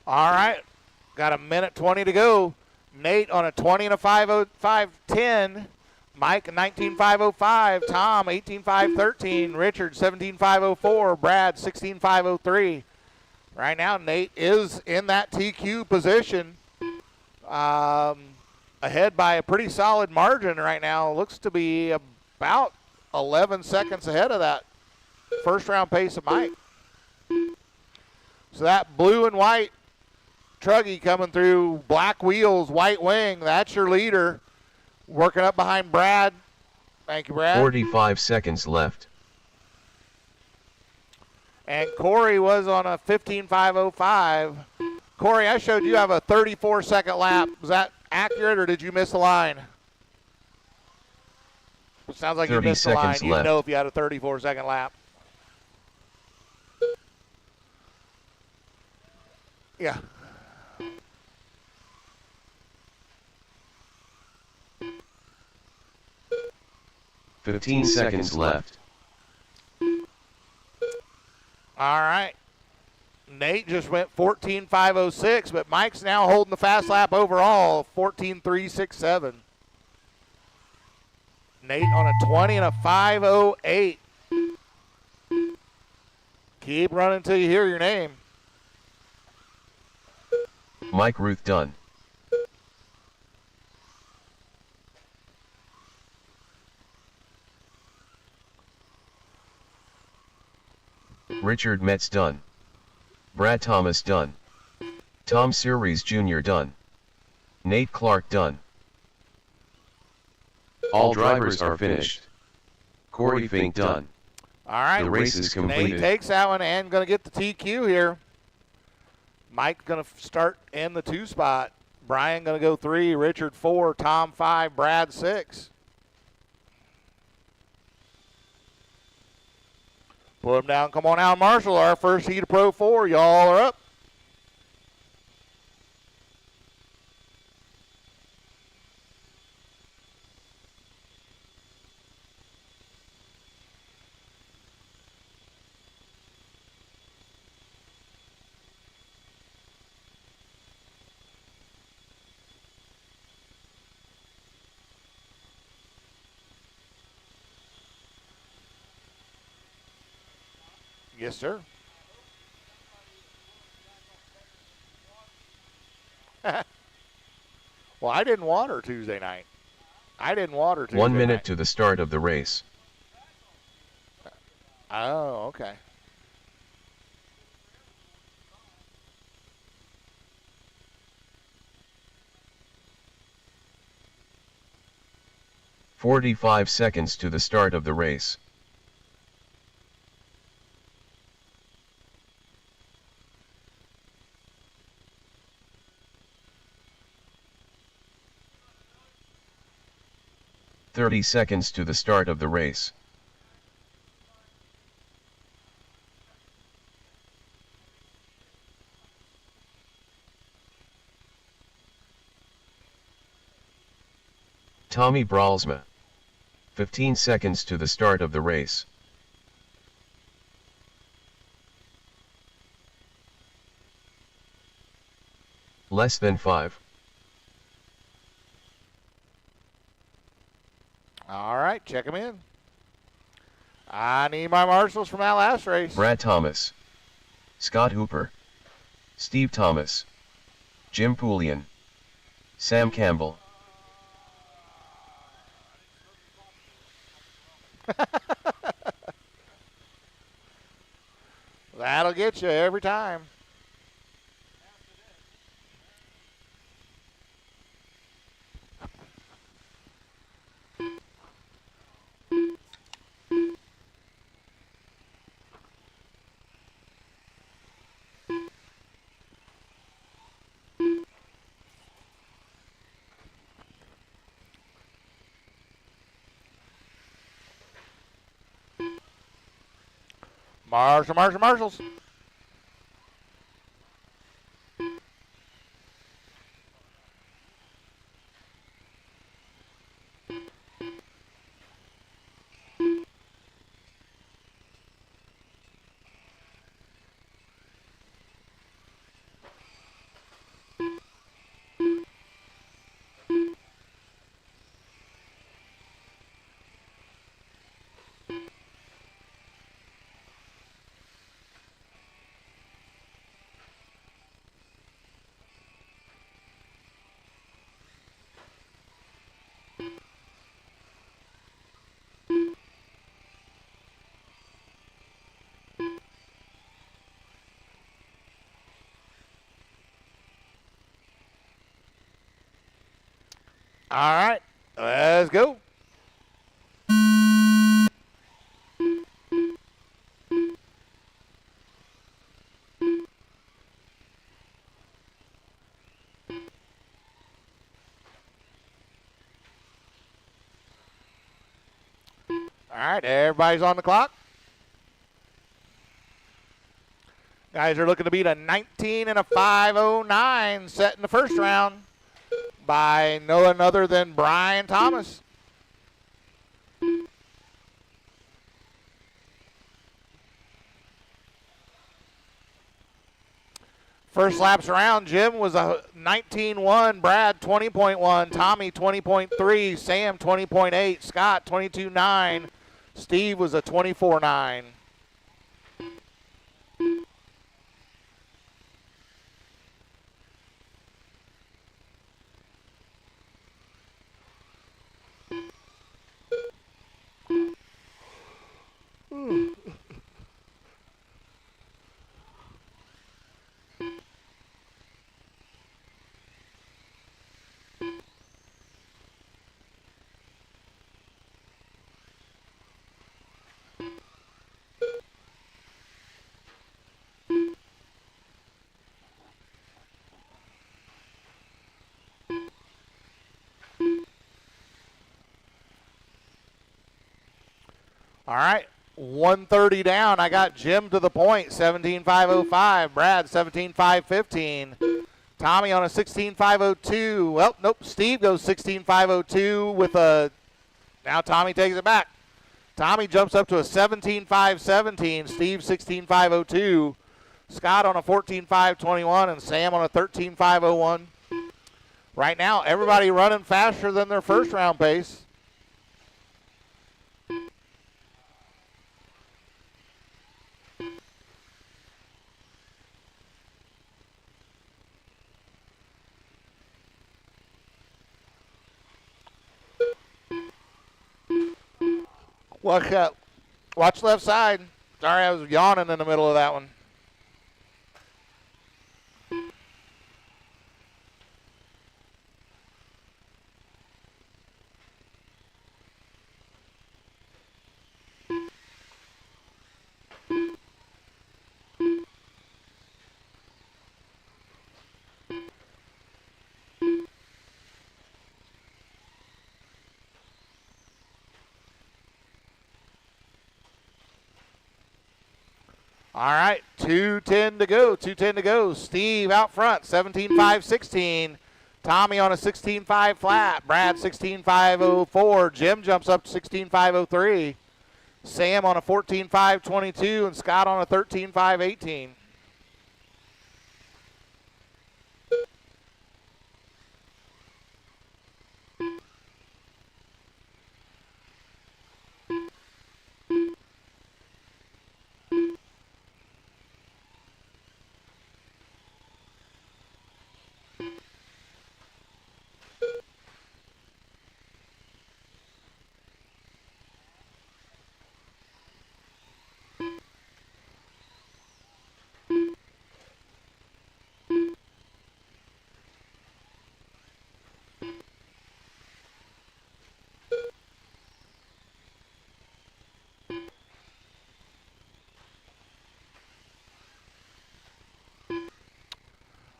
Speaker 3: All right, got a minute 20 to go. Nate on a 20 and a 5:05:10. Mike 19.505. Tom 18.513. Richard 17.504. Brad 16.503. Right now, Nate is in that TQ position, ahead by a pretty solid margin right now. Looks to be about 11 seconds ahead of that first round pace of Mike. So that blue and white truggy coming through, black wheels, white wing, that's your leader. Working up behind Brad. Thank you, Brad.
Speaker 1: 45 seconds left.
Speaker 3: And Corey was on a 15.505. Corey, I showed you have a 34-second lap. Was that accurate, or did you miss the line? It sounds like you missed the line. You know if you had a 34-second lap. Yeah.
Speaker 1: Fifteen seconds left.
Speaker 3: All right. Nate just went 14.506, but Mike's now holding the fast lap overall, 14.367. Nate on a 20 and a 5:08. Keep running until you hear your name.
Speaker 1: Mike Ruth done. Richard Metz done. Brad Thomas done. Tom Series Jr. done. Nate Clark done. All drivers are finished. Corey Fink done.
Speaker 3: All right.
Speaker 1: The race is completed.
Speaker 3: Nate takes that one and going to get the TQ here. Mike's going to start in the 2 spot. Brian going to go 3, Richard 4, Tom 5, Brad 6. Put him down. Come on out, Marshall. Our first heat of Pro 4. Y'all are up. Yes, sir. Well, I didn't water Tuesday night.
Speaker 1: 1 minute to the start of the race.
Speaker 3: Oh, okay.
Speaker 1: "45 seconds to the start of the race. "30 seconds to the start of the race. Tommy Bralsma. 15 seconds to the start of the race. Less than 5.
Speaker 3: All right, check him in. I need my marshals from that last race.
Speaker 1: Brad Thomas. Scott Hooper. Steve Thomas. Jim Poulian. Sam Campbell.
Speaker 3: That'll get you every time. Marshals. All right, let's go. All right, everybody's on the clock. Guys are looking to beat a 19 and a 5:09 set in the first round by no one other than Brian Thomas. First laps around, Jim was a 19.1, Brad 20.1, Tommy 20.3, Sam 20.8, Scott 22.9, Steve was a 24.9. All right, 130 down. I got Jim to the point, 17.505. Brad, 17.515. Tommy on a 16.502. Well, nope, Steve goes 16.502 with a, now Tommy takes it back. Tommy jumps up to a 17.517. Steve 16.502. Scott on a 14.521 and Sam on a 13.501. Right now, everybody running faster than their first round pace. Watch left side. Sorry, I was yawning in the middle of that one. All right, 2:10 to go. 2:10 to go. Steve out front, 17.516. Tommy on a 16.5 flat. Brad 16.504. Jim jumps up to 16.503. Sam on a 14.522 and Scott on a 13.518.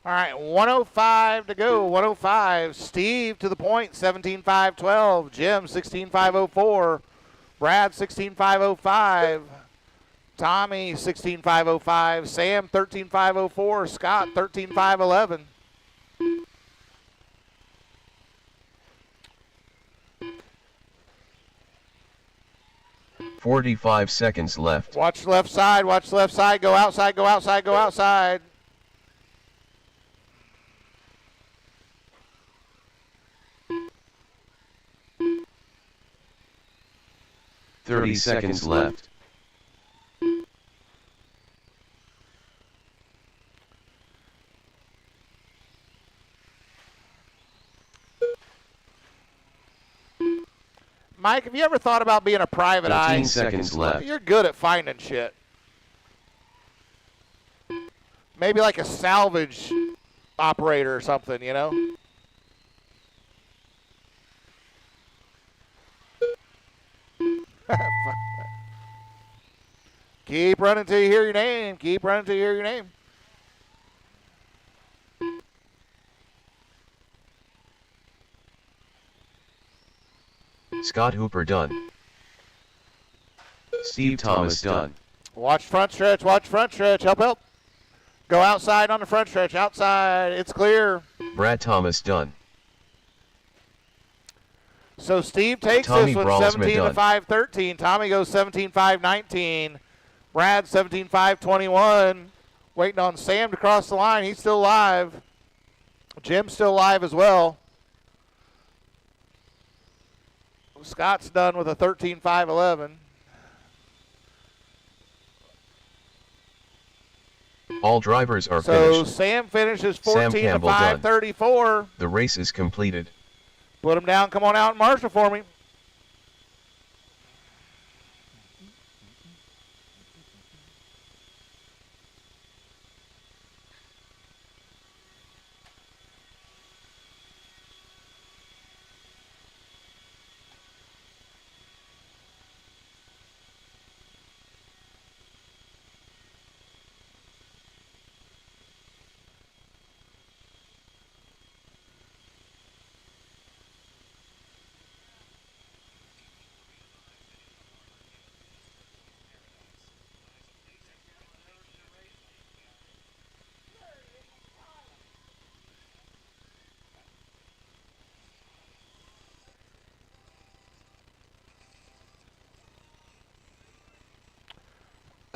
Speaker 3: All right, 105 to go, 105. Steve to the point, 17.512. Jim, 16.504. Brad, 16.505. Tommy, 16.505. Sam, 13.504. Scott, 13.511.
Speaker 1: "45 seconds left.
Speaker 3: Watch left side, watch left side. Go outside, go outside, go outside.
Speaker 1: "30 seconds left.
Speaker 3: Mike, have you ever thought about being a private
Speaker 1: 15
Speaker 3: eye?
Speaker 1: seconds left.
Speaker 3: You're good at finding shit. Maybe like a salvage operator or something, you know? Keep running till you hear your name. Keep running till you hear your name.
Speaker 1: Scott Hooper done. Steve Thomas done.
Speaker 3: Watch front stretch. Watch front stretch. Help, help. Go outside on the front stretch. Outside. It's clear.
Speaker 1: Brad Thomas done.
Speaker 3: So Steve takes
Speaker 1: Tommy
Speaker 3: this one
Speaker 1: Bralsma
Speaker 3: 17 to
Speaker 1: done.
Speaker 3: 5-13. Tommy goes 17-5-19. Brad 17-5-21. Waiting on Sam to cross the line. He's still live. Jim's still live as well. Scott's done with a 13-5-11.
Speaker 1: All drivers are
Speaker 3: So
Speaker 1: finished.
Speaker 3: Sam finishes
Speaker 1: Sam
Speaker 3: 14 to
Speaker 1: Campbell done.
Speaker 3: 5-34.
Speaker 1: The race is completed.
Speaker 3: Put him down. Come on out and marshal for me.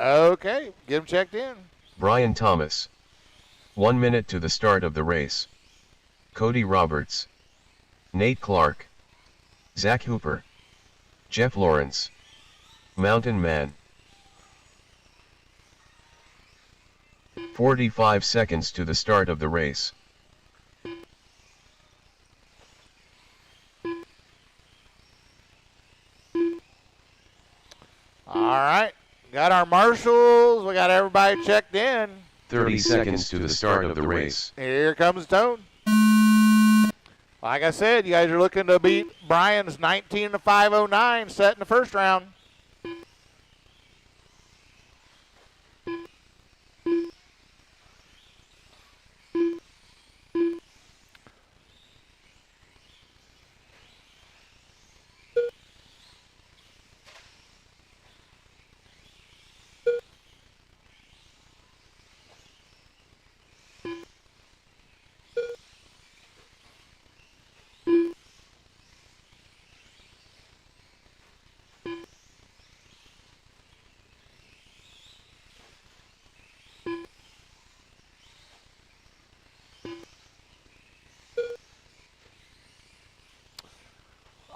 Speaker 3: Okay, get him checked in.
Speaker 1: Brian Thomas. 1 minute to the start of the race. Cody Roberts. Nate Clark. Zach Hooper. Jeff Lawrence. Mountain Man. 45 seconds to the start of the race.
Speaker 3: All right, got our marshals. We got everybody checked in.
Speaker 1: 30 seconds to the start of the race.
Speaker 3: Here comes Tone. Like I said, you guys are looking to beat Brian's 19 to 509 set in the first round.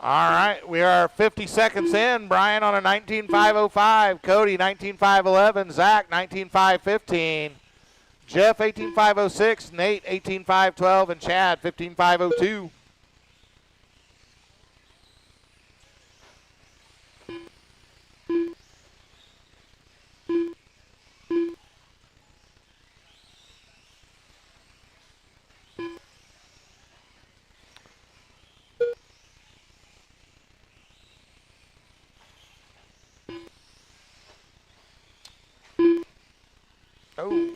Speaker 3: All right, we are 50 seconds in. Brian on a 19.505. Cody 19.511. Zach 19.515. Jeff 18.506. Nate 18.512. And Chad 15.502. Oh.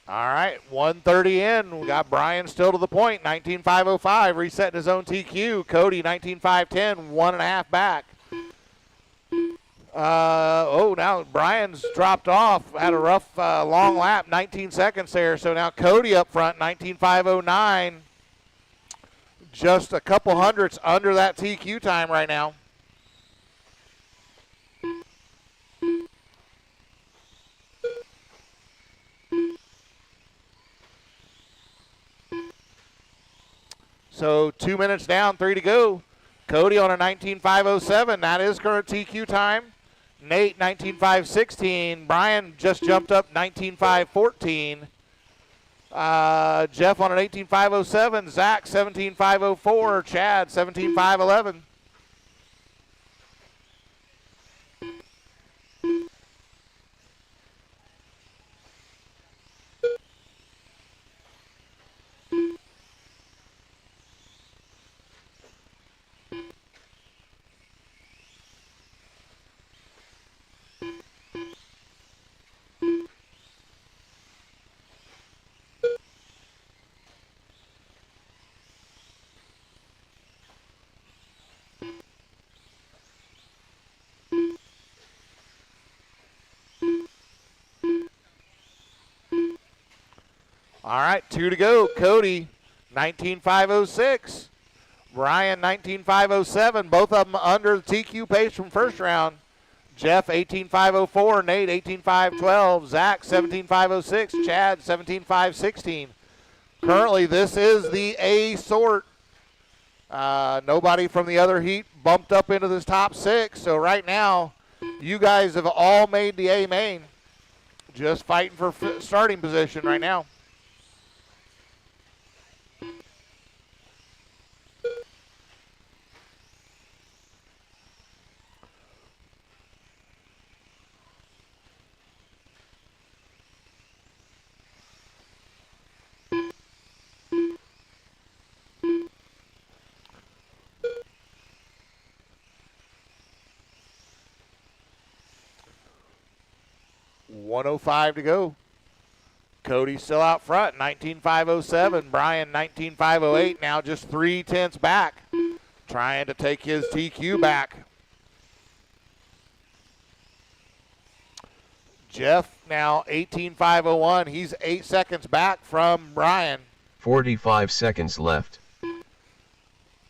Speaker 3: All right, 130 in. We got Brian still to the point, 19.505, resetting his own TQ. Cody, 19.510, 1.5 back. Now Brian's dropped off. Had a rough long lap, 19 seconds there. So now Cody up front, 19.509. Just a couple hundredths under that TQ time right now. So 2 minutes down, 3 to go. Cody on a 19.507. That is current TQ time. Nate 19.516. Brian just jumped up 19.514. Jeff on an 18.507. Zach 17.504. Chad 17.511. All right, 2 to go. Cody, 19.506. Brian, 19.507. Both of them under the TQ pace from first round. Jeff, 18.504. Nate, 18.512. Zach, 17.506. Chad, 17.516. Currently, this is the A sort. Nobody from the other heat bumped up into this top 6. So right now, you guys have all made the A main. Just fighting for starting position right now. .105 to go. Cody still out front, 19.507. Brian, 19.508. Now just 3/10 back, trying to take his TQ back. Jeff now 18.501. He's 8 seconds back from Brian.
Speaker 1: 45 seconds left.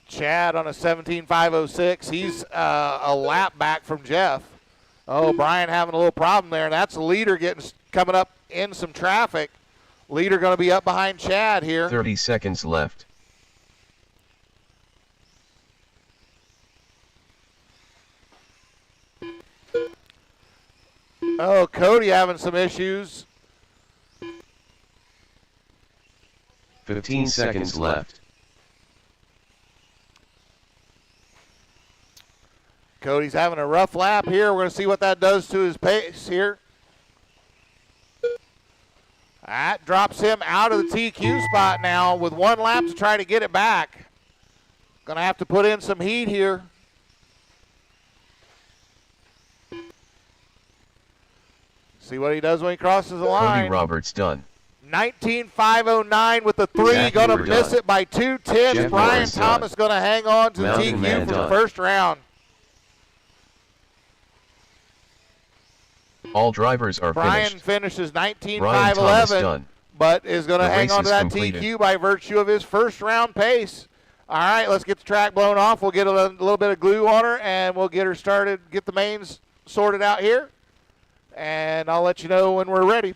Speaker 3: Chad on a 17.506. He's a lap back from Jeff. Oh, Brian having a little problem there. That's the leader coming up in some traffic. Leader going to be up behind Chad here.
Speaker 1: 30 seconds left.
Speaker 3: Oh, Cody having some issues.
Speaker 1: 15 seconds left.
Speaker 3: Cody's having a rough lap here. We're going to see what that does to his pace here. That drops him out of the TQ spot now with 1 lap to try to get it back. Going to have to put in some heat here. See what he does when he crosses the line.
Speaker 1: Cody Roberts done.
Speaker 3: 19.509 with the 3. Going to miss it by 2/10.
Speaker 1: Jeff
Speaker 3: Brian
Speaker 1: Lawrence
Speaker 3: Thomas going to hang on to the
Speaker 1: Mountain
Speaker 3: TQ
Speaker 1: Man
Speaker 3: for the
Speaker 1: done.
Speaker 3: first round.
Speaker 1: All drivers are
Speaker 3: Brian
Speaker 1: finished.
Speaker 3: finishes
Speaker 1: Brian Thomas
Speaker 3: 19.511,
Speaker 1: done.
Speaker 3: but is going to
Speaker 1: The
Speaker 3: hang
Speaker 1: race
Speaker 3: on to
Speaker 1: is
Speaker 3: that
Speaker 1: completed.
Speaker 3: TQ by virtue of his first round pace. All right, let's get the track blown off. We'll get a little bit of glue on her, and we'll get her started, get the mains sorted out here, and I'll let you know when we're ready.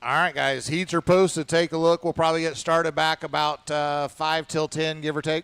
Speaker 3: All right, guys. Heats are posted. Take a look. We'll probably get started back about 5 till 10, give or take.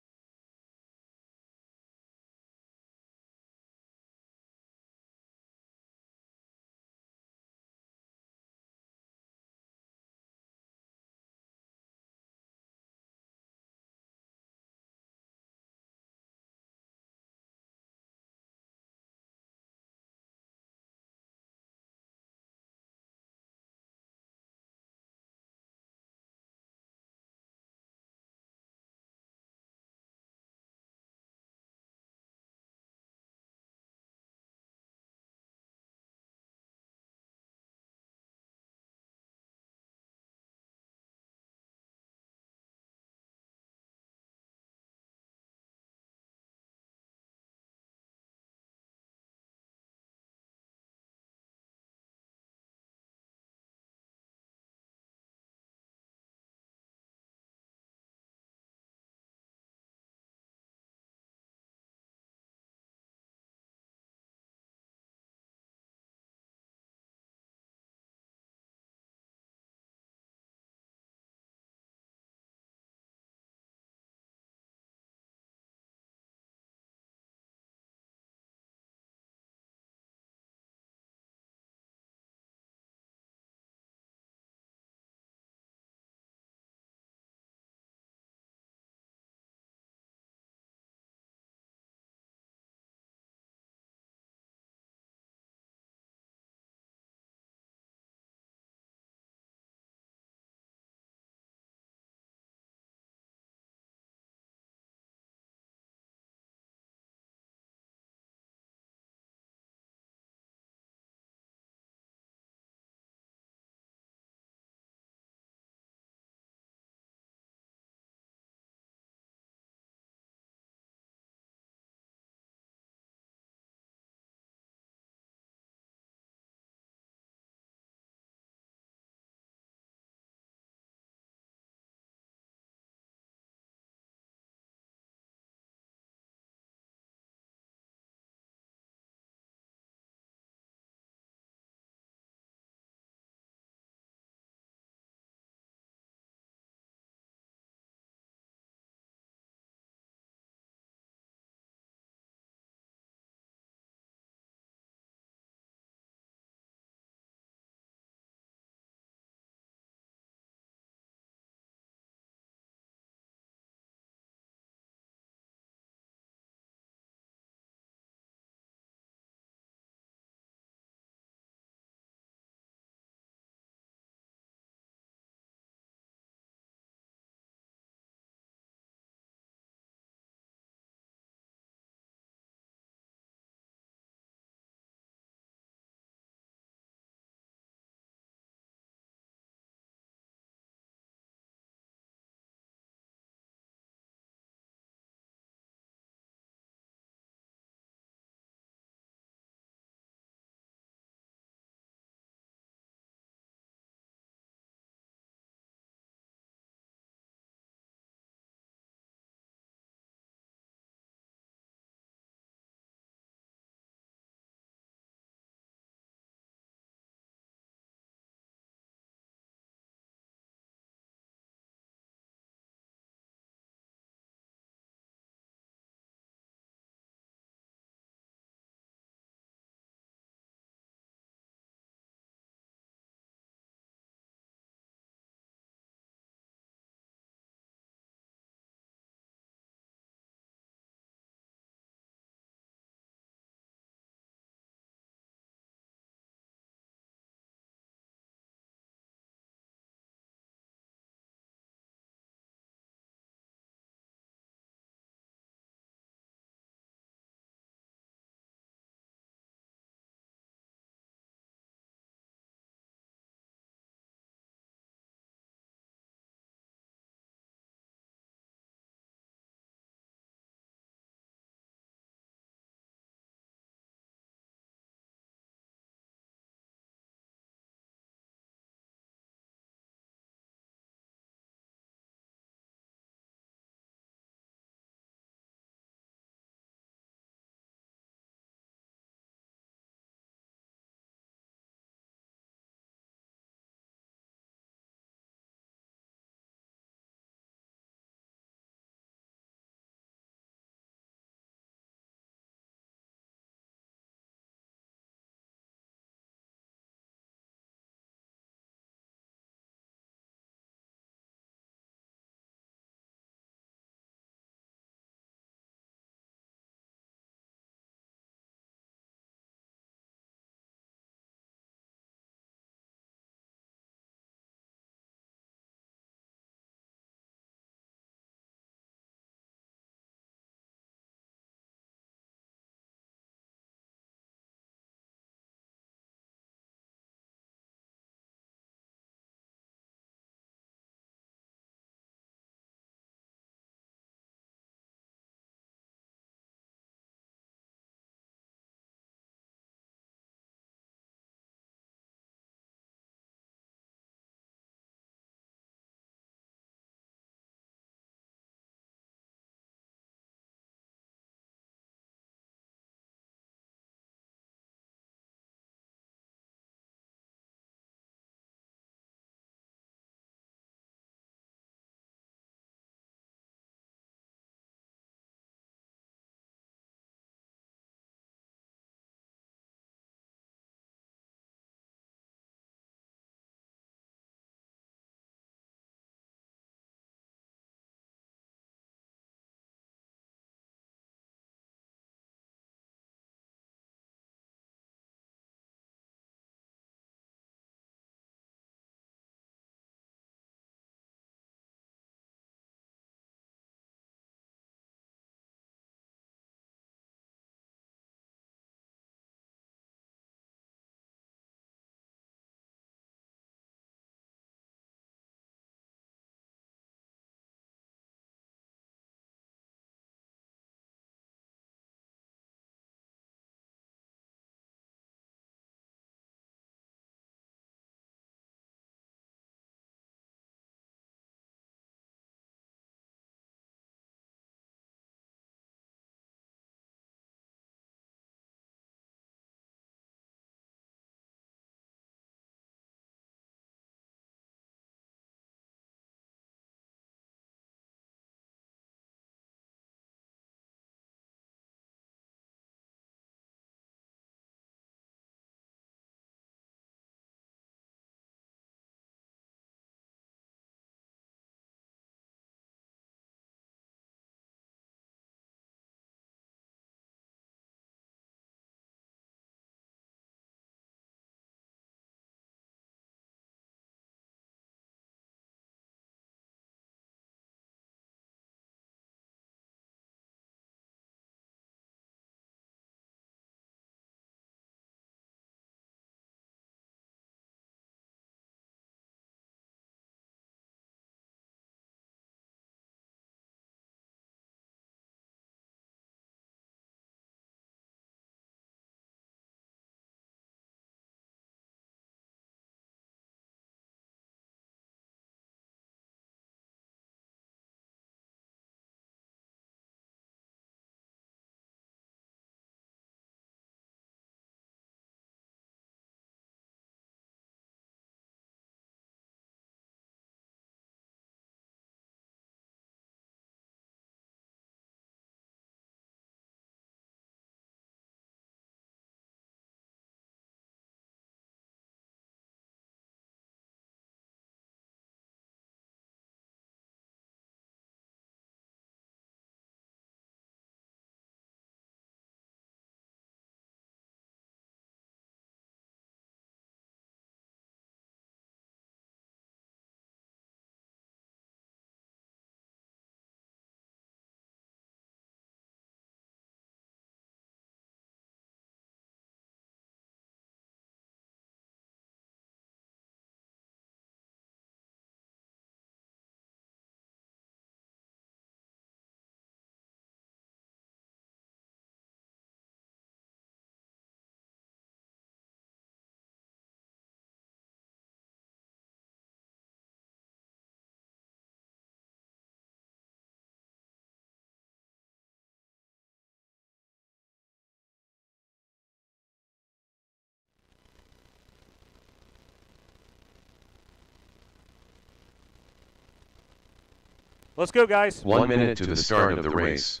Speaker 2: Let's go, guys.
Speaker 1: 1 minute to the start of the race.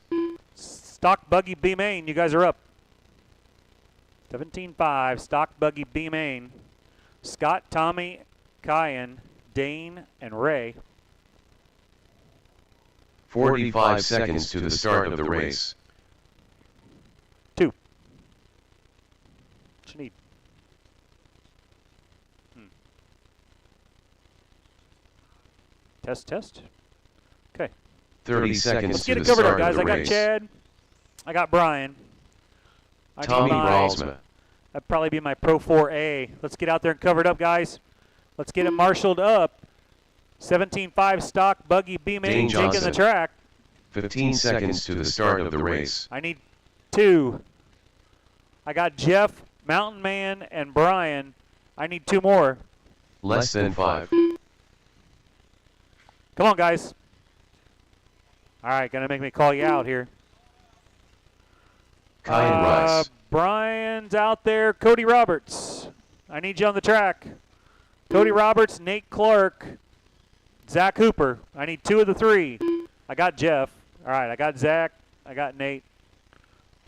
Speaker 2: Stock Buggy B Main, you guys are up. 17.5, Stock Buggy B Main. Scott, Tommy, Kyan, Dane, and Ray.
Speaker 1: 45 seconds to the start of the race.
Speaker 2: 2. What you need? Test. Okay.
Speaker 1: 30 seconds
Speaker 2: Let's
Speaker 1: to
Speaker 2: get
Speaker 1: the
Speaker 2: it covered up,
Speaker 1: start
Speaker 2: guys.
Speaker 1: of the
Speaker 2: I got
Speaker 1: race.
Speaker 2: Chad. I got Brian. I need
Speaker 1: Tommy
Speaker 2: my-
Speaker 1: Ralsma.
Speaker 2: That'd probably be my Pro 4A. Let's get out there and cover it up, guys. Let's get it marshaled up. 17.5 Stock Buggy B Main
Speaker 1: Dane
Speaker 2: taking the
Speaker 1: Johnson.
Speaker 2: track.
Speaker 1: 15 seconds to the start of the race.
Speaker 2: I need 2. I got Jeff, Mountain Man, and Brian. I need 2 more.
Speaker 1: Less than 5.
Speaker 2: Come on, guys. All right, gonna make me call you out here.
Speaker 1: Kyan Rice.
Speaker 2: Brian's out there. Cody Roberts. I need you on the track. Cody Roberts, Nate Clark, Zach Hooper. I need 2 of the 3. I got Jeff. All right, I got Zach. I got Nate.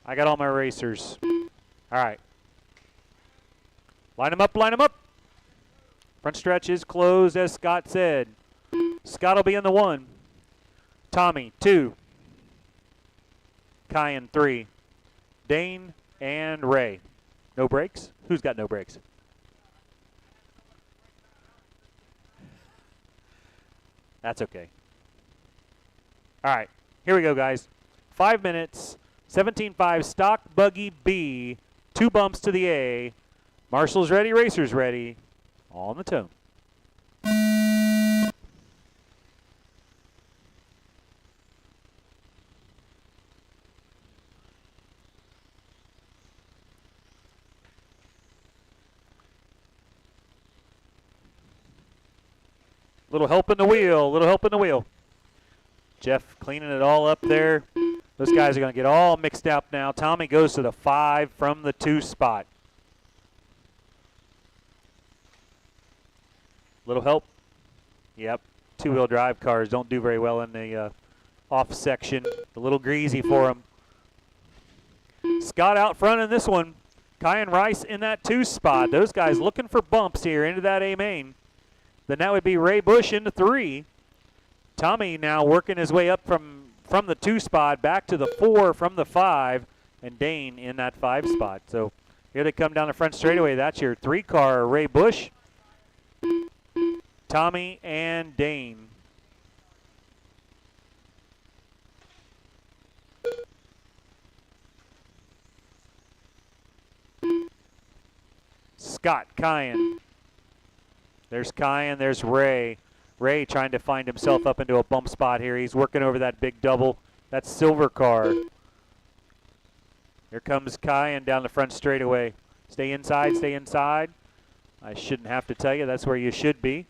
Speaker 2: I got all my racers. All right. Line them up, line them up. Front stretch is closed, as Scott said. Scott will be in the 1. Tommy, 2. Kyan, 3. Dane and Ray. No brakes? Who's got no brakes? That's okay. All right, here we go, guys. 5 minutes, 17.5, Stock Buggy B, 2 bumps to the A. Marshall's ready, racers ready. On the tone. Little help in the wheel, little help in the wheel. Jeff cleaning it all up there. Those guys are going to get all mixed up now. Tommy goes to the 5 from the 2 spot. Little help. Yep, 2-wheel drive cars don't do very well in the off section. A little greasy for them. Scott out front in this one. Kyan Rice in that 2 spot. Those guys looking for bumps here into that A main. Then that would be Ray Bush into 3. Tommy now working his way up from the 2 spot back to the 4 from the 5, and Dane in that 5 spot. So here they come down the front straightaway. That's your 3-car, Ray Bush, Tommy, and Dane. Scott, Kyan. There's Kyan, there's Ray. Ray trying to find himself up into a bump spot here. He's working over that big double. That's silver car. Here comes Kyan down the front straightaway. Stay inside, stay inside. I shouldn't have to tell you, that's where you should be.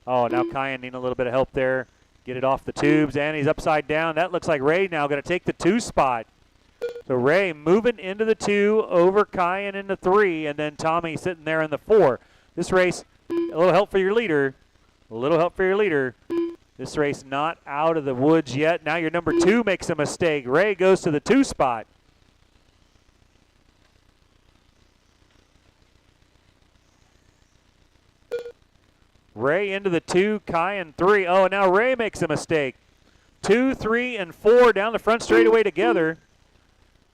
Speaker 2: Oh, now Kyan needing a little bit of help there. Get it off the tubes, and he's upside down. That looks like Ray now going to take the 2 spot. So Ray moving into the 2, over Kyan in the 3, and then Tommy sitting there in the 4. This race, a little help for your leader. A little help for your leader. This race not out of the woods yet. Now your number 2 makes a mistake. Ray goes to the 2 spot. Ray into the 2, Kyan 3. Oh, now Ray makes a mistake. 2, 3, and 4 down the front straightaway together.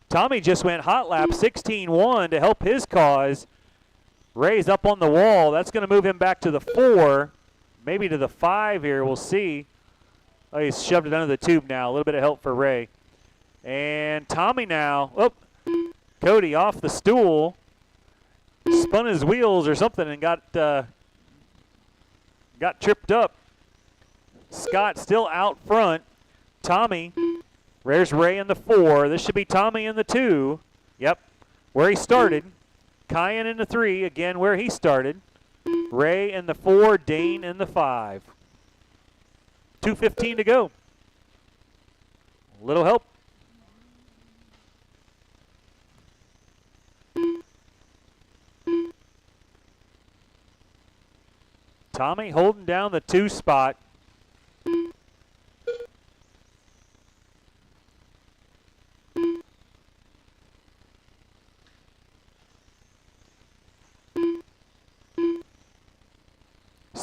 Speaker 2: Tommy just went hot lap 16-1 to help his cause. Ray's up on the wall. That's going to move him back to the 4, maybe to the 5 here. We'll see. Oh, he's shoved it under the tube now. A little bit of help for Ray. And Tommy now. Oh, Cody off the stool. Spun his wheels or something and got tripped up. Scott still out front. Tommy. There's Ray in the 4. This should be Tommy in the 2. Yep, where he started. Kyan in the 3, again where he started. Ray in the 4, Dane in the 5. 2:15 to go. A little help. Tommy holding down the 2 spot.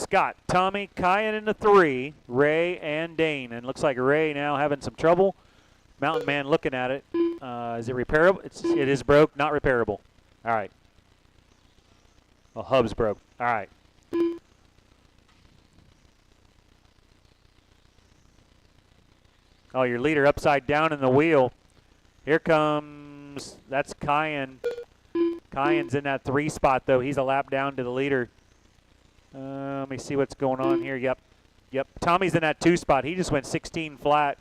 Speaker 2: Scott, Tommy, Kyan in the 3, Ray, and Dane. And looks like Ray now having some trouble. Mountain Man looking at it. Is it repairable? It is broke, not repairable. All right. Well, hub's broke. All right. Oh, your leader upside down in the wheel. Here comes, that's Kyan. Kyan's in that 3 spot, though. He's a lap down to the leader. Let me see what's going on here. Yep. Tommy's in that 2 spot. He just went 16 flat.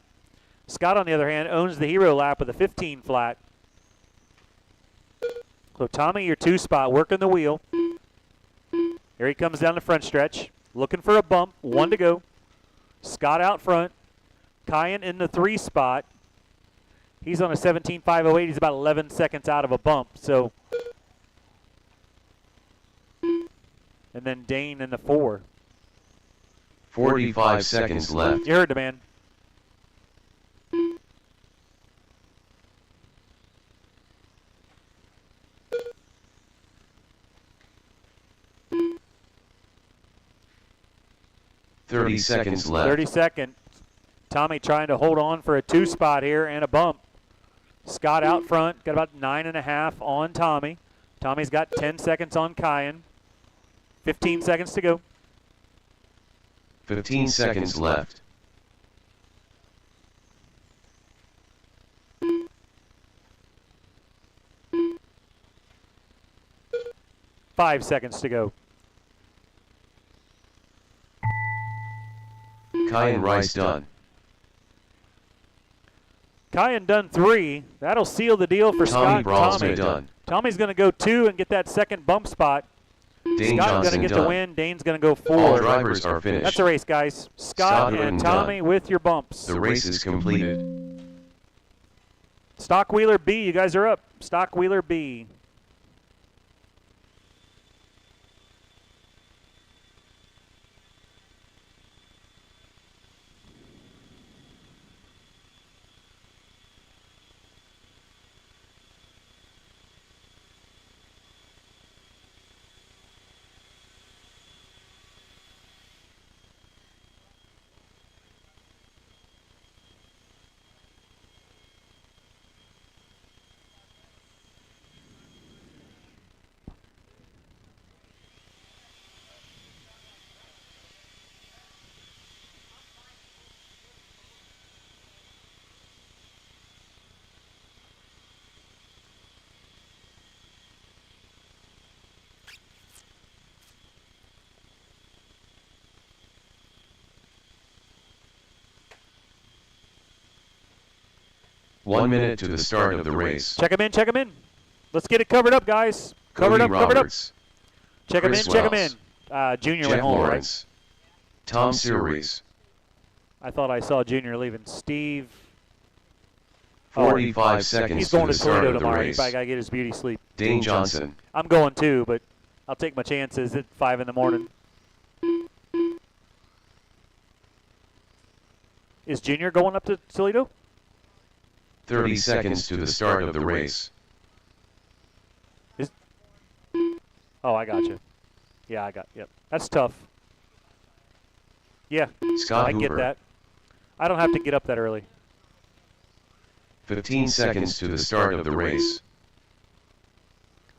Speaker 2: Scott, on the other hand, owns the hero lap with a 15 flat. So Tommy, your 2 spot, working the wheel. Here he comes down the front stretch, looking for a bump. 1 to go. Scott out front. Kyan in the 3 spot. He's on a 17.508. He's about 11 seconds out of a bump. So, and then Dane in the 4.
Speaker 1: 45 seconds left.
Speaker 2: You heard the man.
Speaker 1: Thirty seconds left.
Speaker 2: 30 seconds. Tommy trying to hold on for a 2 spot here and a bump. Scott out front, got about 9.5 on Tommy. Tommy's got 10 seconds on Kyan. 15 seconds to go.
Speaker 1: 15 seconds left.
Speaker 2: 5 seconds to go.
Speaker 1: Kyan Rice done.
Speaker 2: Kyan done 3. That'll seal the deal for
Speaker 1: Tommy
Speaker 2: Scott.
Speaker 1: Bralsman done.
Speaker 2: Tommy's going to go 2 and get that second bump spot.
Speaker 1: Dane
Speaker 2: Scott's
Speaker 1: Johnson
Speaker 2: going to get
Speaker 1: done.
Speaker 2: the win. Dane's going to go 4.
Speaker 1: All drivers are finished.
Speaker 2: That's a race, guys. Scott and
Speaker 1: Ridden
Speaker 2: Tommy
Speaker 1: done.
Speaker 2: with your bumps.
Speaker 1: The race is completed.
Speaker 2: Stock Wheeler B, you guys are up. Stock Wheeler B.
Speaker 1: One minute to the start of the race.
Speaker 2: Check him in, check him in. Let's get it covered up, guys. Covered up, covered up. Check him in, check him in. Junior went home,
Speaker 1: Lawrence, right? Tom Series.
Speaker 2: I thought I saw Junior leaving. Steve.
Speaker 1: 45 seconds
Speaker 2: he's going
Speaker 1: to the start
Speaker 2: Toledo
Speaker 1: of the
Speaker 2: tomorrow.
Speaker 1: race.
Speaker 2: He's probably got to get his beauty sleep.
Speaker 1: Dane Johnson.
Speaker 2: I'm going too, but I'll take my chances at 5 in the morning. Is Junior going up to Toledo?
Speaker 1: 30 seconds to the start of the race.
Speaker 2: Oh, I got you. Yeah, yep. That's tough. Yeah,
Speaker 1: Scott
Speaker 2: I get
Speaker 1: Hoover.
Speaker 2: that. I don't have to get up that early.
Speaker 1: 15 seconds to the start of the race.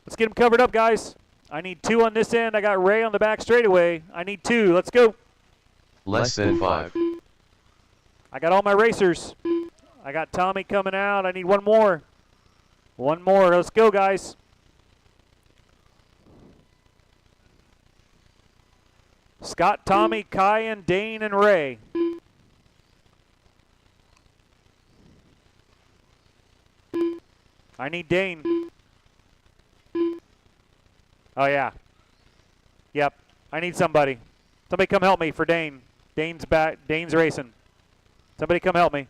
Speaker 2: Let's get them covered up, guys. I need 2 on this end. I got Ray on the back straightaway. I need 2. Let's go.
Speaker 1: Less than 5.
Speaker 2: I got all my racers. I got Tommy coming out. I need 1 more. 1 more. Let's go, guys. Scott, Tommy, Kyan, Dane, and Ray. I need Dane. Oh, yeah. Yep. I need somebody. Somebody come help me for Dane. Dane's back. Dane's racing. Somebody come help me.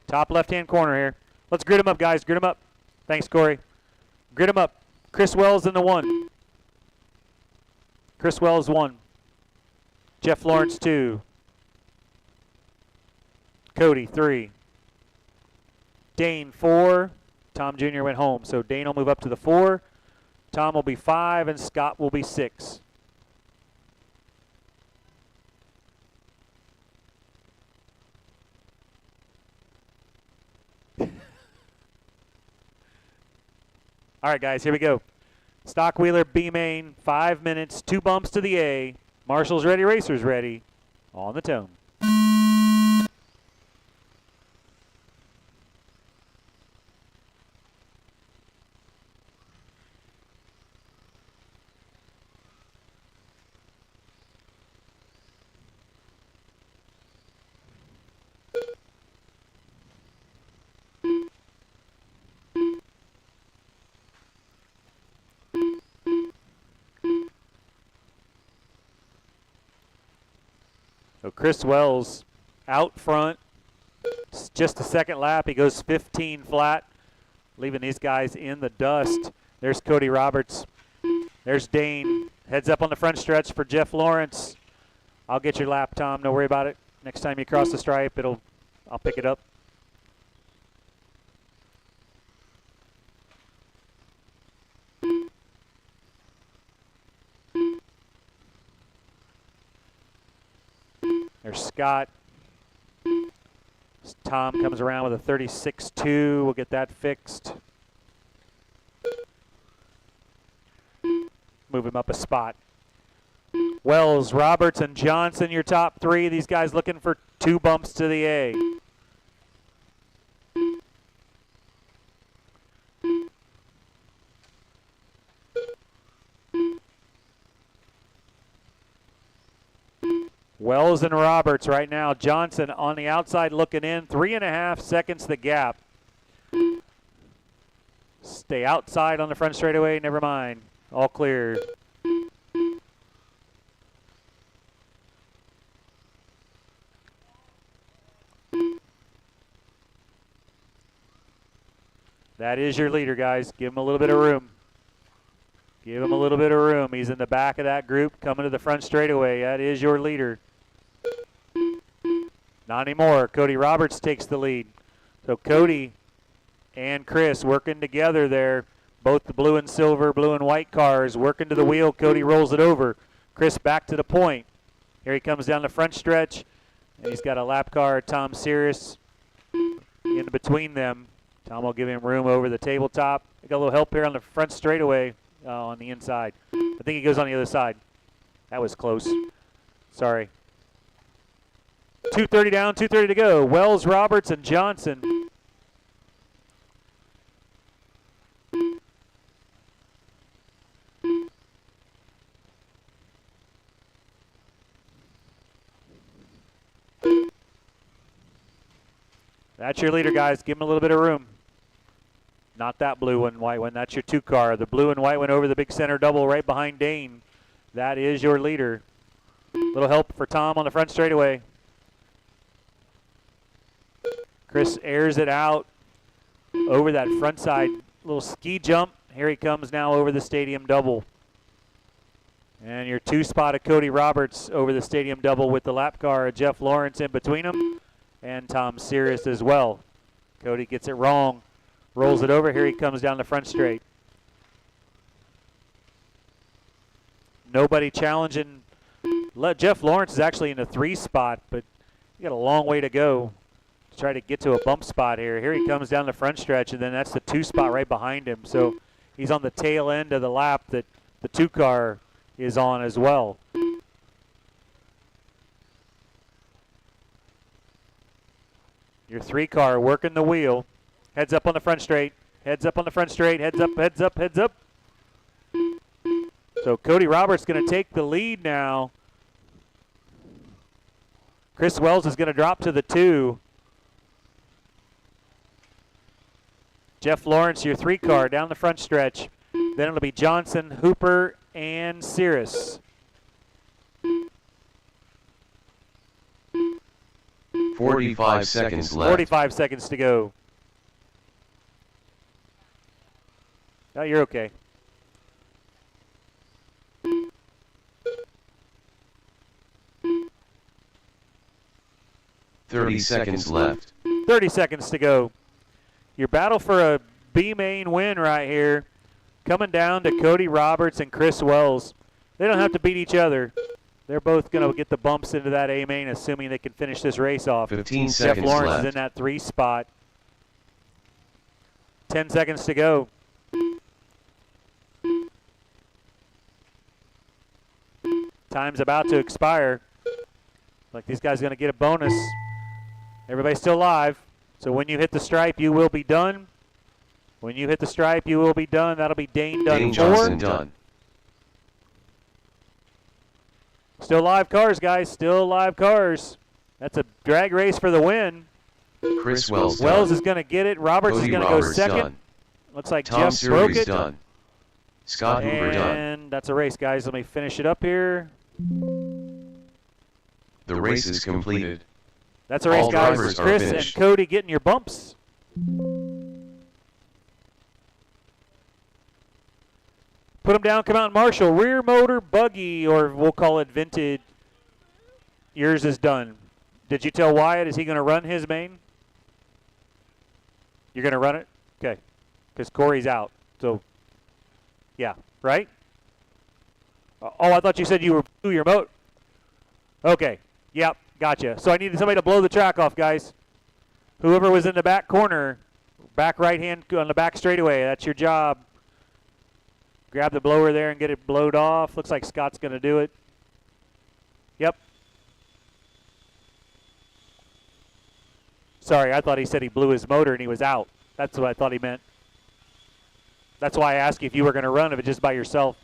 Speaker 2: Top left-hand corner here. Let's grid him up, guys. Grid him up. Thanks, Corey. Grid him up. Chris Wells in the 1. Chris Wells 1. Jeff Lawrence 2. Cody 3. Dane 4. Tom Jr. went home, so Dane will move up to the 4. Tom will be 5, and Scott will be 6. All right, guys, here we go. Stock Wheeler B main, 5 minutes, 2 bumps to the A. Marshall's ready, racers ready. On the tone. So Chris Wells out front, it's just a second lap. He goes 15 flat, leaving these guys in the dust. There's Cody Roberts. There's Dane. Heads up on the front stretch for Jeff Lawrence. I'll get your lap, Tom. Don't worry about it. Next time you cross the stripe, I'll pick it up. There's Scott. Tom comes around with a 36.2. We'll get that fixed. Move him up a spot. Wells, Roberts, and Johnson, your top 3. These guys looking for 2 bumps to the A. Wells and Roberts right now. Johnson on the outside looking in. 3.5 seconds the gap. Stay outside on the front straightaway. Never mind. All clear. That is your leader, guys. Give him a little bit of room. Give him a little bit of room. He's in the back of that group coming to the front straightaway. That is your leader. Not anymore. Cody Roberts takes the lead. So Cody and Chris working together there. Both the blue and silver, blue and white cars working to the wheel. Cody rolls it over. Chris back to the point. Here he comes down the front stretch. And he's got a lap car, Tom Sirius, in between them. Tom will give him room over the tabletop. Got a little help here on the front straightaway on the inside. I think he goes on the other side. That was close. Sorry. 2:30 down, 2:30 to go. Wells, Roberts, and Johnson. That's your leader, guys. Give him a little bit of room. Not that blue and white one. That's your 2 car. The blue and white one over the big center double right behind Dane. That is your leader. Little help for Tom on the front straightaway. Chris airs it out over that front side. Little ski jump. Here he comes now over the stadium double. And your 2 spot of Cody Roberts over the stadium double with the lap car of Jeff Lawrence in between them. And Tom Sirius as well. Cody gets it wrong. Rolls it over. Here he comes down the front straight. Nobody challenging. Jeff Lawrence is actually in the 3 spot, but you got a long way to go to try to get to a bump spot here. Here he comes down the front stretch, and then that's the 2 spot right behind him. So he's on the tail end of the lap that the 2 car is on as well. Your 3 car working the wheel. Heads up on the front straight. Heads up on the front straight. Heads up, heads up, heads up. So Cody Roberts going to take the lead now. Chris Wells is going to drop to the 2. Jeff Lawrence, your 3 car down the front stretch. Then it'll be Johnson, Hooper, and Cirrus.
Speaker 1: 45 seconds left.
Speaker 2: 45 seconds to go. Oh, you're okay.
Speaker 1: Thirty seconds left.
Speaker 2: 30 seconds to go. Your battle for a B main win right here. Coming down to Cody Roberts and Chris Wells. They don't have to beat each other. They're both going to get the bumps into that A main, assuming they can finish this race off.
Speaker 1: 15
Speaker 2: Jeff
Speaker 1: seconds
Speaker 2: Lawrence
Speaker 1: left.
Speaker 2: is in that 3 spot. 10 seconds to go. Time's about to expire. Like these guys are going to get a bonus. Everybody's still live. So when you hit the stripe, you will be done. When you hit the stripe, you will be done. That'll be Dane done.
Speaker 1: Dane Johnson done.
Speaker 2: Still live cars, guys. Still live cars. That's a drag race for the win.
Speaker 1: Chris Wells done.
Speaker 2: Wells is going to get it. Roberts is going to go second.
Speaker 1: Done.
Speaker 2: Looks like
Speaker 1: Tom
Speaker 2: Jeff broke
Speaker 1: Series
Speaker 2: it.
Speaker 1: done. Scott Hoover done.
Speaker 2: And that's a race, guys. Let me finish it up here.
Speaker 1: The race is completed.
Speaker 2: That's a race,
Speaker 1: All
Speaker 2: guys.
Speaker 1: drivers are
Speaker 2: Chris and
Speaker 1: finished.
Speaker 2: Cody getting your bumps. Put them down, come out and marshal. Rear motor buggy, or we'll call it vintage. Yours is done. Did you tell Wyatt, is he going to run his main? You're going to run it? Okay. Because Corey's out. So, yeah, right? Oh, I thought you said you were blew your motor. Okay. Yep, gotcha. So I needed somebody to blow the track off, guys. Whoever was in the back corner, back right hand on the back straightaway, that's your job. Grab the blower there and get it blowed off. Looks like Scott's going to do it. Yep. Sorry, I thought he said he blew his motor and he was out. That's what I thought he meant. That's why I asked you if you were going to run, if it's just by yourself.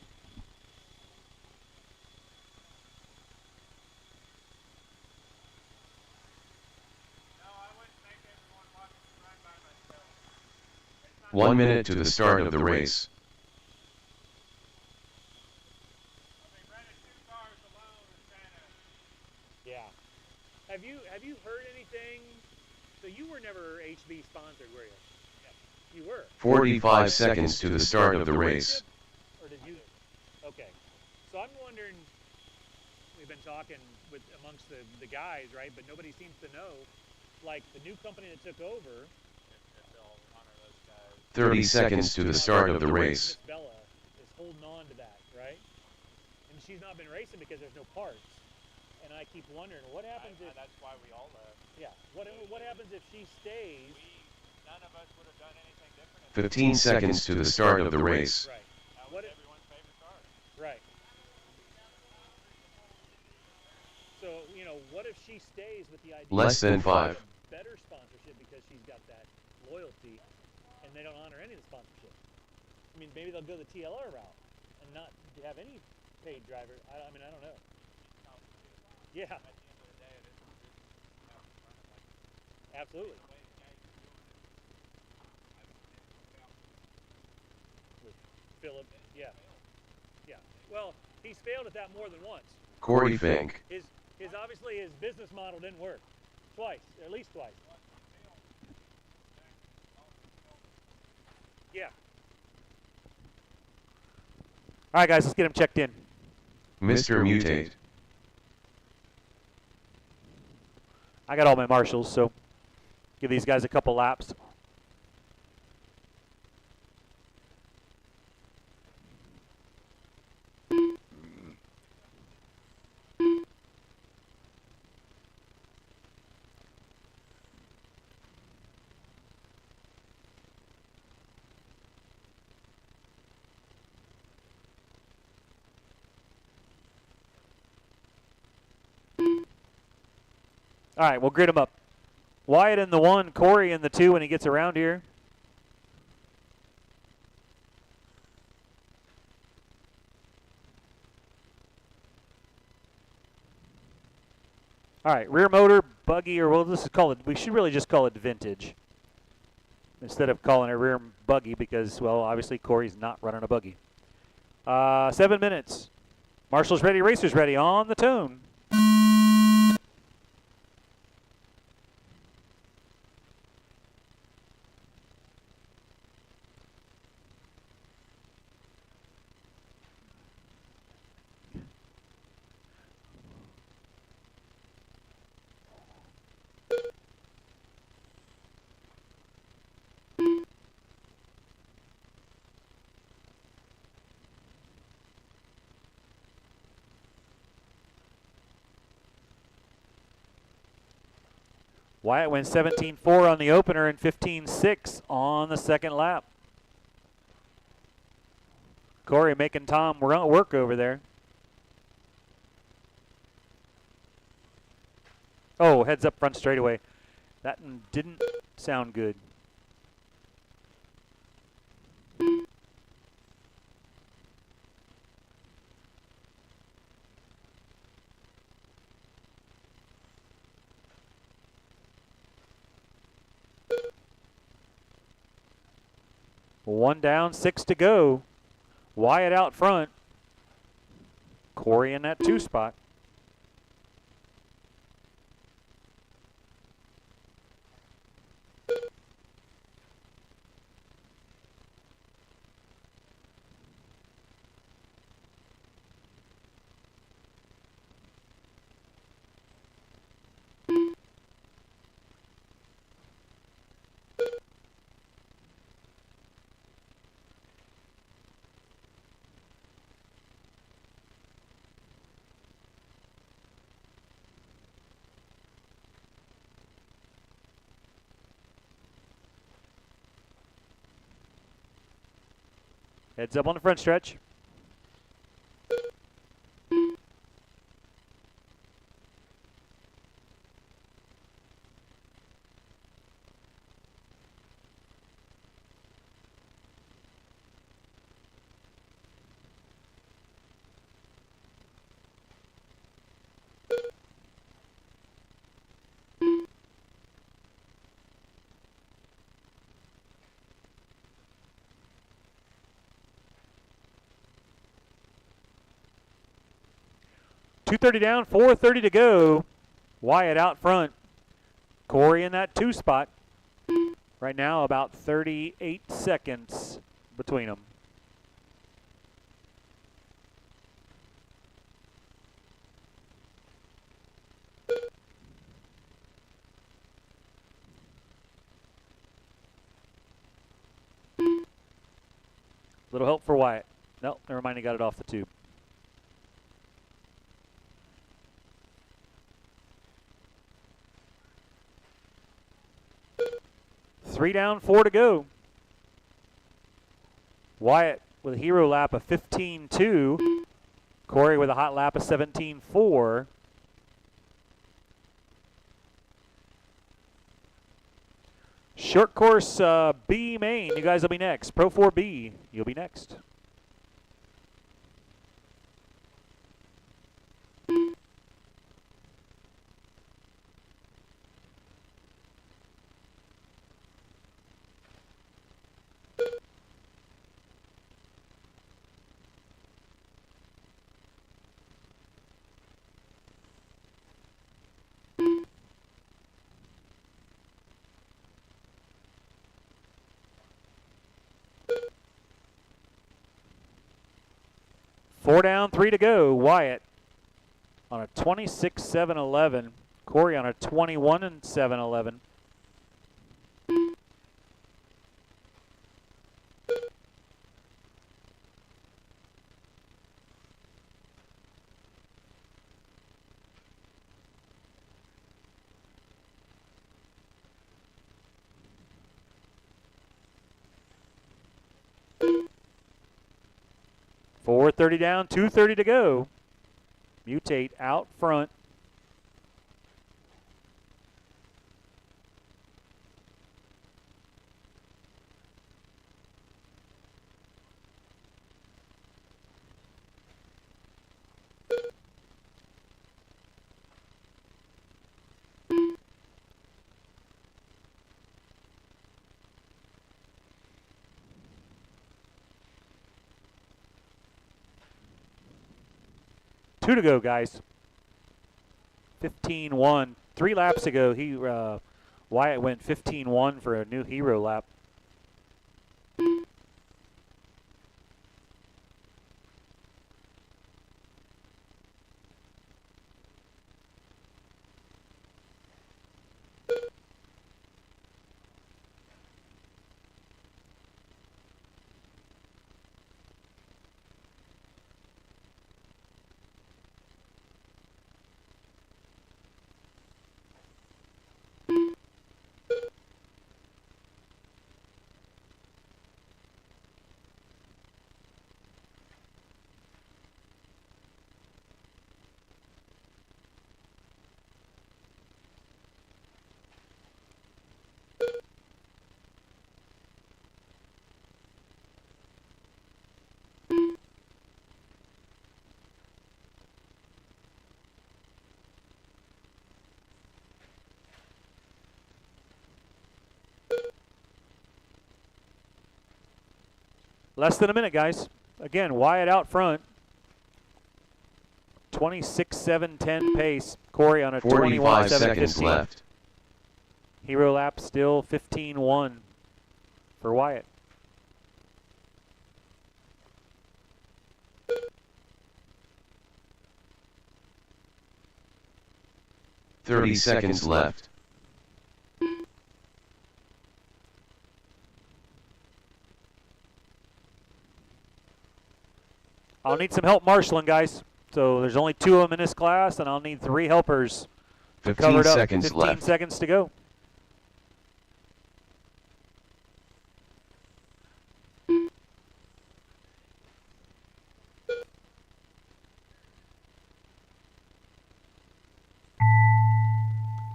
Speaker 4: No, I wouldn't make everyone watch me run by myself.
Speaker 1: 1 minute to the start of the race.
Speaker 4: I mean, running 2 cars alone is kind of.
Speaker 2: Yeah. Have you heard anything? So you were never HB sponsored, were you? Yeah. You were.
Speaker 1: 45 seconds to the start of the race.
Speaker 2: Or did you? Okay. So I'm wondering, we've been talking with amongst the guys, right? But nobody seems to know, like the new company that took over.
Speaker 4: If they'll honor those guys.
Speaker 1: 30 seconds to the start of the race.
Speaker 2: Miss Bella is holding on to that, right? And she's not been racing because there's no parts. And I keep wondering, what happens if?
Speaker 4: That's why we all left.
Speaker 2: Yeah. What happens if she stays?
Speaker 4: None of us would have done anything different.
Speaker 1: 15 seconds to the start of the race.
Speaker 2: Right.
Speaker 4: That was everyone's favorite car.
Speaker 2: Right. So, you know, what if she stays with the idea
Speaker 1: Less than 5.
Speaker 2: better sponsorship because she's got that loyalty and they don't honor any of the sponsorship? I mean, maybe they'll go the TLR route and not have any paid driver. I mean, I don't know. Yeah.
Speaker 4: At the end of the day, it is running like
Speaker 2: Absolutely.
Speaker 4: the way the guys are doing it.
Speaker 2: With Philip, yeah. Yeah. Well, he's failed at that more than once.
Speaker 1: Corey Fink.
Speaker 2: His obviously his business model didn't work. Twice, or at least twice. Yeah. All right, guys, let's get him checked in.
Speaker 1: Mr. Mutate.
Speaker 2: I got all my marshals, so give these guys a couple laps. All right, we'll grid them up. Wyatt in the 1, Corey in the 2 when he gets around here. All right, rear motor, buggy, or we'll just call it, we should really just call it vintage instead of calling it rear buggy because, well, obviously Corey's not running a buggy. 7 minutes. Marshall's ready, racers ready, on the tone. Wyatt went 17.4 on the opener and 15.6 on the second lap. Corey making Tom work over there. Oh, heads up front straightaway. That didn't sound good. One down, 6 to go. Wyatt out front. Corey in that 2 spot. Heads up on the front stretch. .230 down, 4:30 to go. Wyatt out front. Corey in that 2 spot. Right now, about 38 seconds between them. Little help for Wyatt. Nope, never mind, he got it off the tube. Three down, 4 to go. Wyatt with a hero lap of 15.2. Corey with a hot lap of 17.4. Short course B main, you guys will be next. Pro 4B, you'll be next. Four down, 3 to go. Wyatt on a 26.711. Corey on a 21.711. .430 down, 2:30 to go. Mutate out front. Two to go, guys. 15.1. 3 laps ago, Wyatt went 15.1 for a new hero lap. Less than a minute, guys. Again, Wyatt out front. 26-7-10 pace. Corey on a
Speaker 1: 45
Speaker 2: 21-7-15.
Speaker 1: seconds left.
Speaker 2: Hero lap still 15-1 for Wyatt.
Speaker 1: Thirty seconds left.
Speaker 2: I'll need some help marshaling, guys. So there's only 2 of them in this class, and I'll need 3 helpers.
Speaker 1: 15
Speaker 2: Covered up.
Speaker 1: seconds
Speaker 2: 15
Speaker 1: left.
Speaker 2: seconds to go.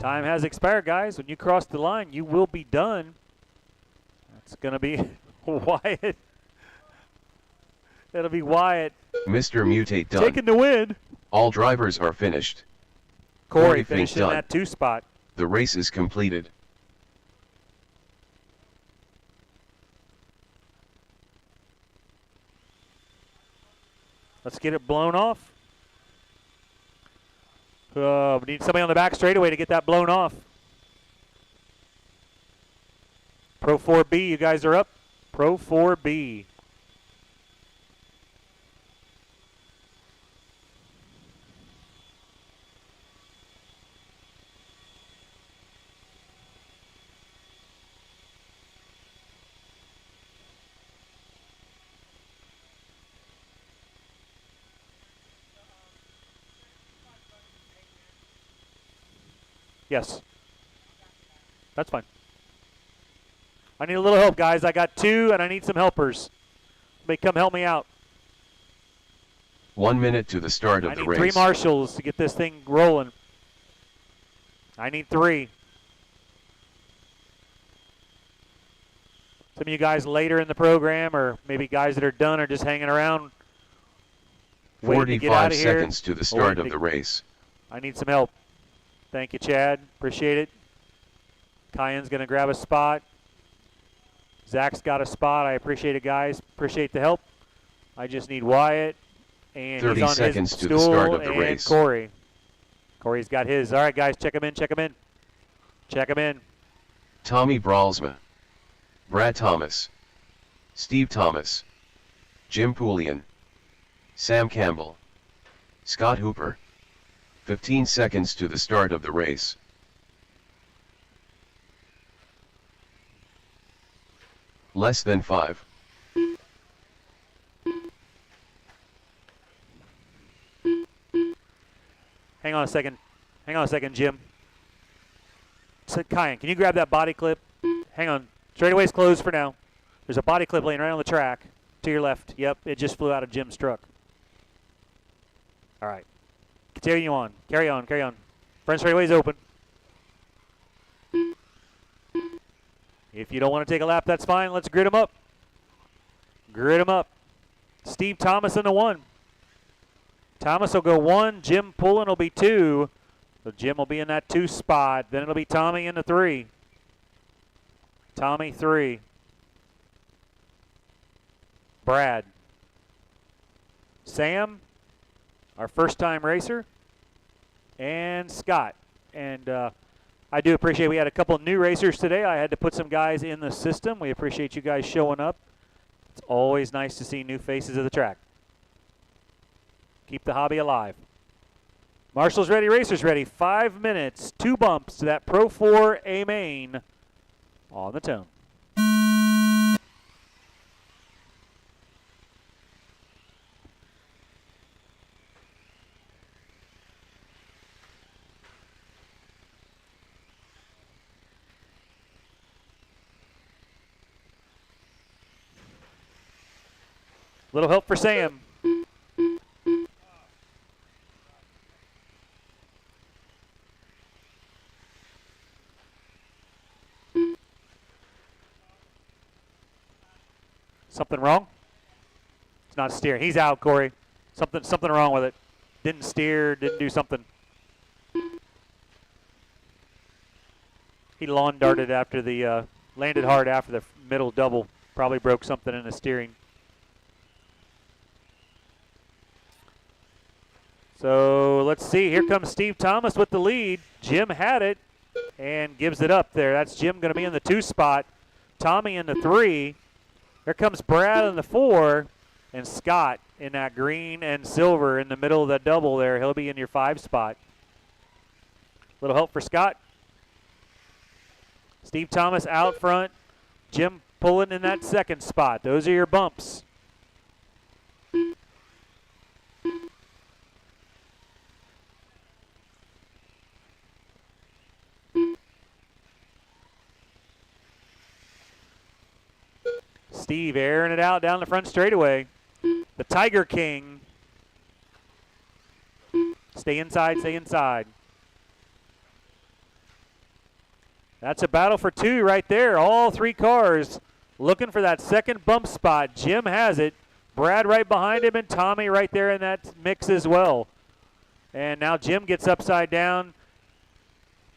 Speaker 2: Time has expired, guys. When you cross the line, you will be done. That's going to be Wyatt. That'll be Wyatt
Speaker 1: Mr. Mutate done.
Speaker 2: taking the win.
Speaker 1: All drivers are finished.
Speaker 2: Corey
Speaker 1: Fink
Speaker 2: finished in
Speaker 1: done.
Speaker 2: that 2 spot.
Speaker 1: The race is completed.
Speaker 2: Let's get it blown off. We need somebody on the back straightaway to get that blown off. Pro 4B, you guys are up. Pro 4B. Yes. That's fine. I need a little help, guys. I got 2, and I need some helpers. They come help me out.
Speaker 1: 1 minute to the start of
Speaker 2: I
Speaker 1: the
Speaker 2: need
Speaker 1: race.
Speaker 2: 3 marshals to get this thing rolling. I need 3. Some of you guys later in the program, or maybe guys that are done, are just hanging around waiting to get out
Speaker 1: 45
Speaker 2: of here.
Speaker 1: seconds to the start of the race.
Speaker 2: I need some help. Thank you, Chad. Appreciate it. Kyan's going to grab a spot. Zach's got a spot. I appreciate it, guys. Appreciate the help. I just need Wyatt. And
Speaker 1: 30
Speaker 2: he's on
Speaker 1: seconds
Speaker 2: his
Speaker 1: to the
Speaker 2: stool,
Speaker 1: start of the
Speaker 2: and
Speaker 1: race.
Speaker 2: Corey. Corey's got his. All right, guys, check him in, check him in. Check him in.
Speaker 1: Tommy Bralsma, Brad Thomas, Steve Thomas, Jim Poulian, Sam Campbell, Scott Hooper. 15 seconds to the start of the race. Less than 5.
Speaker 2: Hang on a second. Hang on a second, Jim. So, Kyan, can you grab that body clip? Hang on. Straightaway's closed for now. There's a body clip laying right on the track to your left. Yep, it just flew out of Jim's truck. All right. Continue on. Carry on, carry on. Front straightaway's open. If you don't want to take a lap, that's fine. Let's grid them up. Grid them up. Steve Thomas in the 1. Thomas will go 1. Jim Pullen will be 2. So Jim will be in that 2 spot. Then it'll be Tommy in the 3. Tommy 3. Brad. Sam, our first-time racer, and Scott. And I do appreciate we had a couple new racers today. I had to put some guys in the system. We appreciate you guys showing up. It's always nice to see new faces of the track. Keep the hobby alive. Marshall's ready, racers ready. 5 minutes, 2 bumps to that Pro 4 A main on the tone. Little help for Sam. Something wrong? It's not steering. He's out, Corey. Something wrong with it. Didn't steer, didn't do something. He lawn darted after the, landed hard after the middle double. Probably broke something in the steering. So let's see. Here comes Steve Thomas with the lead. Jim had it and gives it up there. That's Jim going to be in the 2 spot. Tommy in the 3. Here comes Brad in the 4. And Scott in that green and silver in the middle of the double there. He'll be in your 5 spot. Little help for Scott. Steve Thomas out front. Jim pulling in that 2nd spot. Those are your bumps. Steve airing it out down the front straightaway. The Tiger King. Stay inside, stay inside. That's a battle for 2 right there. All 3 cars looking for that 2nd bump spot. Jim has it. Brad right behind him and Tommy right there in that mix as well. And now Jim gets upside down.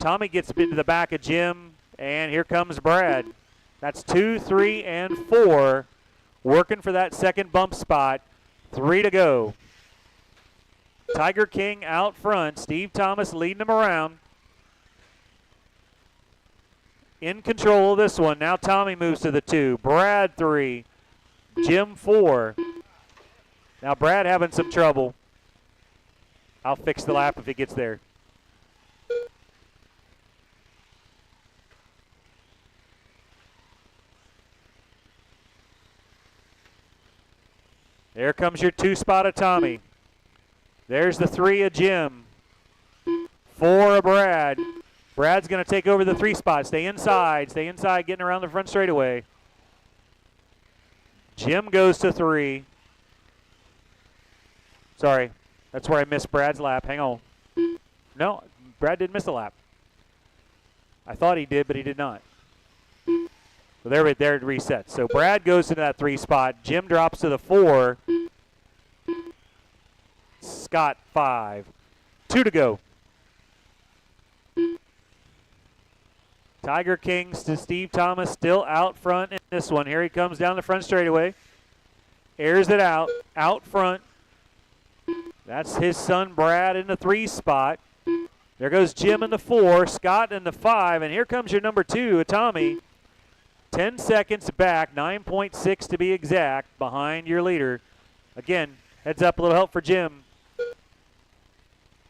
Speaker 2: Tommy gets into the back of Jim. And here comes Brad. That's 2, 3, and 4 working for that 2nd bump spot. 3 to go. Tiger King out front. Steve Thomas leading him around. In control of this one. Now Tommy moves to the 2. Brad 3. Jim 4. Now Brad having some trouble. I'll fix the lap if he gets there. There comes your 2 spot of Tommy. There's the 3 of Jim. 4 of Brad. Brad's going to take over the 3 spot. Stay inside, getting around the front straightaway. Jim goes to 3. Sorry, that's where I missed Brad's lap. Hang on. No, Brad didn't miss a lap. I thought he did, but he did not. So there it resets. So Brad goes to that 3 spot. Jim drops to the 4. Scott 5. 2 to go. Tiger Kings to Steve Thomas still out front in this one. Here he comes down the front straightaway. Airs it out front. That's his son Brad in the 3 spot. There goes Jim in the 4, Scott in the 5, and here comes your number 2, Tommy. 10 seconds back, 9.6 to be exact, behind your leader. Again, heads up, a little help for Jim.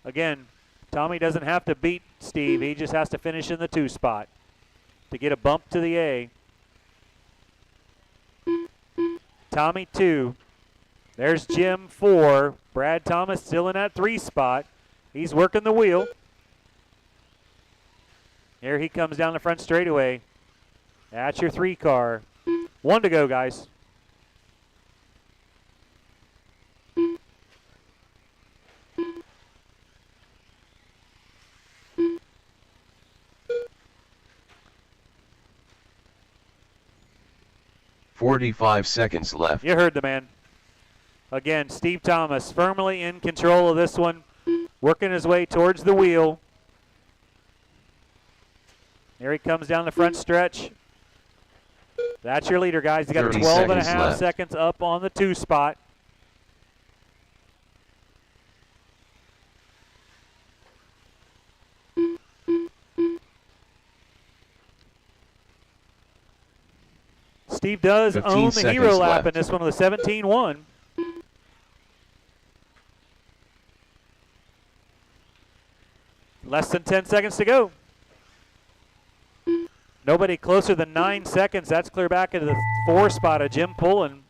Speaker 2: Again, Tommy doesn't have to beat Steve. He just has to finish in the 2 spot to get a bump to the A. Tommy 2. There's Jim 4. Brad Thomas still in that 3 spot. He's working the wheel. Here he comes down the front straightaway. That's your 3 car. 1 to go, guys.
Speaker 1: "45 seconds left."
Speaker 2: You heard the man. Again, Steve Thomas firmly in control of this one, working his way towards the wheel. Here he comes down the front stretch. That's your leader, guys. You got 12 and a half seconds up on the 2 spot. Steve does own the hero lap in this one with a 17-1. Less than 10 seconds to go. Nobody closer than 9 seconds. That's clear back into the 4 spot of Jim Pullen.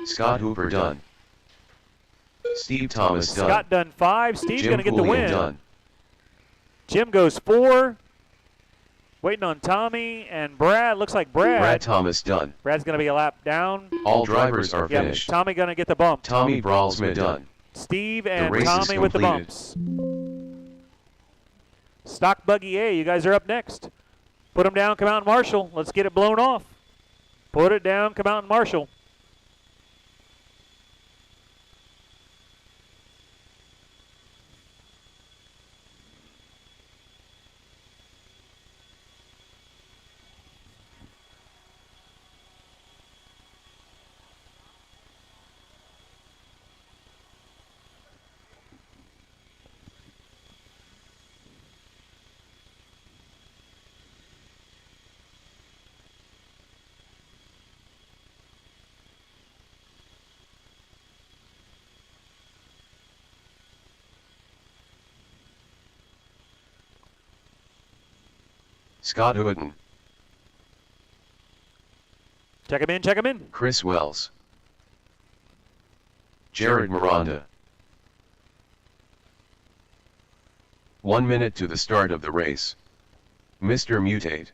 Speaker 1: Scott Hooper done. Steve Thomas done.
Speaker 2: Scott done 5. Steve's going to get the win.
Speaker 1: Done.
Speaker 2: Jim goes 4. Waiting on Tommy and Brad. Looks like
Speaker 1: Brad Thomas done.
Speaker 2: Brad's going to be a lap down.
Speaker 1: All drivers are finished.
Speaker 2: Tommy going to get the bump.
Speaker 1: Tommy Bralsma done.
Speaker 2: Steve and Tommy with the bumps. Stock Buggy A, you guys are up next. Put them down, come out and marshal. Let's get it blown off. Put it down, come out and marshal.
Speaker 1: Scott Houghton,
Speaker 2: Check him in, check him in.
Speaker 1: Chris Wells, Jared Miranda. 1 minute to the start of the race. Mr. Mutate,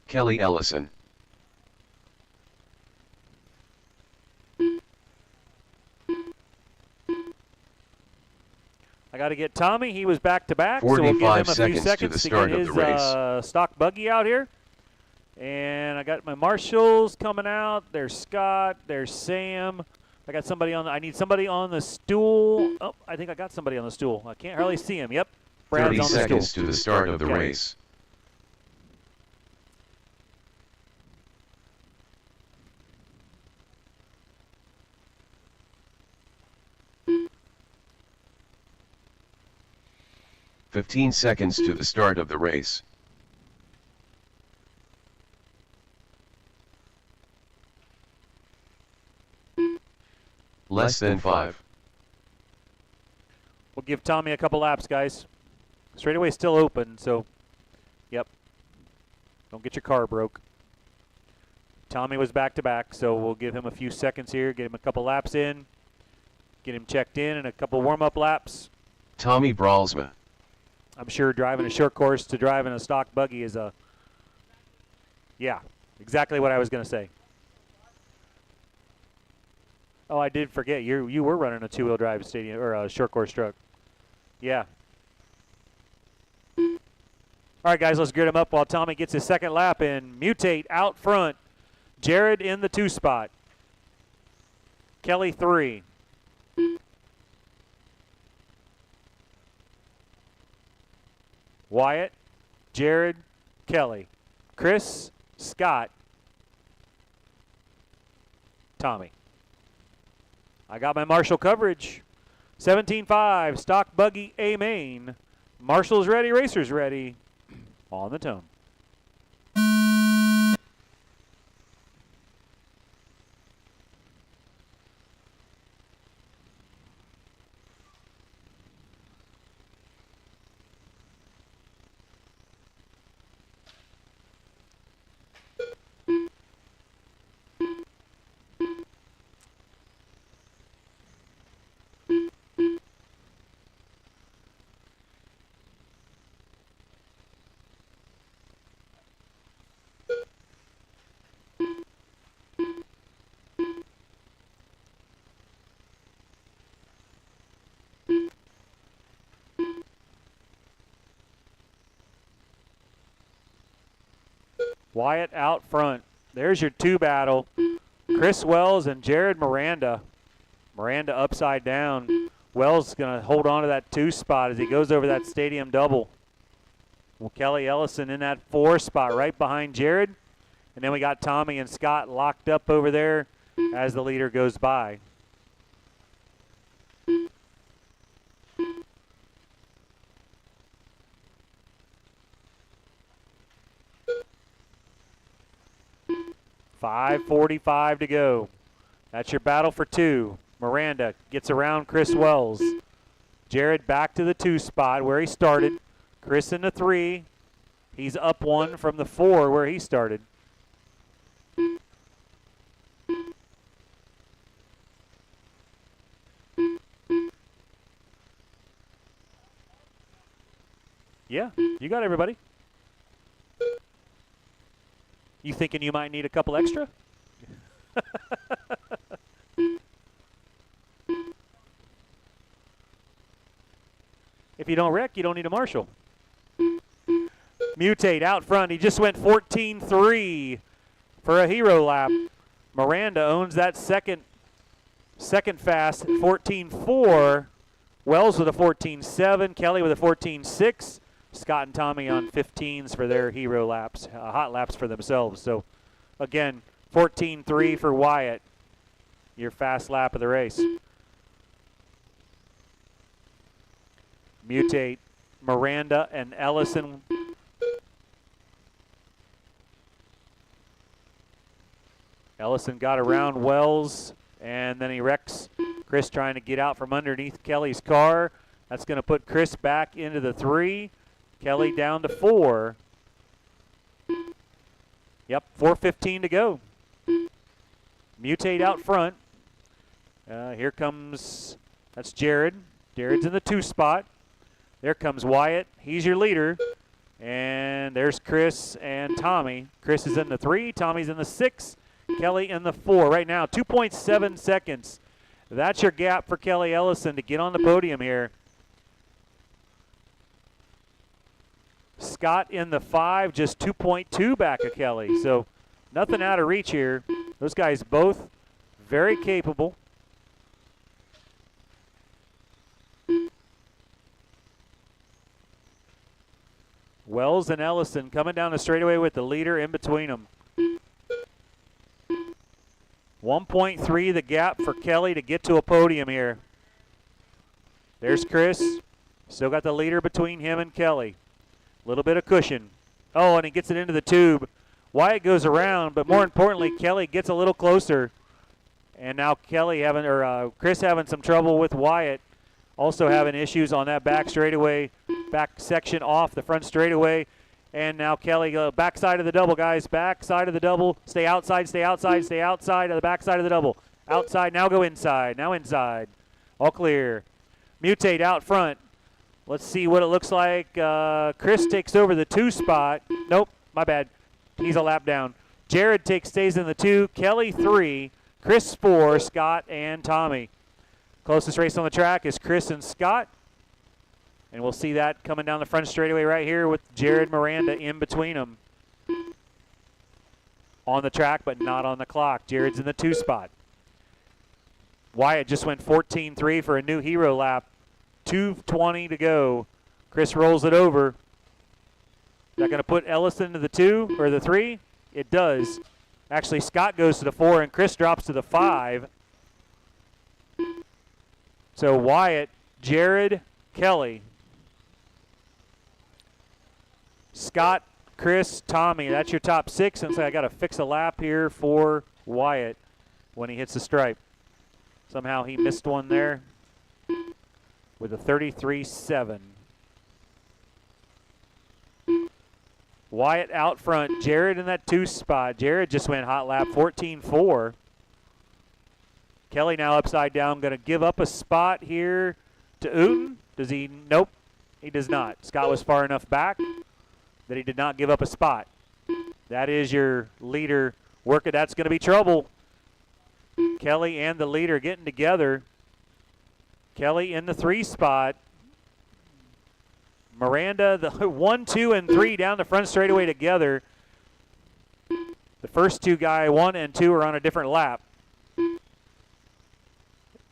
Speaker 1: Kelly Ellison.
Speaker 2: I got to get Tommy. He was back to back, so we'll give him
Speaker 1: 45
Speaker 2: a few
Speaker 1: seconds to
Speaker 2: seconds
Speaker 1: the
Speaker 2: to
Speaker 1: start
Speaker 2: get
Speaker 1: of
Speaker 2: his
Speaker 1: the race.
Speaker 2: stock buggy out here. And I got my marshals coming out. There's Scott. There's Sam. I got somebody on. I need somebody on the stool. Oh, I think I got somebody on the stool. I can't hardly see him. Yep, Brad's
Speaker 1: 30
Speaker 2: on the stool.
Speaker 1: seconds to the start of the
Speaker 2: Okay.
Speaker 1: race. "15 seconds to the start of the race. Less than 5.
Speaker 2: We'll give Tommy a couple laps, guys. Straightaway's still open, so yep. Don't get your car broke. Tommy was back to back, so we'll give him a few seconds here, get him a couple laps in, get him checked in, and a couple warm-up laps.
Speaker 1: Tommy Bralsma,
Speaker 2: I'm sure driving a short course to driving a stock buggy is a, yeah, exactly what I was going to say. Oh, I did forget. You were running a two-wheel drive stadium or a short course truck. Yeah. All right, guys, let's grid him up while Tommy gets his second lap in. Mutate out front. Jared in the 2 spot. Kelly 3. Wyatt, Jared, Kelly. Chris, Scott, Tommy. I got my Marshall coverage. 17.5, stock buggy A main. Marshall's ready, racers ready. On the tone. Wyatt out front. There's your 2 battle. Chris Wells and Jared Miranda. Miranda upside down. Wells going to hold on to that 2 spot as he goes over that stadium double. Well, Kelly Ellison in that 4 spot right behind Jared. And then we got Tommy and Scott locked up over there as the leader goes by. .545 to go. That's your battle for 2. Miranda gets around Chris Wells. Jared back to the 2 spot where he started. Chris in the 3. He's up 1 from the 4 where he started. Yeah, you got everybody. You thinking you might need a couple extra? If you don't wreck, you don't need a marshal. Mutate out front. He just went 14.3 for a hero lap. Miranda owns that second fast, 14.4. Wells with a 14.7. Kelly with a 14.6. Scott and Tommy on 15s for their hero laps, hot laps for themselves. So, again, 14.3 for Wyatt, your fast lap of the race. Mutate, Miranda, and Ellison. Ellison got around Wells, and then he wrecks Chris trying to get out from underneath Kelly's car. That's going to put Chris back into the 3. Kelly down to 4. Yep, 4:15 to go. Mutate out front. Here comes, that's Jared. Jared's in the 2 spot. There comes Wyatt. He's your leader. And there's Chris and Tommy. Chris is in the 3. Tommy's in the 6. Kelly in the 4. Right now, 2.7 seconds. That's your gap for Kelly Ellison to get on the podium here. Scott in the 5, just 2.2 back of Kelly. So nothing out of reach here. Those guys both very capable. Wells and Ellison coming down the straightaway with the leader in between them. 1.3 the gap for Kelly to get to a podium here. There's Chris. Still got the leader between him and Kelly. A little bit of cushion. Oh, and he gets it into the tube. Wyatt goes around, but more importantly, Kelly gets a little closer. And now Chris having some trouble with Wyatt. Also having issues on that back straightaway, back section off the front straightaway. And now Kelly, backside of the double, guys. Backside of the double. Stay outside, stay outside, stay outside of the backside of the double. Outside, now go inside. Now inside. All clear. Mutate out front. Let's see what it looks like. Chris takes over the 2 spot. Nope, my bad. He's a lap down. Jared stays in the 2. Kelly 3. Chris 4. Scott and Tommy. Closest race on the track is Chris and Scott. And we'll see that coming down the front straightaway right here with Jared Miranda in between them. On the track, but not on the clock. Jared's in the 2 spot. Wyatt just went 14.3 for a new hero lap. 2:20 to go. Chris rolls it over. Is that going to put Ellison into the 2 or the 3? It does. Actually, Scott goes to the 4 and Chris drops to the 5. So Wyatt, Jared, Kelly, Scott, Chris, Tommy. That's your top 6. And so I got to fix a lap here for Wyatt when he hits the stripe. Somehow he missed one there with a 33.7. Wyatt out front. Jared in that 2 spot. Jared just went hot lap 14.4. Kelly now upside down, going to give up a spot here to Uten. Does he? Nope, he does not. Scott was far enough back that he did not give up a spot. That is your leader working. That's going to be trouble. Kelly and the leader getting together. Kelly in the 3 spot. Miranda, the 1, 2, and 3 down the front straightaway together. The first 2 guy, 1 and 2, are on a different lap.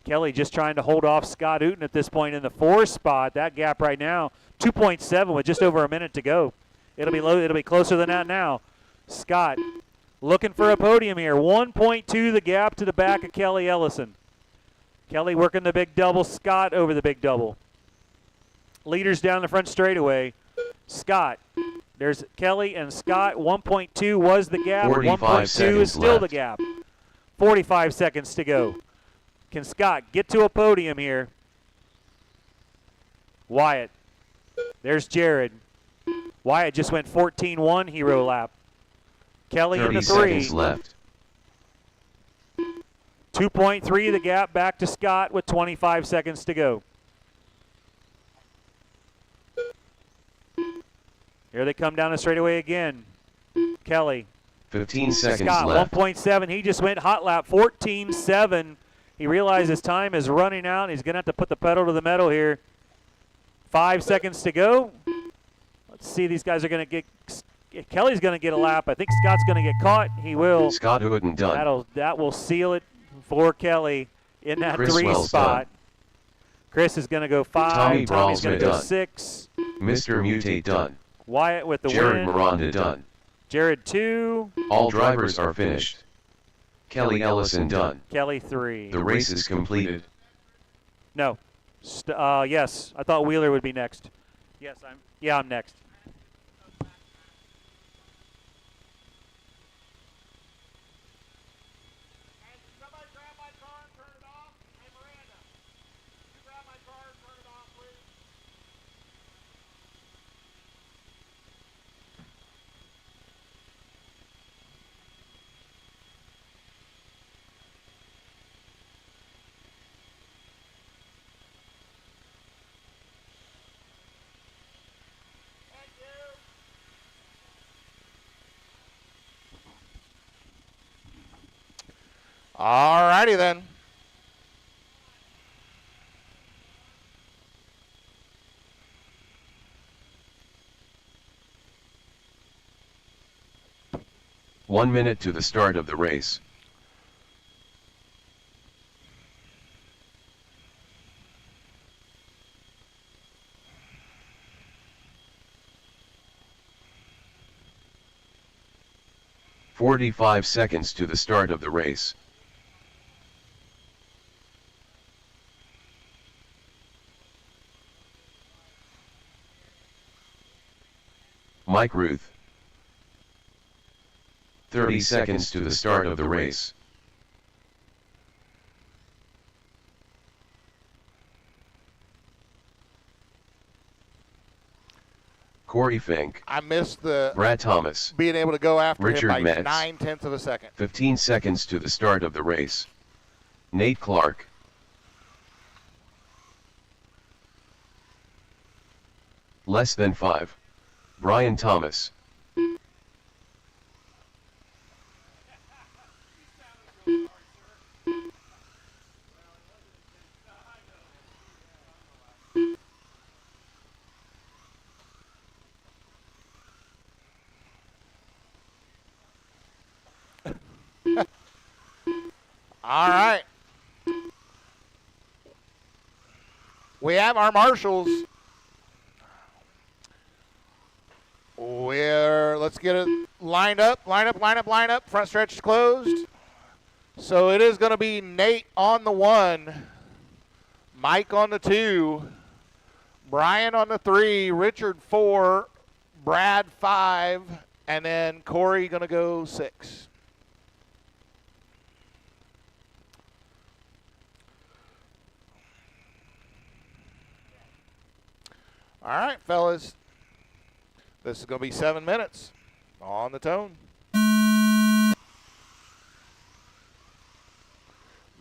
Speaker 2: Kelly just trying to hold off Scott Uten at this point in the 4 spot. That gap right now, 2.7 with just over a minute to go. It'll be low. It'll be closer than that now. Scott looking for a podium here. 1.2 the gap to the back of Kelly Ellison. Kelly working the big double. Scott over the big double. Leaders down the front straightaway. Scott. There's Kelly and Scott. 1.2 was the gap. 1.2 is still the gap. 45 seconds to go. Can Scott get to a podium here? Wyatt. There's Jared. Wyatt just went 14.1 hero lap. Kelly in the 3.
Speaker 1: 30 seconds left.
Speaker 2: 2.3 the gap back to Scott with 25 seconds to go. Here they come down the straightaway again. Kelly.
Speaker 1: 15 seconds
Speaker 2: Scott,
Speaker 1: left.
Speaker 2: 1.7. He just went hot lap 14.7. He realized his time is running out. He's going to have to put the pedal to the metal here. 5 seconds to go. Let's see. These guys are going to get. Kelly's going to get a lap. I think Scott's going to get caught. He will.
Speaker 1: Scott Uten done.
Speaker 2: That will seal it for Kelly in that
Speaker 1: Chris
Speaker 2: 3
Speaker 1: Wells
Speaker 2: spot.
Speaker 1: done.
Speaker 2: Chris is going to go 5. Tommy's going to go
Speaker 1: done.
Speaker 2: 6.
Speaker 1: Mr. Mutate done.
Speaker 2: Wyatt with the
Speaker 1: Jared
Speaker 2: win.
Speaker 1: Miranda done.
Speaker 2: Jared 2.
Speaker 1: All drivers are finished. Kelly Ellison done.
Speaker 2: Kelly 3.
Speaker 1: The race is completed.
Speaker 2: No. Yes. I thought Wheeler would be next. Yes, I'm next.
Speaker 3: Hey, somebody grab my car and turn it off? Hey, Miranda, you grab my car and turn it off, please? All righty then.
Speaker 1: One minute to the start of the race. "45 seconds to the start of the race. Mike Ruth. 30 seconds to the start of the race. Corey Fink.
Speaker 3: I missed the
Speaker 1: Brad Thomas.
Speaker 3: being able to go after
Speaker 1: Richard
Speaker 3: him by
Speaker 1: Metz.
Speaker 3: 9/10 of a second.
Speaker 1: 15 seconds to the start of the race. Nate Clark. Less than 5. Brian Thomas.
Speaker 3: All right. We have our marshals. Let's get it lined up. Line up. Front stretch is closed. So it is going to be Nate on the 1, Mike on the 2, Brian on the 3, Richard 4, Brad 5, and then Corey going to go 6. All right, fellas. This is going to be 7 minutes on the tone.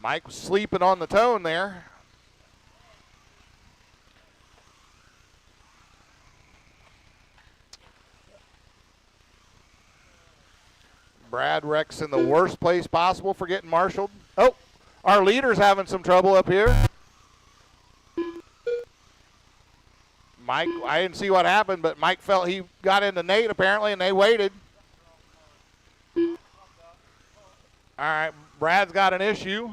Speaker 3: Mike was sleeping on the tone there. Brad Rex in the worst place possible for getting marshaled. Oh, our leader's having some trouble up here. Mike, I didn't see what happened, but Mike felt he got into Nate apparently, and they waited. All right, Brad's got an issue.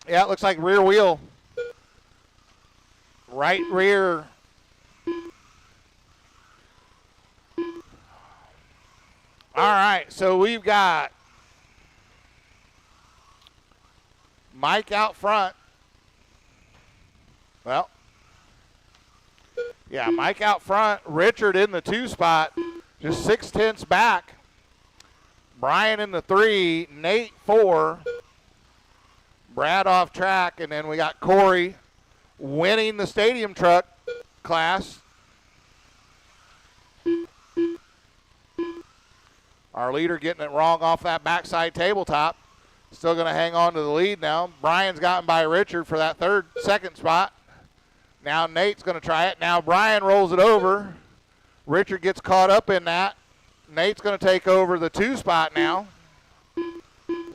Speaker 3: Yeah, it looks like rear wheel. Right rear. All right, so we've got Mike out front. Well, yeah, Mike out front. Richard in the 2 spot, just 6/10 back. Brian in the 3, Nate 4. Brad off track, and then we got Corey winning the stadium truck class. Our leader getting it wrong off that backside tabletop. Still going to hang on to the lead now. Brian's gotten by Richard for that second spot. Now Nate's going to try it. Now Brian rolls it over. Richard gets caught up in that. Nate's going to take over the 2 spot now.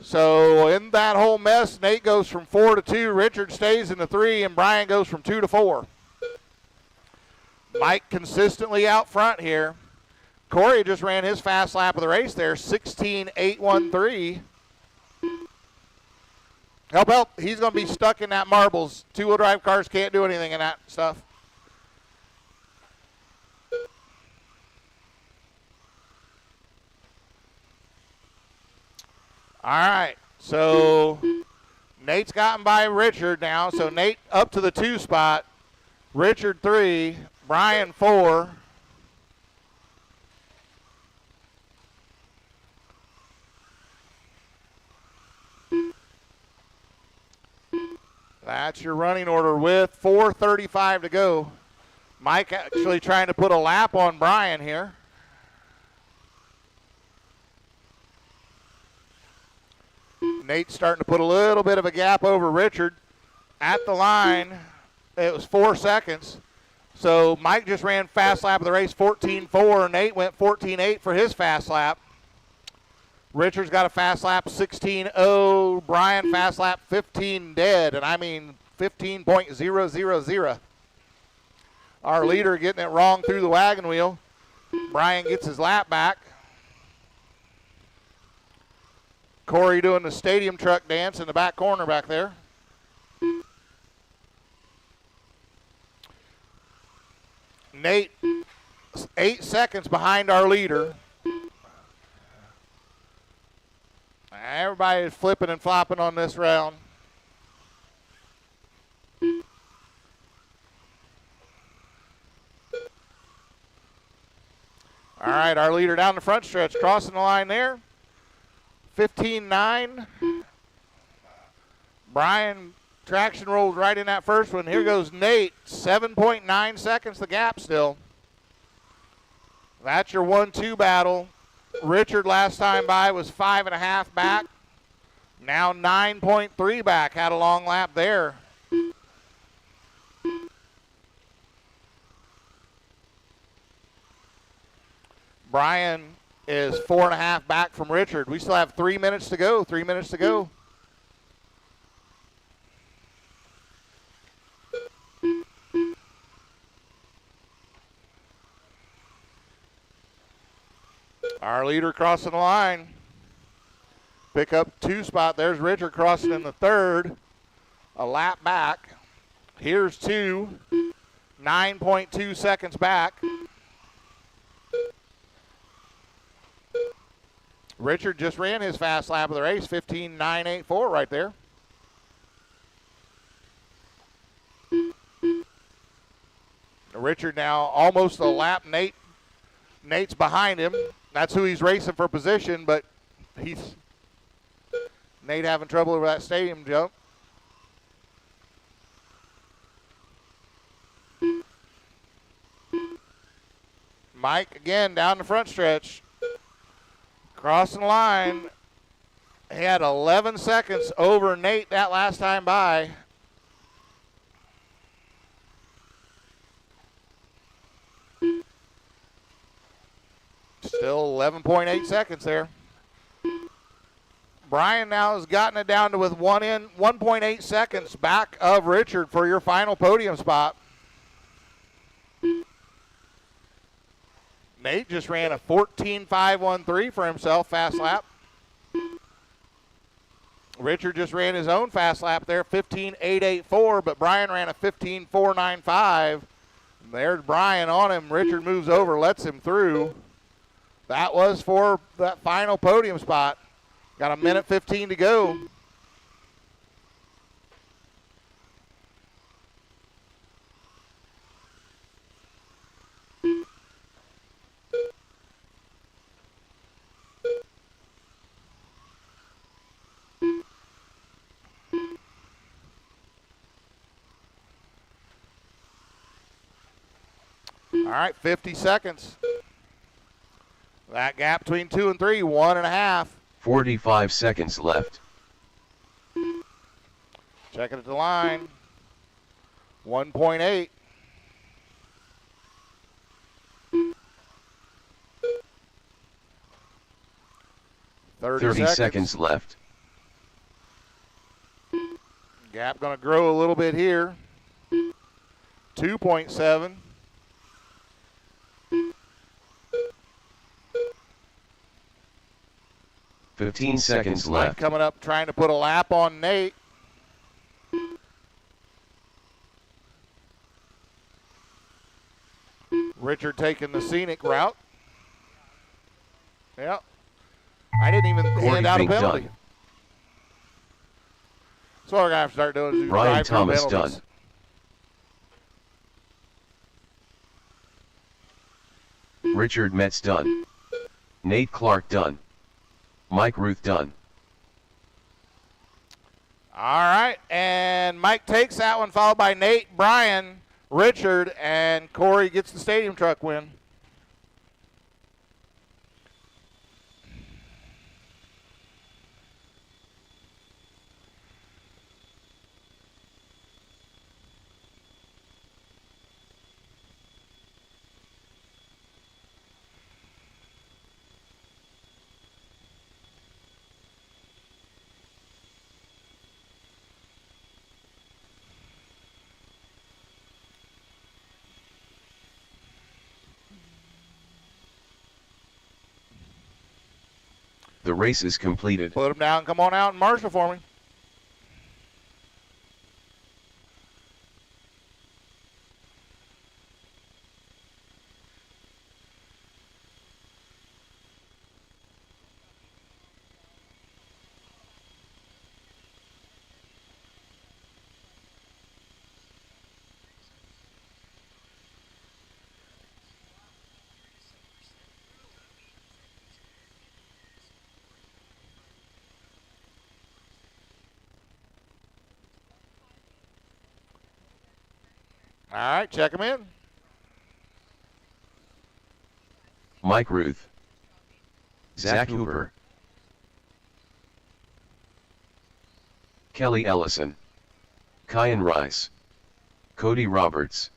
Speaker 3: So in that whole mess, Nate goes from 4 to 2. Richard stays in the 3, and Brian goes from 2 to 4. Mike consistently out front here. Corey just ran his fast lap of the race there, 16.813. Help. He's going to be stuck in that marbles. 2-wheel drive cars can't do anything in that stuff. All right, so Nate's gotten by Richard now. So Nate up to the 2 spot. Richard 3, Brian 4. That's your running order with 4:35 to go. Mike actually trying to put a lap on Brian here. Nate's starting to put a little bit of a gap over Richard. At the line, it was 4 seconds. So Mike just ran fast lap of the race, 14.4. Nate went 14.8 for his fast lap. Richard's got a fast lap 16.0. Brian fast lap 15 dead, and I mean 15.000. Our leader getting it wrong through the wagon wheel. Brian gets his lap back. Corey doing the stadium truck dance in the back corner back there. Nate, 8 seconds behind our leader. Everybody is flipping and flopping on this round. All right, our leader down the front stretch, crossing the line there. 15.9. Brian traction rolls right in that first one. Here goes Nate, 7.9 seconds the gap still. That's your 1-2 battle. Richard last time by was 5.5 back. Now 9.3 back. Had a long lap there. Brian is 4.5 back from Richard. We still have 3 minutes to go. 3 minutes to go. Our leader crossing the line. Pick up 2 spot. There's Richard crossing in the 3rd. A lap back. Here's 2. 9.2 seconds back. Richard just ran his fast lap of the race, 15.984 right there. Richard now almost a lap. Nate's behind him. That's who he's racing for position, but Nate having trouble over that stadium jump. Mike again down the front stretch. Crossing the line. He had 11 seconds over Nate that last time by. Still 11.8 seconds there. Brian now has gotten it down to with 1.8 seconds back of Richard for your final podium spot. Nate just ran a 14.513 for himself, fast lap. Richard just ran his own fast lap there, 15.884, but Brian ran a 15.495. There's Brian on him. Richard moves over, lets him through. That was for that final podium spot. Got a minute 15 to go. All right, 50 seconds. That gap between 2 and 3, 1.5.
Speaker 1: 45 seconds left.
Speaker 3: Checking at the line. 1.8.
Speaker 1: Thirty seconds left.
Speaker 3: Gap going to grow a little bit here. 2.7.
Speaker 1: Fifteen seconds
Speaker 3: Mike
Speaker 1: left.
Speaker 3: coming up trying to put a lap on Nate. Richard taking the scenic route. Yep. I didn't even hand out a penalty.
Speaker 1: Done.
Speaker 3: So what we're going to have to start doing is do
Speaker 1: Brian
Speaker 3: drive-through
Speaker 1: Thomas
Speaker 3: penalties.
Speaker 1: done. Richard Metz done. Nate Clark done. Mike Ruth done.
Speaker 3: All right, and Mike takes that one, followed by Nate, Brian, Richard, and Corey gets the stadium truck win.
Speaker 1: The race is completed.
Speaker 3: Put them down. Come on out and marshal for me. All right, check them in.
Speaker 1: Mike Ruth. Zach Hooper. Kelly Ellison. Kyan Rice. Cody Roberts.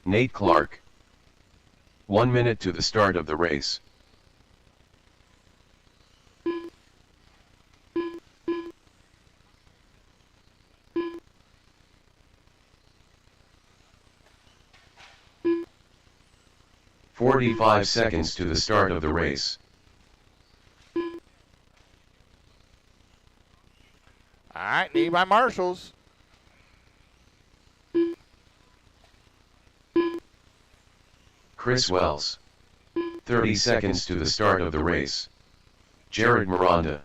Speaker 1: Nate Clark. 1 minute to the start of the race. "45 seconds to the start of the race.
Speaker 3: All right, need my marshals.
Speaker 1: Chris Wells. 30 seconds to the start of the race. Jared Miranda.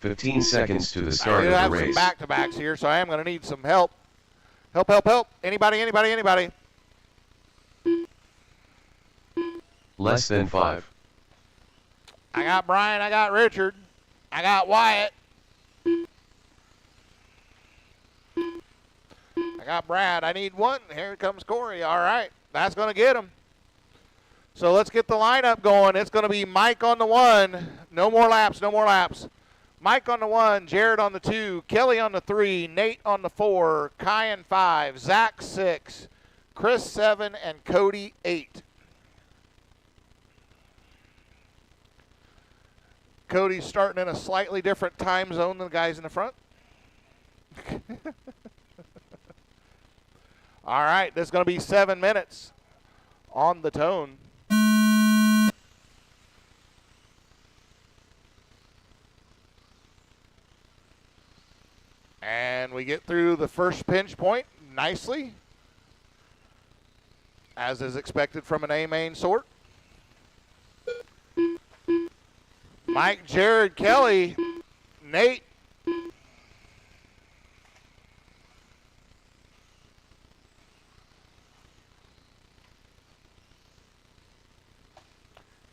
Speaker 1: "15 seconds to the start of the
Speaker 3: have
Speaker 1: race.
Speaker 3: some back-to-backs here, so I am going to need some help. Help, help, help. Anybody, anybody, anybody.
Speaker 1: Less than 5.
Speaker 3: I got Brian, I got Richard, I got Wyatt. I got Brad. I need one. Here comes Corey. All right, that's going to get him. So let's get the lineup going. It's going to be Mike on the 1. No more laps, no more laps. Mike on the 1, Jared on the 2, Kelly on the 3, Nate on the 4, Kyan 5, Zach 6, Chris 7, and Cody 8. Cody's starting in a slightly different time zone than the guys in the front. All right, this is going to be 7 minutes on the tone. And we get through the first pinch point nicely, as is expected from an A-main sort. Mike, Jared, Kelly, Nate.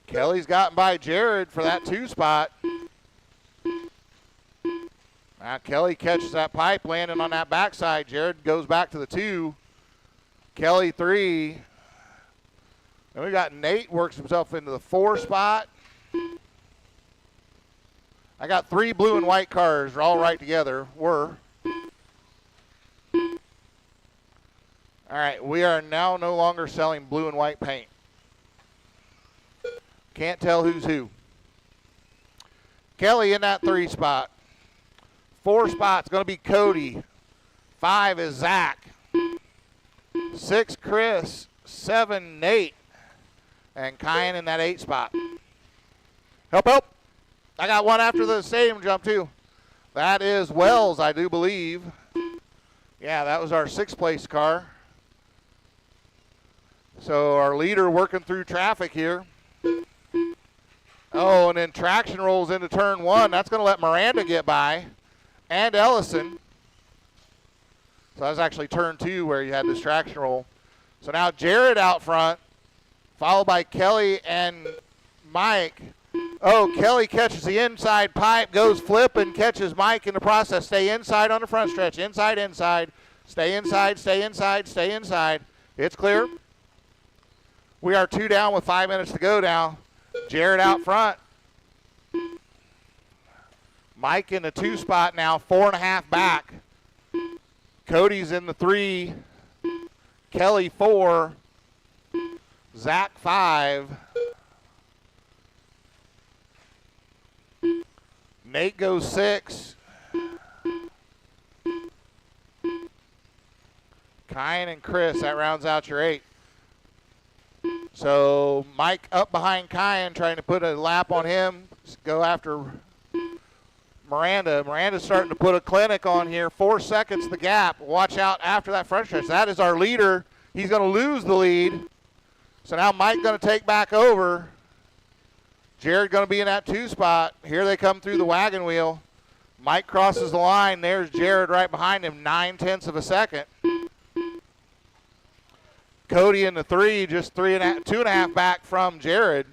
Speaker 3: Kelly's gotten by Jared for that 2 spot. Now Kelly catches that pipe, landing on that backside. Jared goes back to the 2. Kelly 3. And we got Nate works himself into the 4 spot. I got 3 blue and white cars. They're all right together. All right, we are now no longer selling blue and white paint. Can't tell who's who. Kelly in that 3 spot. 4 spots going to be Cody. 5 is Zach. 6 Chris. 7 Nate. And Kyan in that 8 spot. Help, help. I got one after the stadium jump too. That is Wells, I do believe. Yeah, that was our 6th place car. So our leader working through traffic here. Oh, and then traction rolls into turn 1. That's going to let Miranda get by. And Ellison. So that was actually turn 2 where you had this traction roll. So now Jared out front, followed by Kelly and Mike. Oh, Kelly catches the inside pipe, goes flip, and catches Mike in the process. Stay inside on the front stretch. Inside, inside. Stay inside, stay inside, stay inside. It's clear. We are 2 down with 5 minutes to go now. Jared out front. Mike in the 2 spot now, 4.5 back. Cody's in the 3. Kelly 4. Zach 5. Nate goes 6. Kyan and Chris, that rounds out your 8. So Mike up behind Kyan, trying to put a lap on him. Go after Miranda. Miranda's starting to put a clinic on here. 4 seconds the gap. Watch out after that front stretch. That is our leader. He's going to lose the lead. So now Mike going to take back over. Jared going to be in that 2 spot. Here they come through the wagon wheel. Mike crosses the line. There's Jared right behind him, 9/10 of a second. Cody in the 3, just 2.5 back from Jared.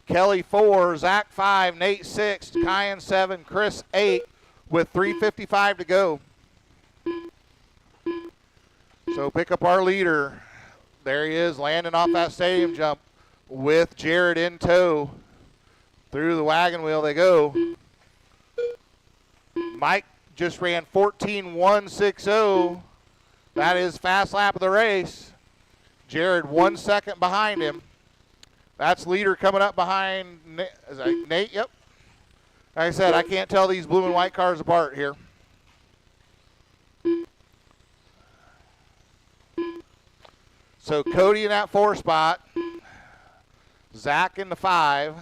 Speaker 3: Kelly 4, Zach 5, Nate 6, Kyan 7, Chris 8 with 3:55 to go. So pick up our leader. There he is, landing off that stadium jump with Jared in tow. Through the wagon wheel they go. Mike just ran 14:160. That is fast lap of the race. Jared 1 second behind him. That's leader coming up behind Nate. Yep. Like I said, I can't tell these blue and white cars apart here. So Cody in that 4 spot. Zach in the 5.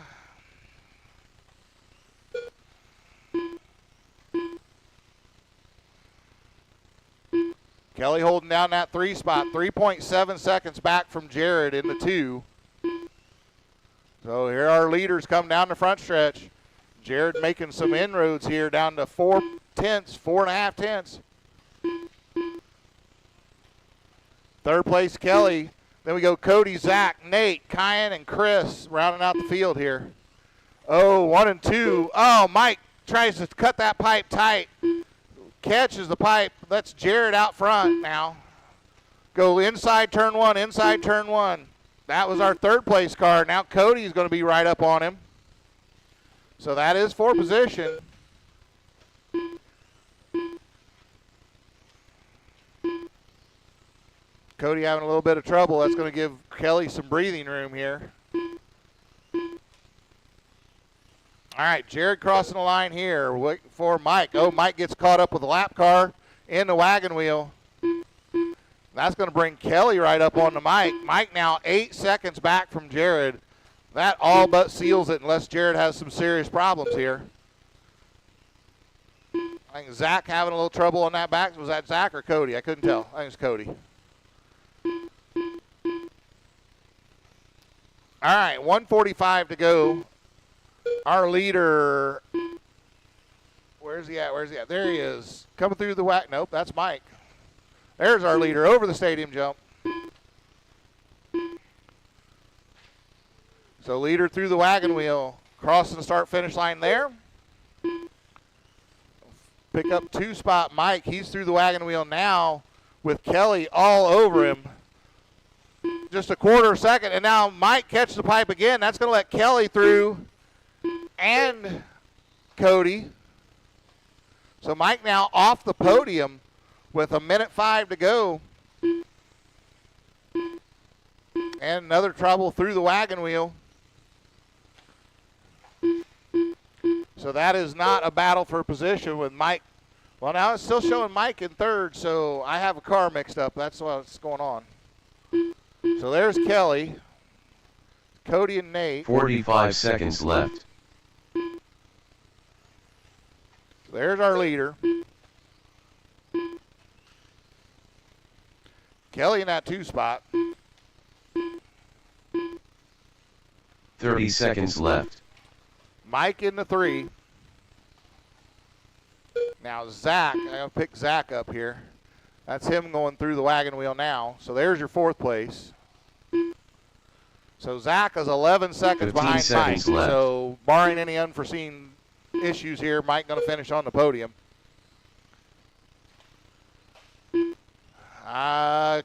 Speaker 3: Kelly holding down that 3 spot, 3.7 seconds back from Jared in the 2. So here our leaders come down the front stretch. Jared making some inroads here down to 4.5 tenths. 3rd place Kelly. Then we go Cody, Zach, Nate, Kyan, and Chris rounding out the field here. Oh, 1 and 2. Oh, Mike tries to cut that pipe tight. Catches the pipe. That's Jared out front now. Go inside turn 1, inside turn 1. That was our 3rd place car. Now Cody's going to be right up on him. So that is for position. Cody having a little bit of trouble. That's going to give Kelly some breathing room here. All right, Jared crossing the line here. Wait for Mike. Oh, Mike gets caught up with the lap car in the wagon wheel. That's going to bring Kelly right up on the Mike. Mike now 8 seconds back from Jared. That all but seals it unless Jared has some serious problems here. I think Zach having a little trouble on that back. Was that Zach or Cody? I couldn't tell. I think it's Cody. All right, 1:45 to go. Our leader, where's he at? There he is. Coming through the whack. Nope, that's Mike. There's our leader over the stadium jump. So leader through the wagon wheel, crossing the start-finish line there. Pick up 2 spot Mike. He's through the wagon wheel now with Kelly all over him. Just a 1/4 second, and now Mike catches the pipe again. That's going to let Kelly through and Cody. So Mike now off the podium with 1:05 to go. And another trouble through the wagon wheel. So that is not a battle for position with Mike. Well, now it's still showing Mike in 3rd, so I have a car mixed up. That's what's going on. So there's Kelly, Cody, and Nate.
Speaker 1: 45 seconds left.
Speaker 3: There's our leader. Kelly in that 2 spot.
Speaker 1: 30 seconds left.
Speaker 3: Mike in the 3. Now Zach, I'm going to pick Zach up here. That's him going through the wagon wheel now. So there's your 4th place. So Zach is 11 seconds behind Mike.
Speaker 1: Left.
Speaker 3: So barring any unforeseen issues here, Mike going to finish on the podium.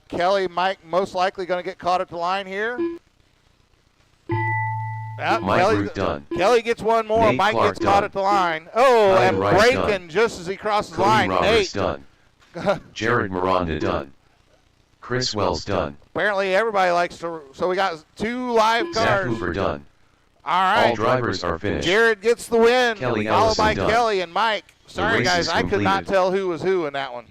Speaker 3: Kelly, Mike most likely going to get caught at the line here.
Speaker 1: Mike done.
Speaker 3: Kelly gets one more.
Speaker 1: Nate
Speaker 3: Mike
Speaker 1: Clark
Speaker 3: gets caught
Speaker 1: done.
Speaker 3: at the line. Oh,
Speaker 1: Ryan
Speaker 3: and
Speaker 1: Rice
Speaker 3: braking
Speaker 1: done.
Speaker 3: just as he crosses the
Speaker 1: Cody
Speaker 3: line.
Speaker 1: Roberts
Speaker 3: Nate.
Speaker 1: done. Jared Miranda done. Chris Wells done.
Speaker 3: Apparently everybody likes to. So we got 2 live
Speaker 1: Zach
Speaker 3: cars.
Speaker 1: Hooper done.
Speaker 3: All
Speaker 1: All
Speaker 3: right.
Speaker 1: drivers are finished.
Speaker 3: Jared gets the win,
Speaker 1: Kelly
Speaker 3: followed by
Speaker 1: Ellison done.
Speaker 3: Kelly and Mike. Sorry,
Speaker 1: race
Speaker 3: guys,
Speaker 1: is
Speaker 3: I could not
Speaker 1: completed.
Speaker 3: tell who was who in that one.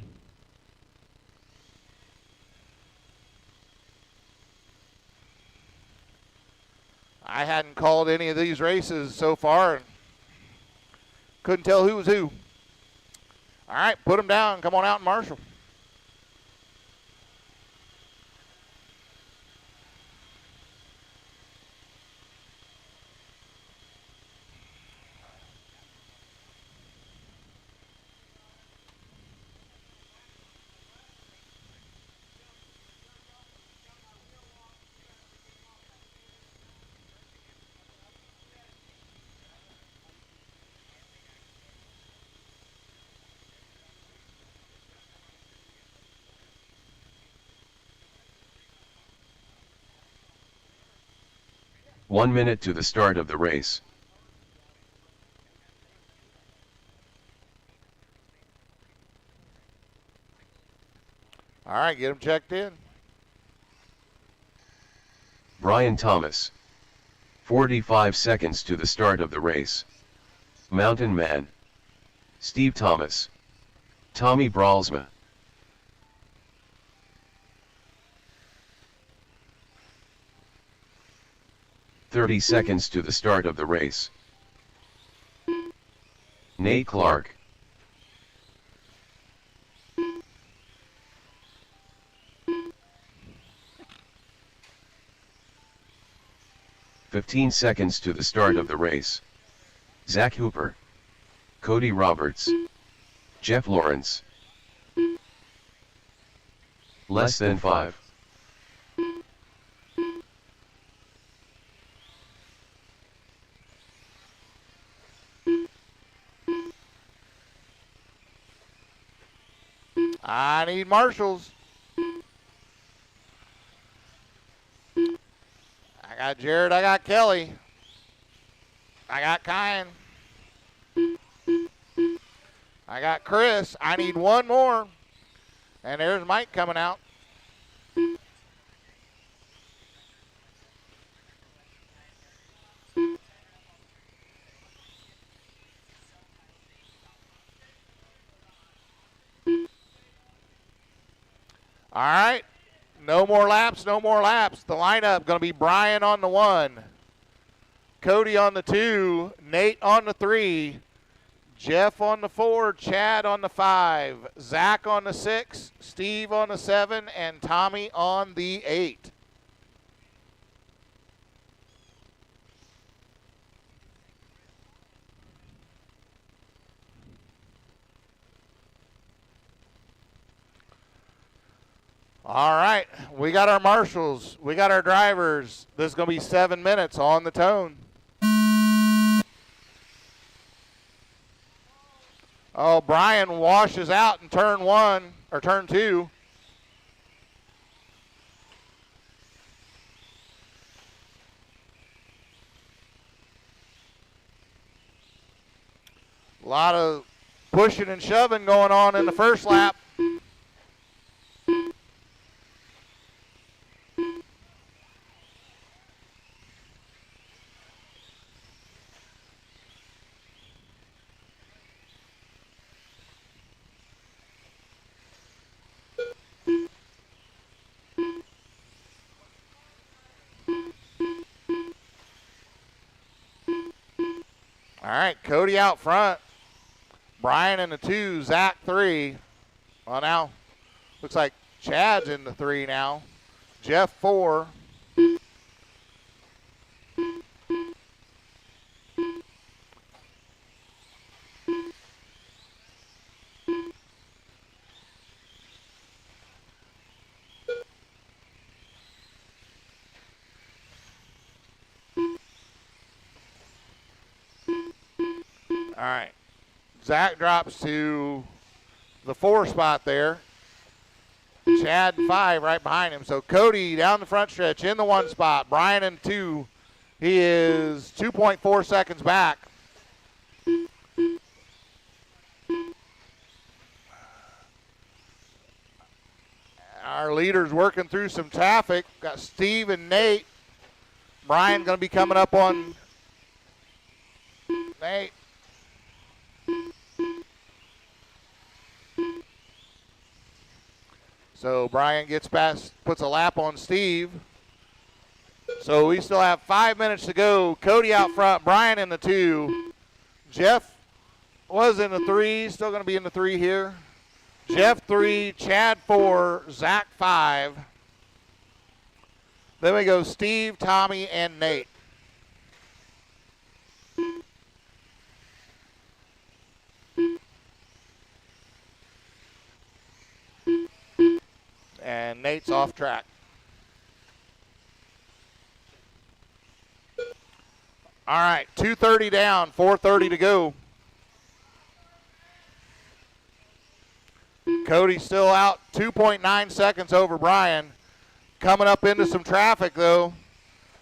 Speaker 3: I hadn't called any of these races so far and couldn't tell who was who. All right, put them down. Come on out and marshal.
Speaker 1: One minute to the start of the race.
Speaker 3: All right, get them checked in.
Speaker 1: Brian Thomas. 45 seconds to the start of the race. Mountain Man. Steve Thomas. Tommy Bralsma. "30 seconds to the start of the race. Nate Clark. "15 seconds to the start of the race. Zach Hooper. Cody Roberts. Jeff Lawrence. Less than 5.
Speaker 3: I need marshals. I got Jared, I got Kelly. I got Kyan. I got Chris. I need one more. And there's Mike coming out. All right. No more laps, no more laps. The lineup going to be Brian on the 1, Cody on the 2, Nate on the 3, Jeff on the 4, Chad on the 5, Zach on the 6, Steve on the 7, and Tommy on the 8. All right, we got our marshals, we got our drivers. This is going to be 7 minutes on the tone. Oh, Brian washes out in turn 1 or turn 2. A lot of pushing and shoving going on in the first lap. All right, Cody out front. Brian in the 2, Zach 3. Well, now looks like Chad's in the 3 now. Jeff 4. All right. Zach drops to the 4 spot there. Chad 5 right behind him. So Cody down the front stretch in the 1 spot. Brian in 2. He is 2.4 seconds back. Our leader's working through some traffic. Got Steve and Nate. Brian going to be coming up on Nate. So Brian gets past, puts a lap on Steve. So we still have 5 minutes to go. Cody out front, Brian in the 2. Jeff was in the 3, still going to be in the 3 here. Jeff 3, Chad 4, Zach 5. Then we go Steve, Tommy, and Nate. And Nate's off track. All right, 2:30 down, 4:30 to go. Cody's still out 2.9 seconds over Brian. Coming up into some traffic, though.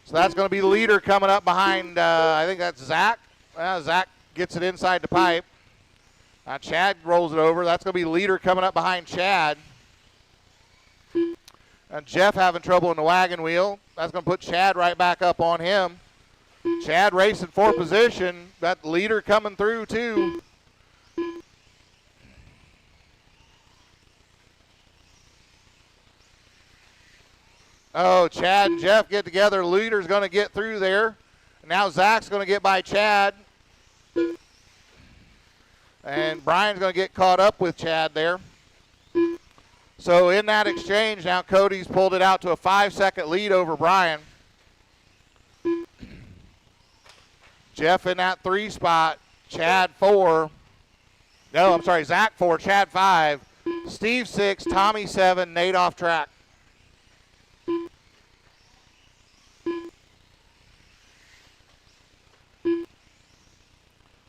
Speaker 3: So that's going to be the leader coming up behind, I think that's Zach. Zach gets it inside the pipe. Chad rolls it over. That's going to be the leader coming up behind Chad. Jeff having trouble in the wagon wheel. That's going to put Chad right back up on him. Chad racing for position. That leader coming through, too. Oh, Chad and Jeff get together. Leader's going to get through there. Now Zach's going to get by Chad. And Brian's going to get caught up with Chad there. So in that exchange, now Cody's pulled it out to a 5-second lead over Brian. Jeff in that 3 spot. Chad 4. No, I'm sorry, Zach 4, Chad 5. Steve 6, Tommy 7, Nate off track.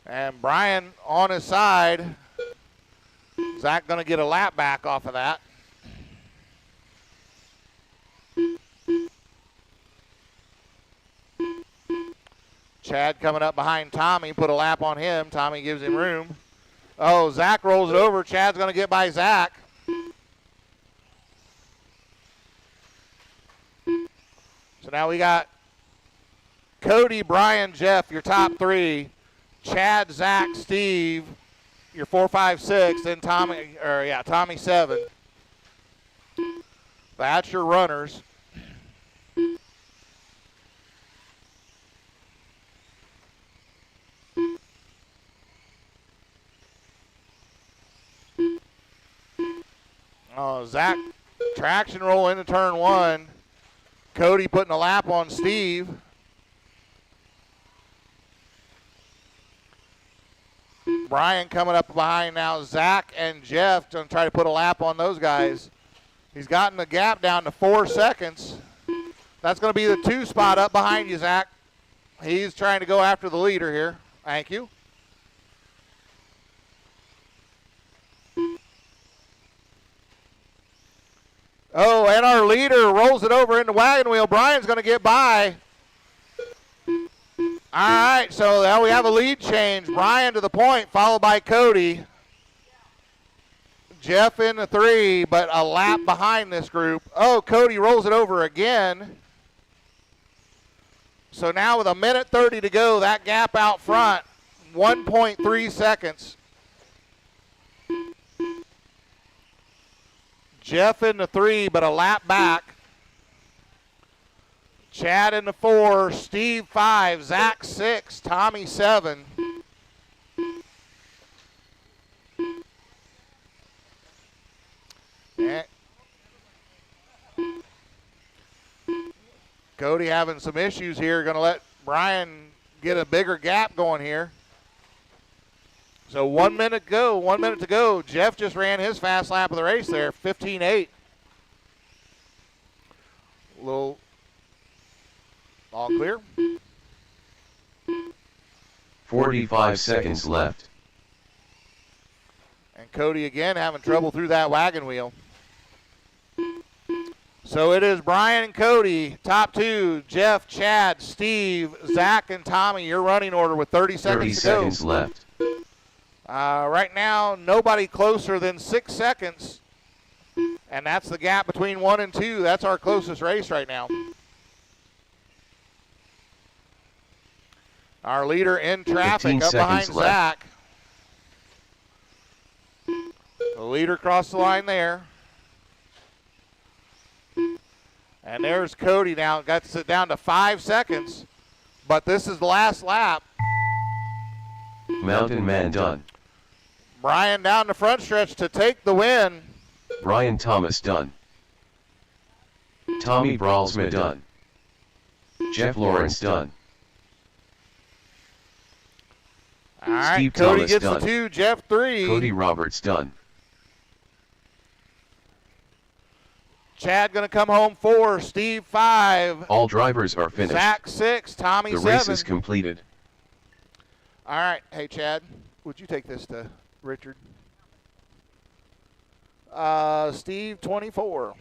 Speaker 3: And Brian on his side. Zach going to get a lap back off of that. Chad coming up behind Tommy, put a lap on him. Tommy gives him room. Oh, Zach rolls it over. Chad's going to get by Zach. So now we got Cody, Brian, Jeff, your top 3. Chad, Zach, Steve, your 4, 5, 6. Then Tommy 7. That's your runners. Oh, Zach, traction roll into turn 1. Cody putting a lap on Steve. Brian coming up behind now. Zach and Jeff going to try to put a lap on those guys. He's gotten the gap down to 4 seconds. That's going to be the 2 spot up behind you, Zach. He's trying to go after the leader here. Thank you. Oh, and our leader rolls it over in the wagon wheel. Brian's going to get by. All right, so now we have a lead change. Brian to the point, followed by Cody. Jeff in the 3, but a lap behind this group. Oh, Cody rolls it over again. So now with 1:30 to go, that gap out front, 1.3 seconds. Jeff in the 3, but a lap back. Chad in the 4, Steve 5, Zach 6, Tommy 7. And Cody having some issues here. Going to let Brian get a bigger gap going here. So 1 minute go, 1 minute to go. Jeff just ran his fast lap of the race there, 15.8. Little all clear.
Speaker 1: 45 seconds left.
Speaker 3: And Cody again having trouble through that wagon wheel. So it is Brian and Cody, top 2, Jeff, Chad, Steve, Zach, and Tommy, your running order with 30 seconds to go.
Speaker 1: 30 seconds left.
Speaker 3: Right now, nobody closer than 6 seconds. And that's the gap between 1 and 2. That's our closest race right now. Our leader in
Speaker 1: 15
Speaker 3: traffic up behind
Speaker 1: seconds left.
Speaker 3: Zach. The leader crossed the line there. And there's Cody now. Got to sit down to 5 seconds. But this is the last lap.
Speaker 1: Mountain Man done.
Speaker 3: Brian down the front stretch to take the win.
Speaker 1: Brian Thomas done. Tommy Bralsma done. Jeff Lawrence done.
Speaker 3: All right,
Speaker 1: Steve
Speaker 3: Cody
Speaker 1: Thomas
Speaker 3: gets
Speaker 1: done.
Speaker 3: the 2, Jeff 3.
Speaker 1: Cody Roberts done.
Speaker 3: Chad going to come home 4, Steve 5.
Speaker 1: All drivers are finished.
Speaker 3: Zach 6, Tommy
Speaker 1: The
Speaker 3: 7.
Speaker 1: race is completed.
Speaker 3: All right, hey Chad, would you take this to Richard? Steve 24.